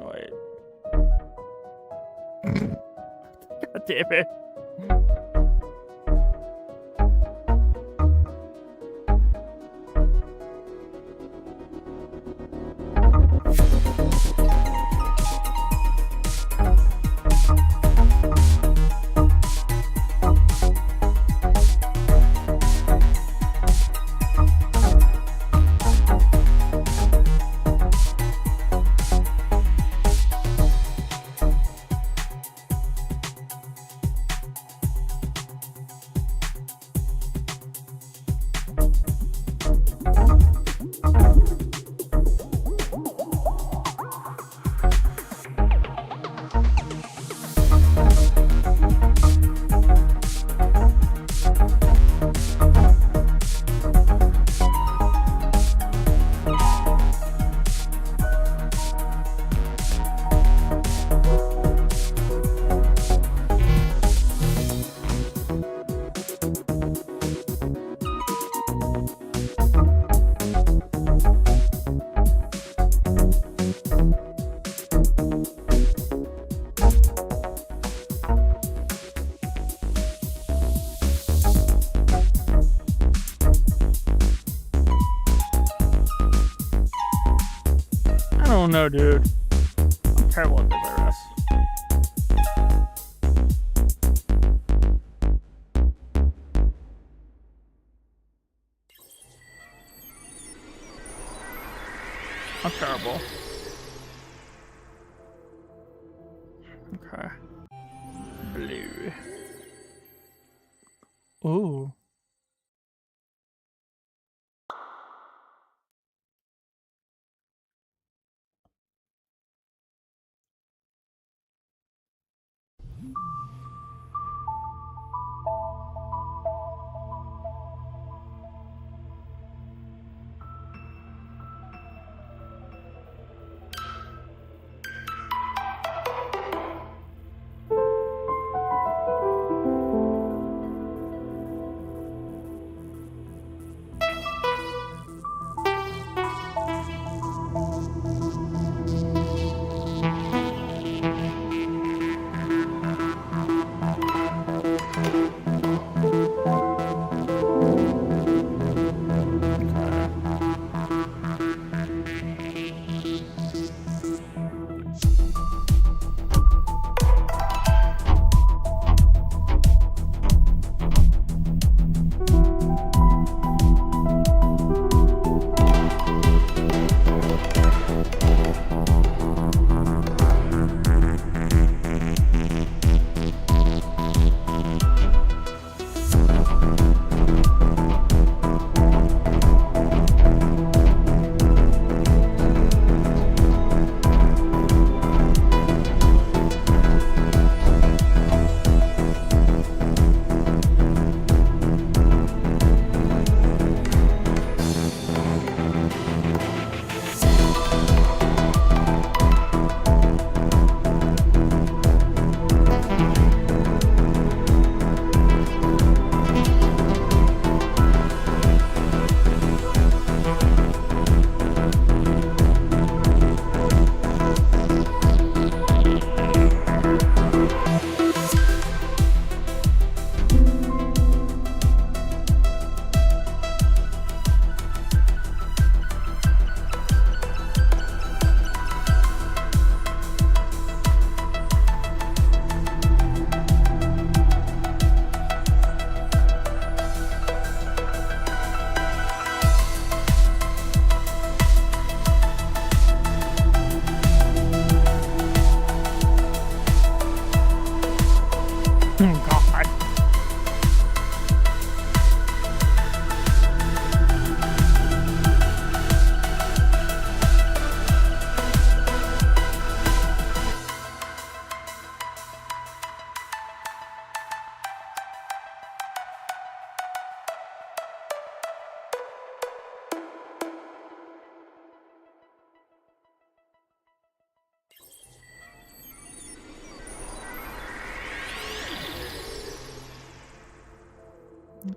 wait. God damn it. I don't know, dude. I'm terrible at this, I guess. I'm terrible. Okay. Blue. Ooh.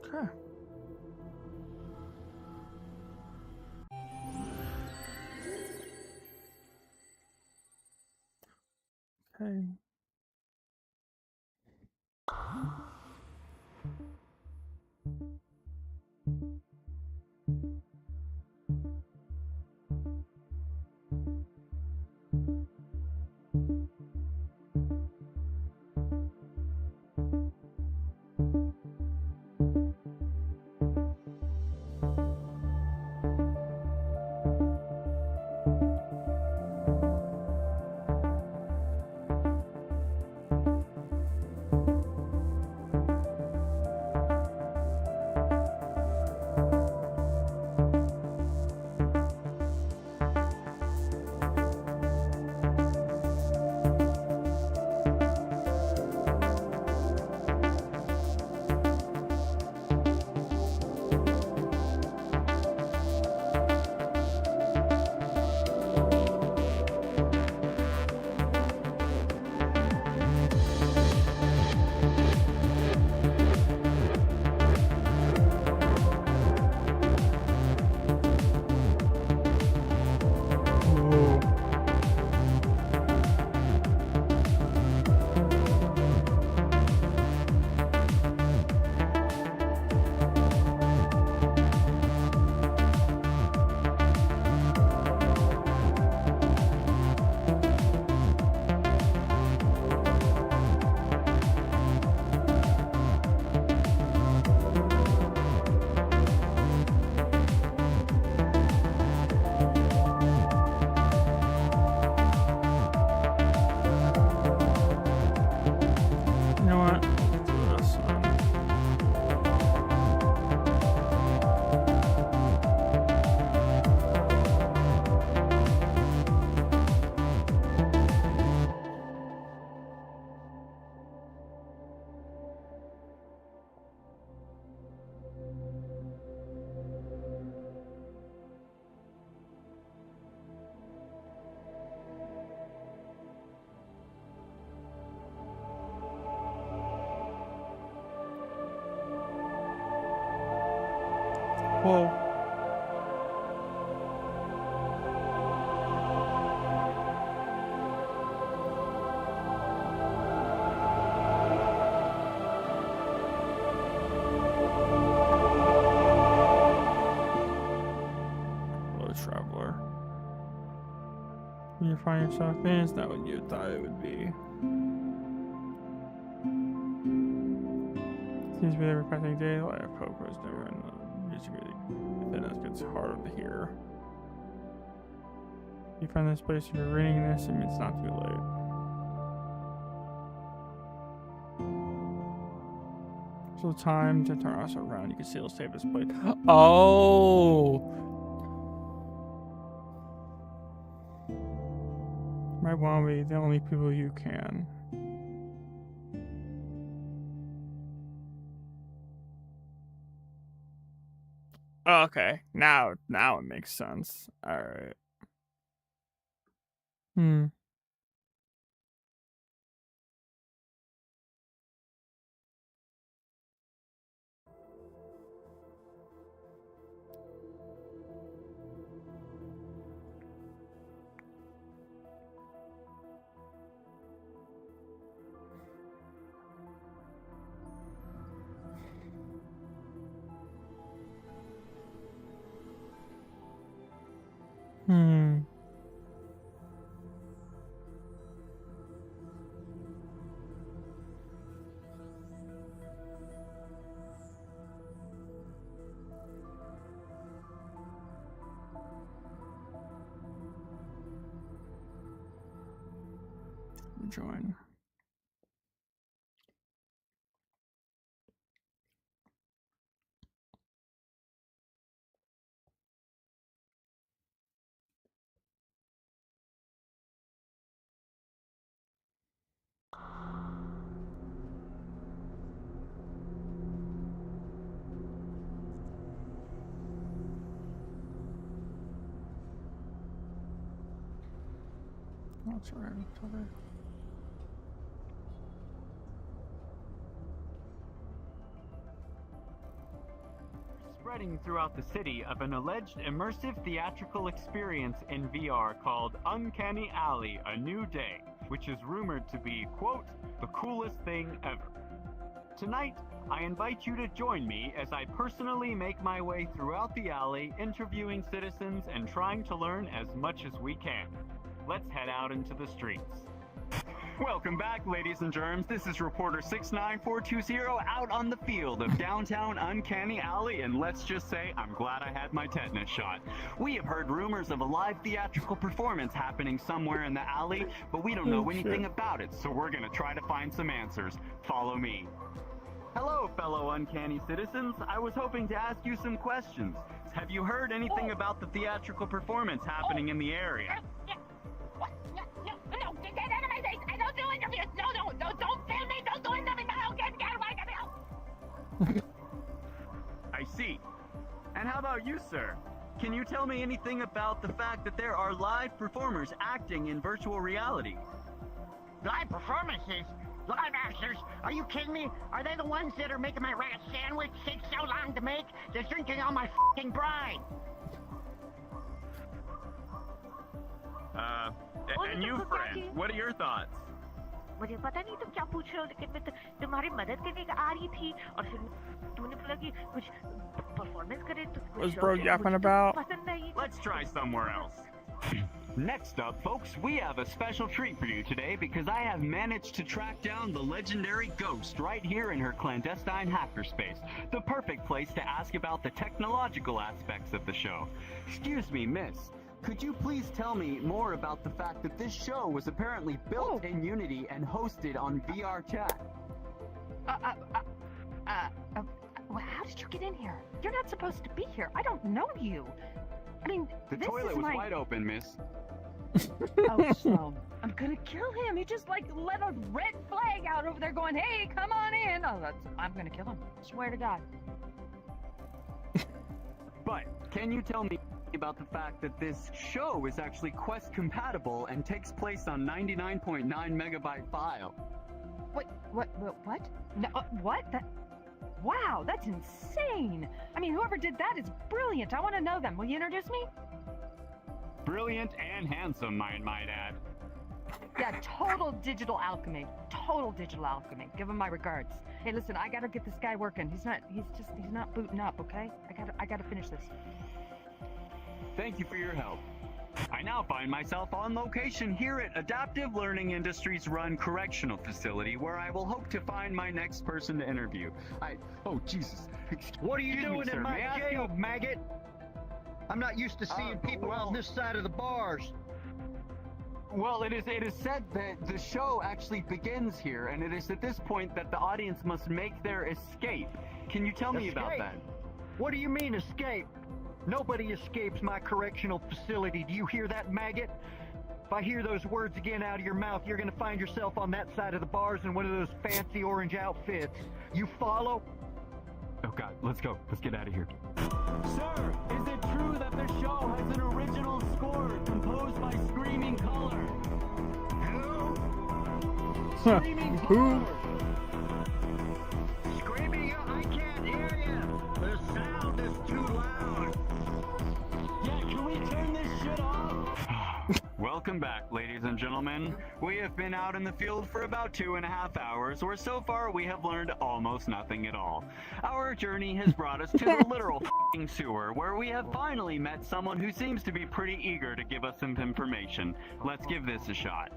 Okay. Okay. You know what? Let's do this one. Whoa. Hello, traveler. When you find yourself in, it's not what you thought it would be. Seems to be every passing day, the light of hope was never in the music within us gets harder to hear. You find this place, if you're reading this, it means it's not too late. So time to turn us around. You can still save this place. Oh! Might want to be the only people you can. Okay, now it makes sense. All right. Hmm. Hmm. Join. That's right. Okay. spreading throughout the city of an alleged immersive theatrical experience in VR called Uncanny Alley: A New Day, which is rumored to be, quote, the coolest thing ever. Tonight, I invite you to join me as I personally make my way throughout the alley, interviewing citizens and trying to learn as much as we can. Let's head out into the streets. Welcome back, ladies and germs. This is reporter 69420 out on the field of downtown Uncanny Alley, and let's just say I'm glad I had my tetanus shot. We have heard rumors of a live theatrical performance happening somewhere in the alley, but we don't know anything about it, so we're gonna try to find some answers. Follow me. Hello, fellow Uncanny citizens. I was hoping to ask you some questions. Have you heard anything about the theatrical performance happening in the area? No, get out of my face! I don't do interviews! No, don't film me! Don't do interviews! No, get out! I see. And how about you, sir? Can you tell me anything about the fact that there are live performers acting in virtual reality? Live performances? Live actors? Are you kidding me? Are they the ones that are making my rat sandwich take so long to make? They're drinking all my f***ing brine! And you, friend, what are your thoughts? मुझे पता नहीं तुम क्या पूछ रहे हो, लेकिन मैं तुम्हारी मदद करने आ रही थी और फिर तूने बोला कि कुछ परफॉर्मेंस करे तो What's bro yapping about? Let's try somewhere else. Next up, folks, we have a special treat for you today because I have managed to track down the legendary Ghost right here in her clandestine hackerspace, the perfect place to ask about the technological aspects of the show. Excuse me, miss. Could you please tell me more about the fact that this show was apparently built in Unity and hosted on VR chat? How did you get in here? You're not supposed to be here. I don't know you. I mean, The toilet was wide open, miss. Oh, Sloan. I'm gonna kill him. He just let a red flag out over there going, hey, come on in. Oh, I'm gonna kill him. Swear to God. But can you tell me about the fact that this show is actually Quest compatible and takes place on 99.9 megabyte file? What? No, what? Wow, that's insane. I mean, whoever did that is brilliant. I want to know them. Will you introduce me? Brilliant and handsome, I might add. Yeah, total digital alchemy. Total digital alchemy. Give him my regards. Hey, listen, I gotta get this guy working. He's not booting up, okay? I gotta finish this. Thank you for your help. I now find myself on location here at Adaptive Learning Industries run correctional facility where I will hope to find my next person to interview. Oh Jesus. What are you Excuse me, doing sir. in my May I ask jail, you- maggot? I'm not used to seeing people on this side of the bars. Well, it is said that the show actually begins here, and it is at this point that the audience must make their escape. Can you tell me about Escape? that? What do you mean escape? Nobody escapes my correctional facility. Do you hear that, maggot? If I hear those words again out of your mouth, you're gonna find yourself on that side of the bars in one of those fancy orange outfits. You follow? Oh God, let's go. Let's get out of here. Sir, is it true that the show has an original score composed by Screaming Color? Who? Screaming Who? Screaming, I can't hear you. The sound is too loud. Yeah, can we turn this shit off? Welcome back, ladies and gentlemen. We have been out in the field for about 2.5 hours, where so far we have learned almost nothing at all. Our journey has brought us to the literal f***ing sewer, where we have finally met someone who seems to be pretty eager to give us some information. Let's give this a shot.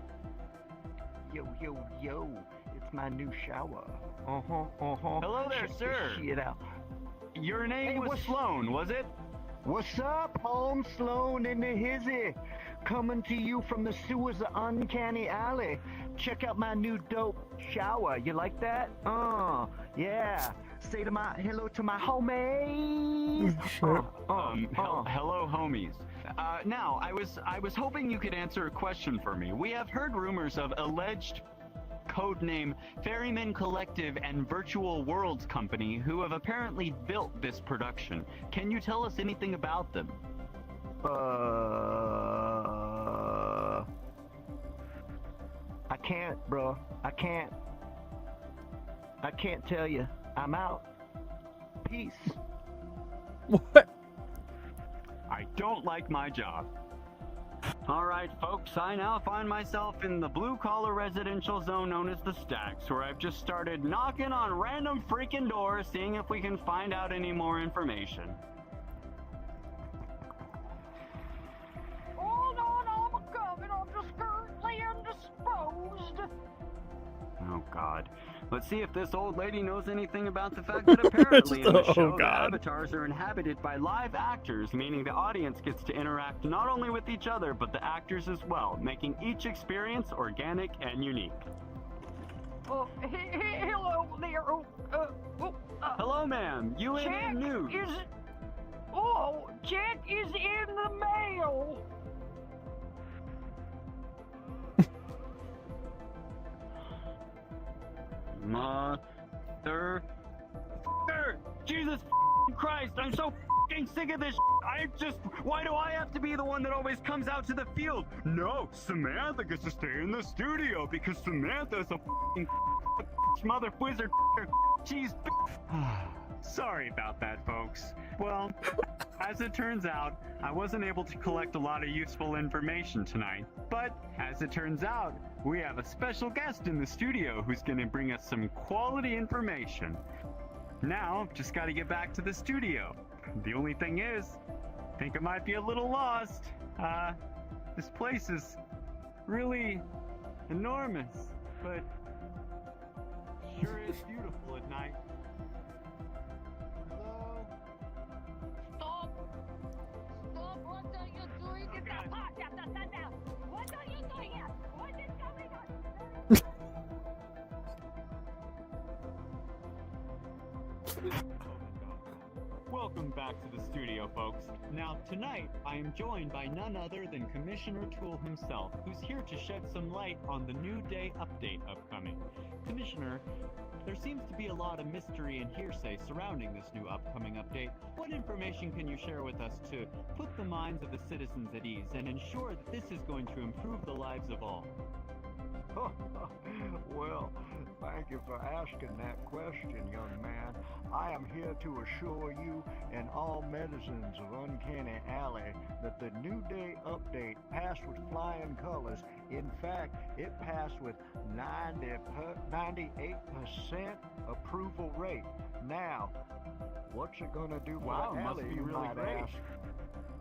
Yo, it's my new shower. Hello there, Check sir. this shit out. Your name was Sloan, was it? What's up, Holmes? Sloan in the hizzy. Coming to you from the sewers of Uncanny Alley. Check out my new dope shower. You like that? Yeah. Say hello to my homies. Hello, homies. Now, I was hoping you could answer a question for me. We have heard rumors of alleged codename Ferryman Collective and Virtual Worlds Company who have apparently built this production. Can you tell us anything about them? I can't, bro. I can't tell you. I'm out. Peace. What? I don't like my job. Alright, folks, I now find myself in the blue-collar residential zone known as the Stacks, where I've just started knocking on random freaking doors, seeing if we can find out any more information. Hold on, I'm a-coming. I'm just currently indisposed. Oh, God. Let's see if this old lady knows anything about the fact that apparently in the show, the avatars are inhabited by live actors, meaning the audience gets to interact not only with each other, but the actors as well, making each experience organic and unique. Hello there. Hello, ma'am. Check News. Check is in the mail. Mother... Jesus Christ, I'm so sick of this. Why do I have to be the one that always comes out to the field? No, Samantha gets to stay in the studio because Samantha's a mother wizard. She's... Sorry about that, folks. Well, as it turns out, I wasn't able to collect a lot of useful information tonight. But, as it turns out, we have a special guest in the studio who's going to bring us some quality information. Now, just got to get back to the studio. The only thing is, I think I might be a little lost. This place is really enormous, but sure is beautiful at night. Stop! Stop! What are you doing in the park after sundown? What are you doing here? What is going on? Welcome back to the studio, folks. Now, tonight, I am joined by none other than Commissioner Toole himself, who's here to shed some light on the New Day update upcoming. Commissioner, there seems to be a lot of mystery and hearsay surrounding this new upcoming update. What information can you share with us to put the minds of the citizens at ease and ensure that this is going to improve the lives of all? Well, thank you for asking that question, young man. I am here to assure you and all netizens of Uncanny Alley that the New Day update passed with flying colors. In fact, it passed with 98% approval rate. Now, what's it gonna do for the alley, must be you really might great. ask?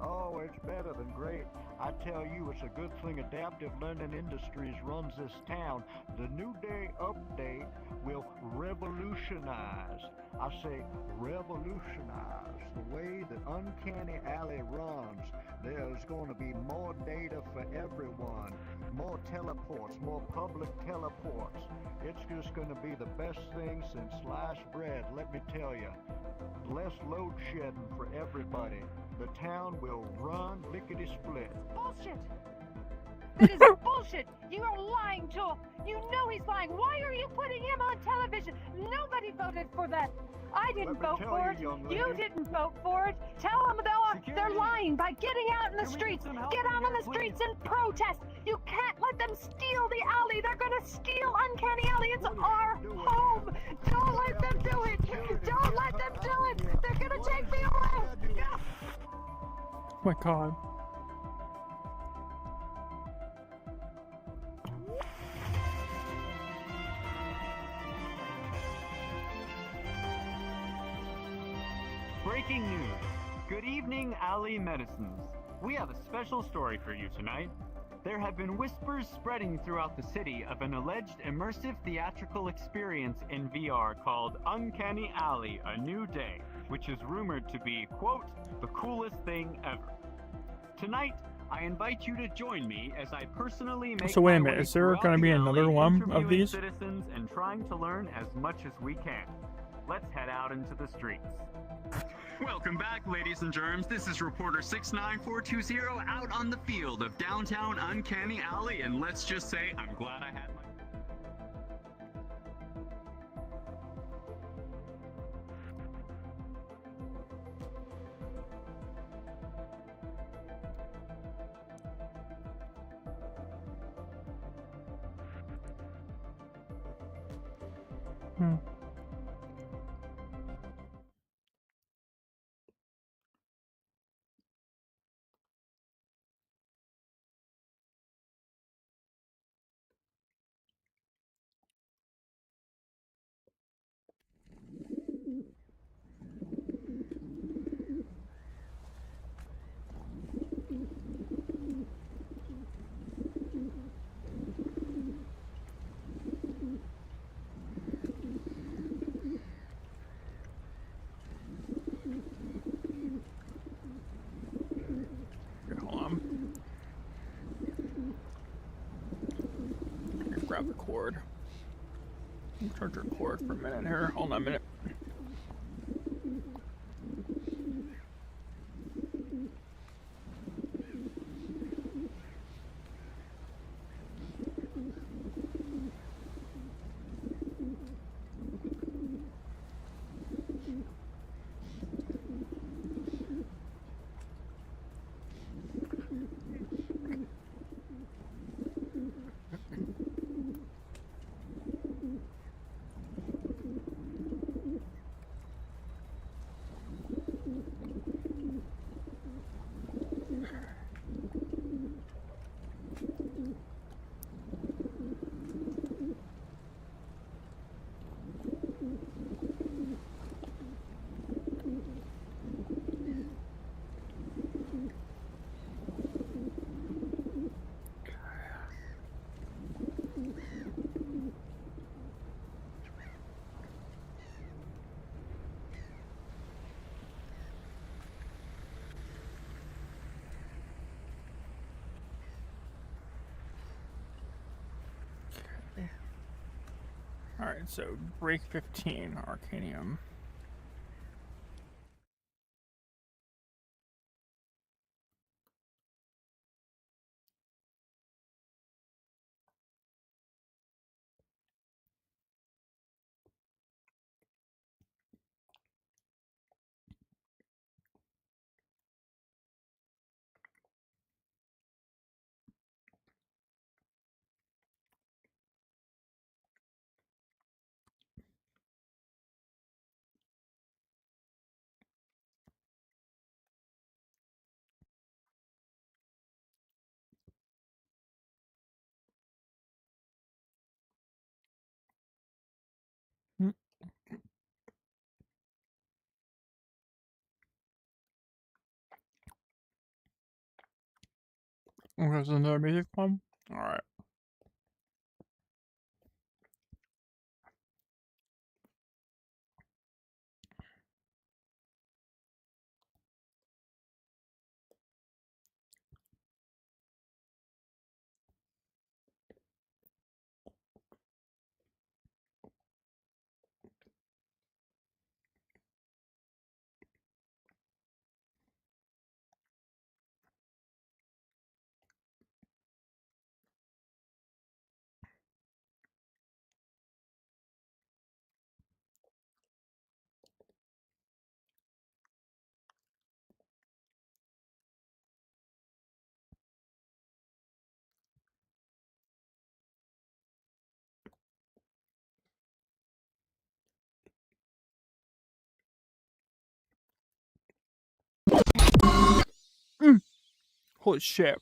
Oh, it's better than great. I tell you, it's a good thing Adaptive Learning Industries runs this town. The New Day update will revolutionize, I say revolutionize, the way that Uncanny Alley runs. There's going to be more data for everyone, more teleports, more public teleports. It's just going to be the best thing since sliced bread, let me tell you. Less load shedding for everybody. The town will run lickety-split. Bullshit! That is bullshit! You are lying, Joel! You know he's lying! Why are you putting him on television? Nobody voted for that! I didn't vote for it! You didn't vote for it! Tell them they're lying by getting out in the streets! Get out on the streets and protest! You can't let them steal the alley! They're gonna steal Uncanny Alley! It's our home! Don't let them do it! Don't let them do it! They're gonna take me away! Oh my god. Breaking news. Good evening, Alley Medicines. We have a special story for you tonight. There have been whispers spreading throughout the city of an alleged immersive theatrical experience in VR called Uncanny Alley: A New Day, which is rumored to be, quote, the coolest thing ever. Tonight, I invite you to join me as I personally make So wait a my minute, way is there throughout gonna the be alley, another one of interviewing these? citizens and trying to learn as much as we can. Let's head out into the streets. Welcome back, ladies and germs. This is reporter 69420 out on the field of downtown Uncanny Alley, and let's just say I'm glad I had my... Hmm. charger cord for a minute here. Hold on a minute. Alright, so break 15, Arcanium. There's another music one? Alright. Holy shit.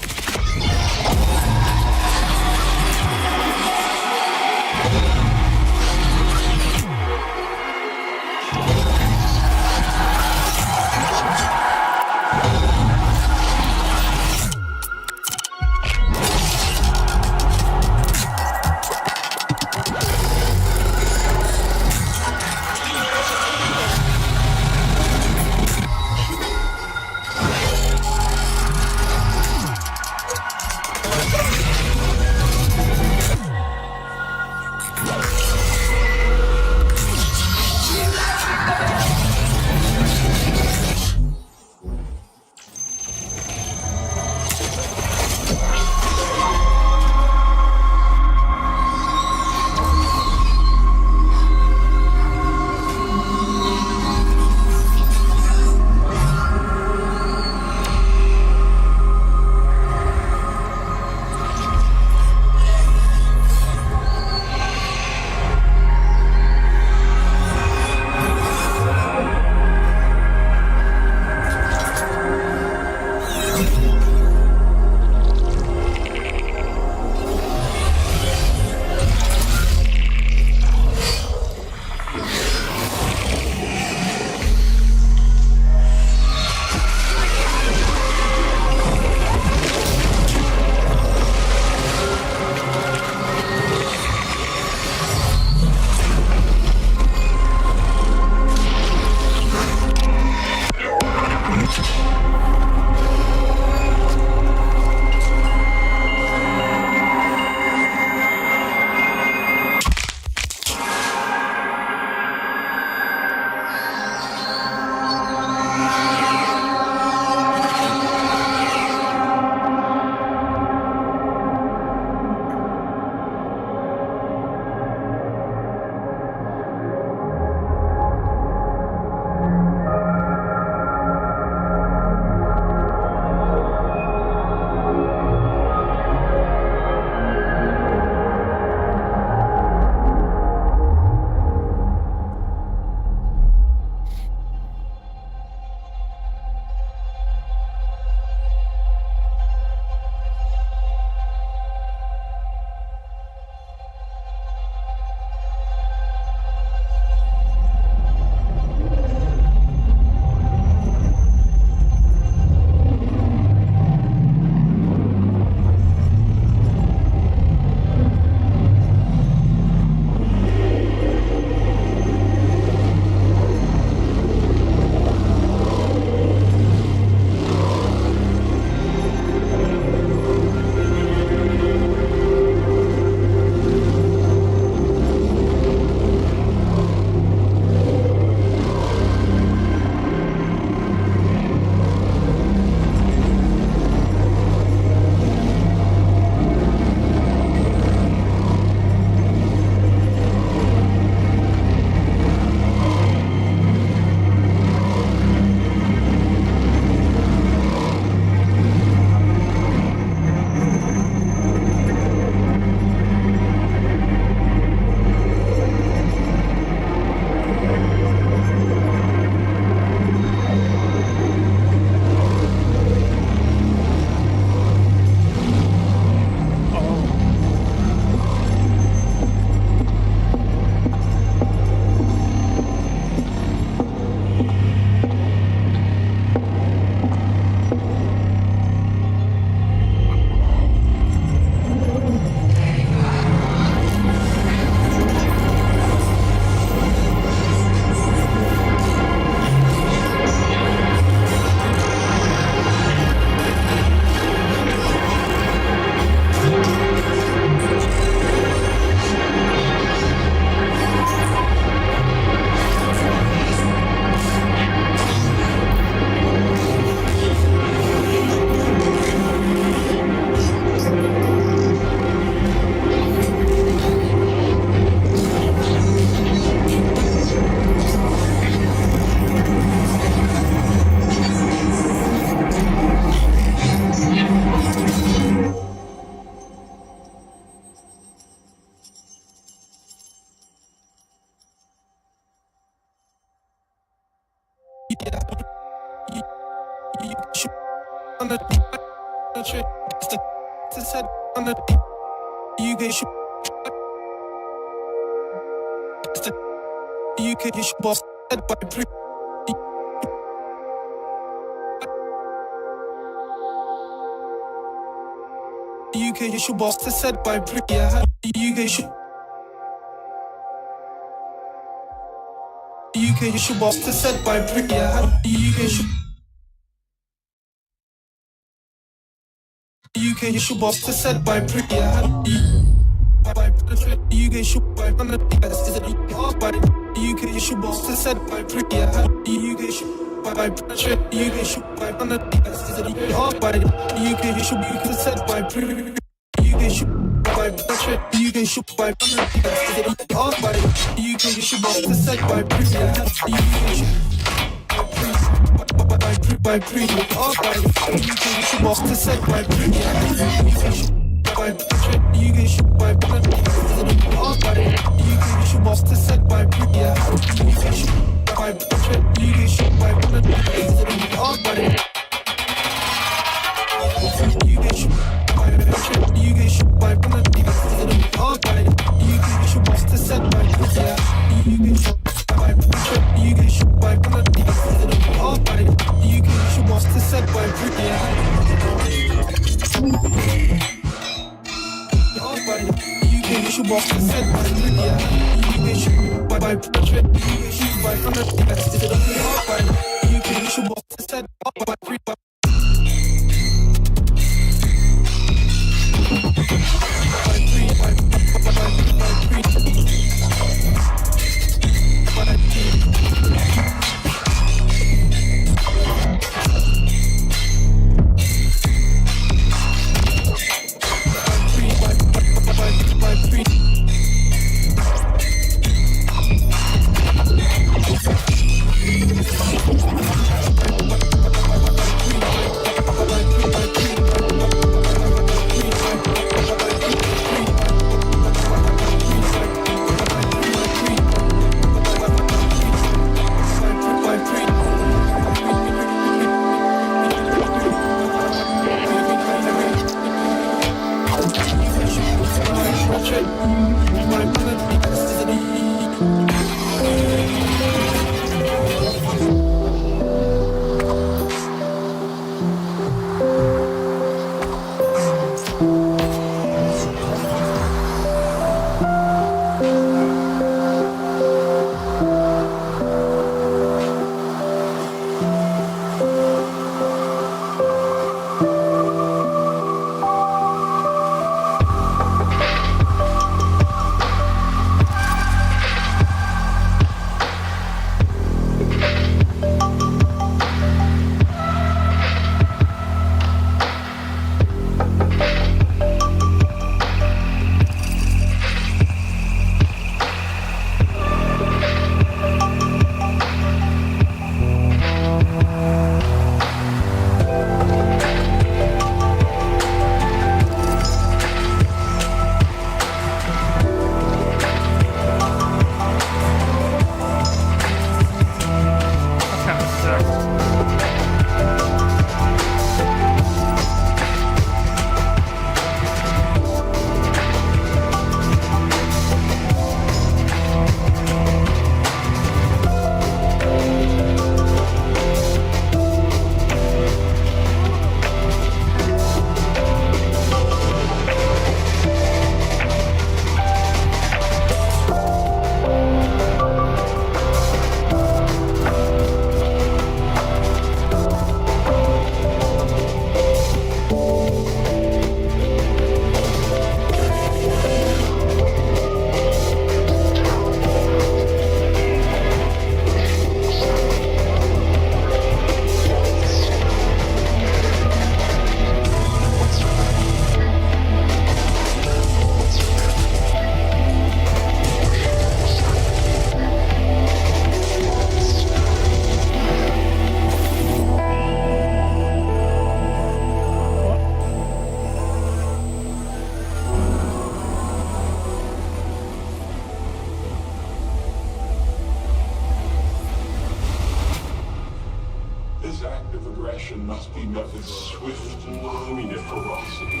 must be met with swift, gloomy ferocity.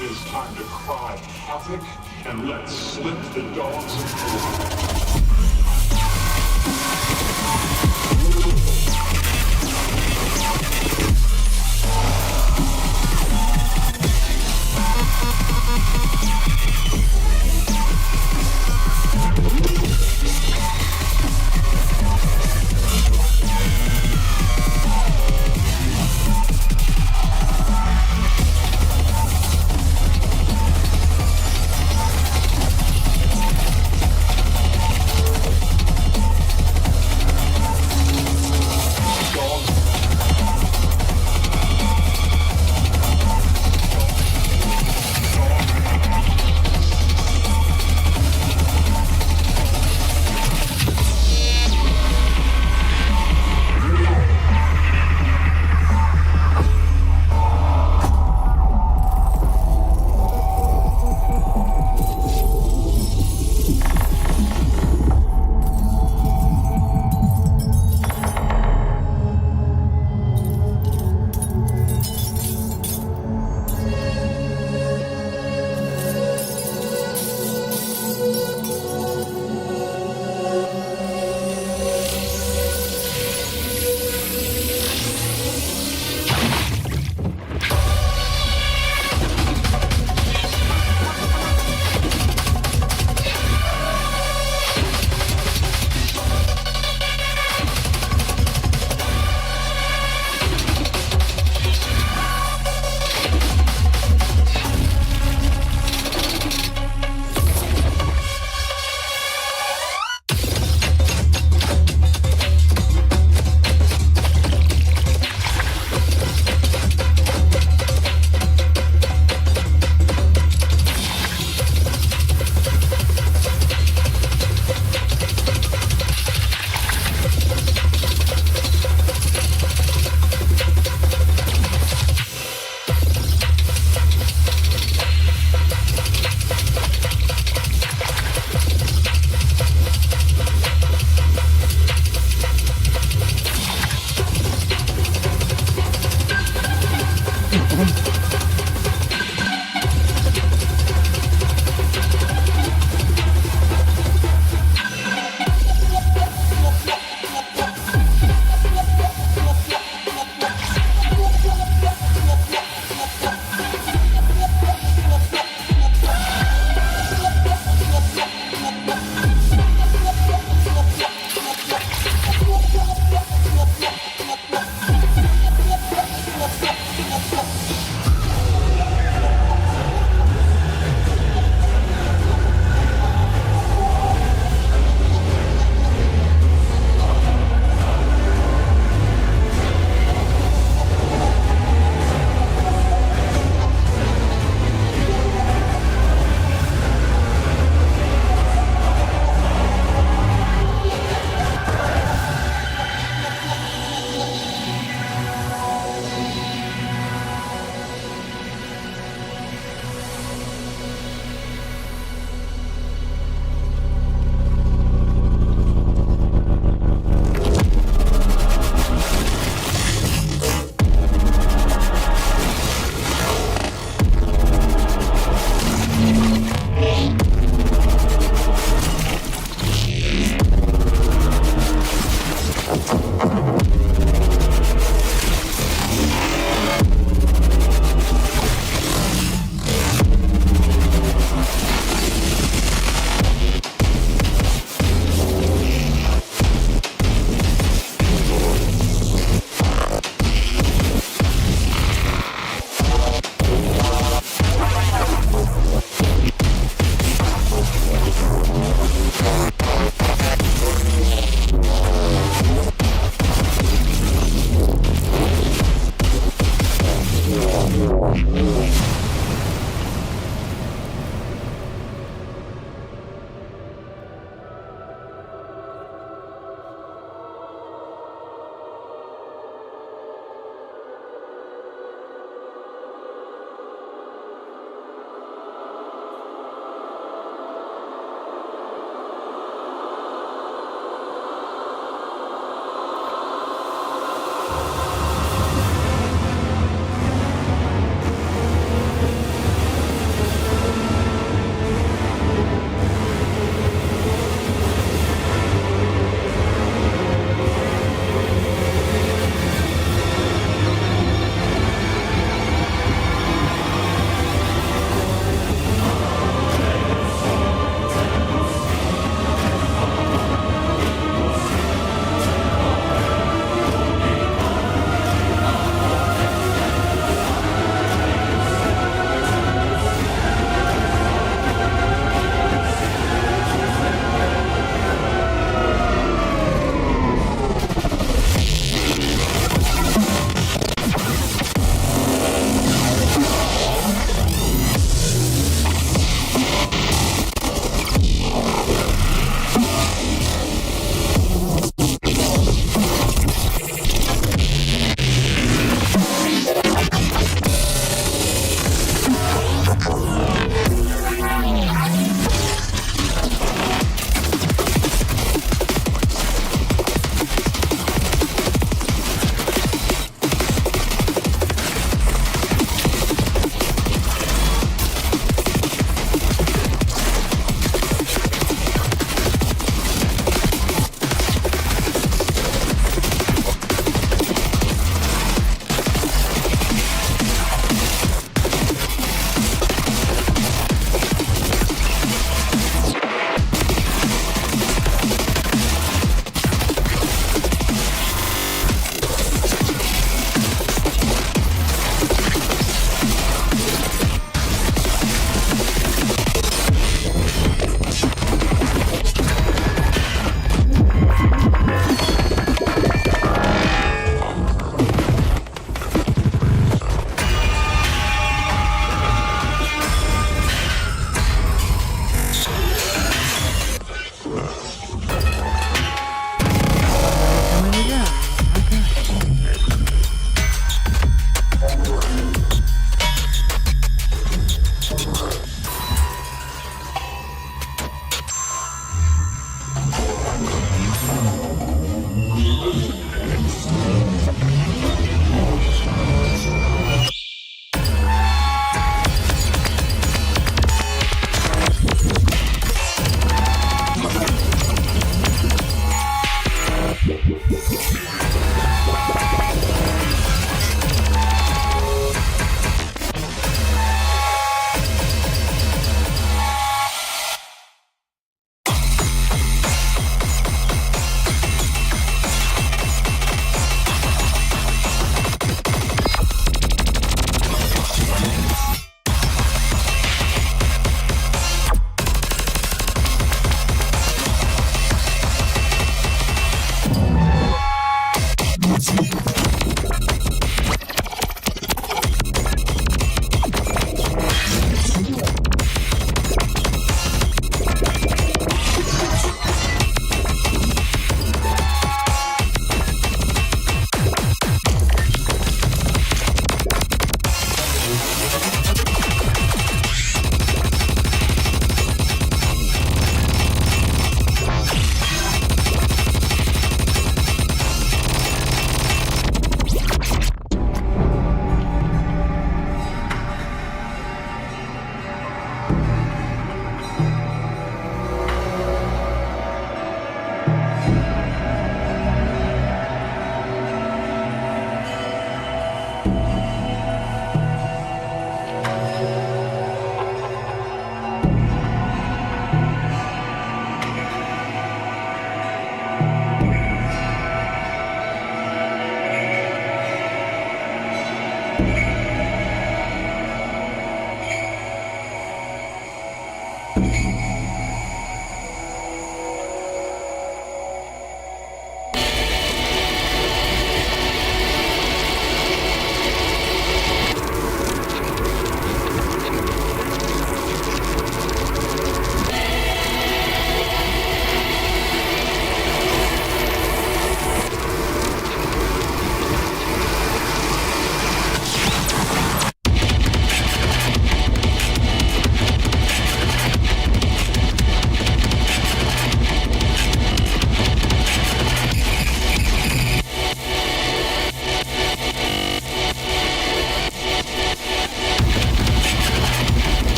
It is time to cry havoc and let slip the dogs of war.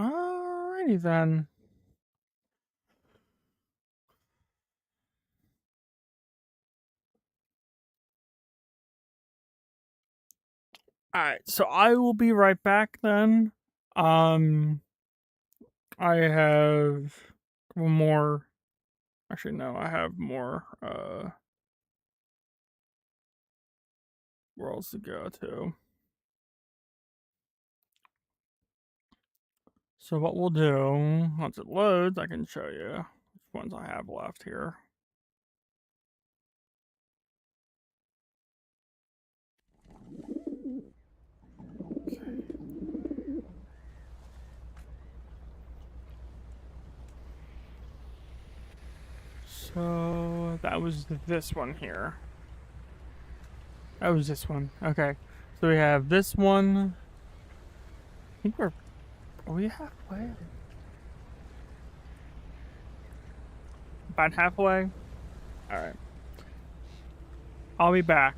Alrighty then. Alright, so I will be right back then. I have one more. Actually, no, I have more worlds to go to. So what we'll do, once it loads, I can show you which ones I have left here. So that was this one here. That was this one. Okay. So we have this one. I think are we halfway? About halfway? Alright. I'll be back.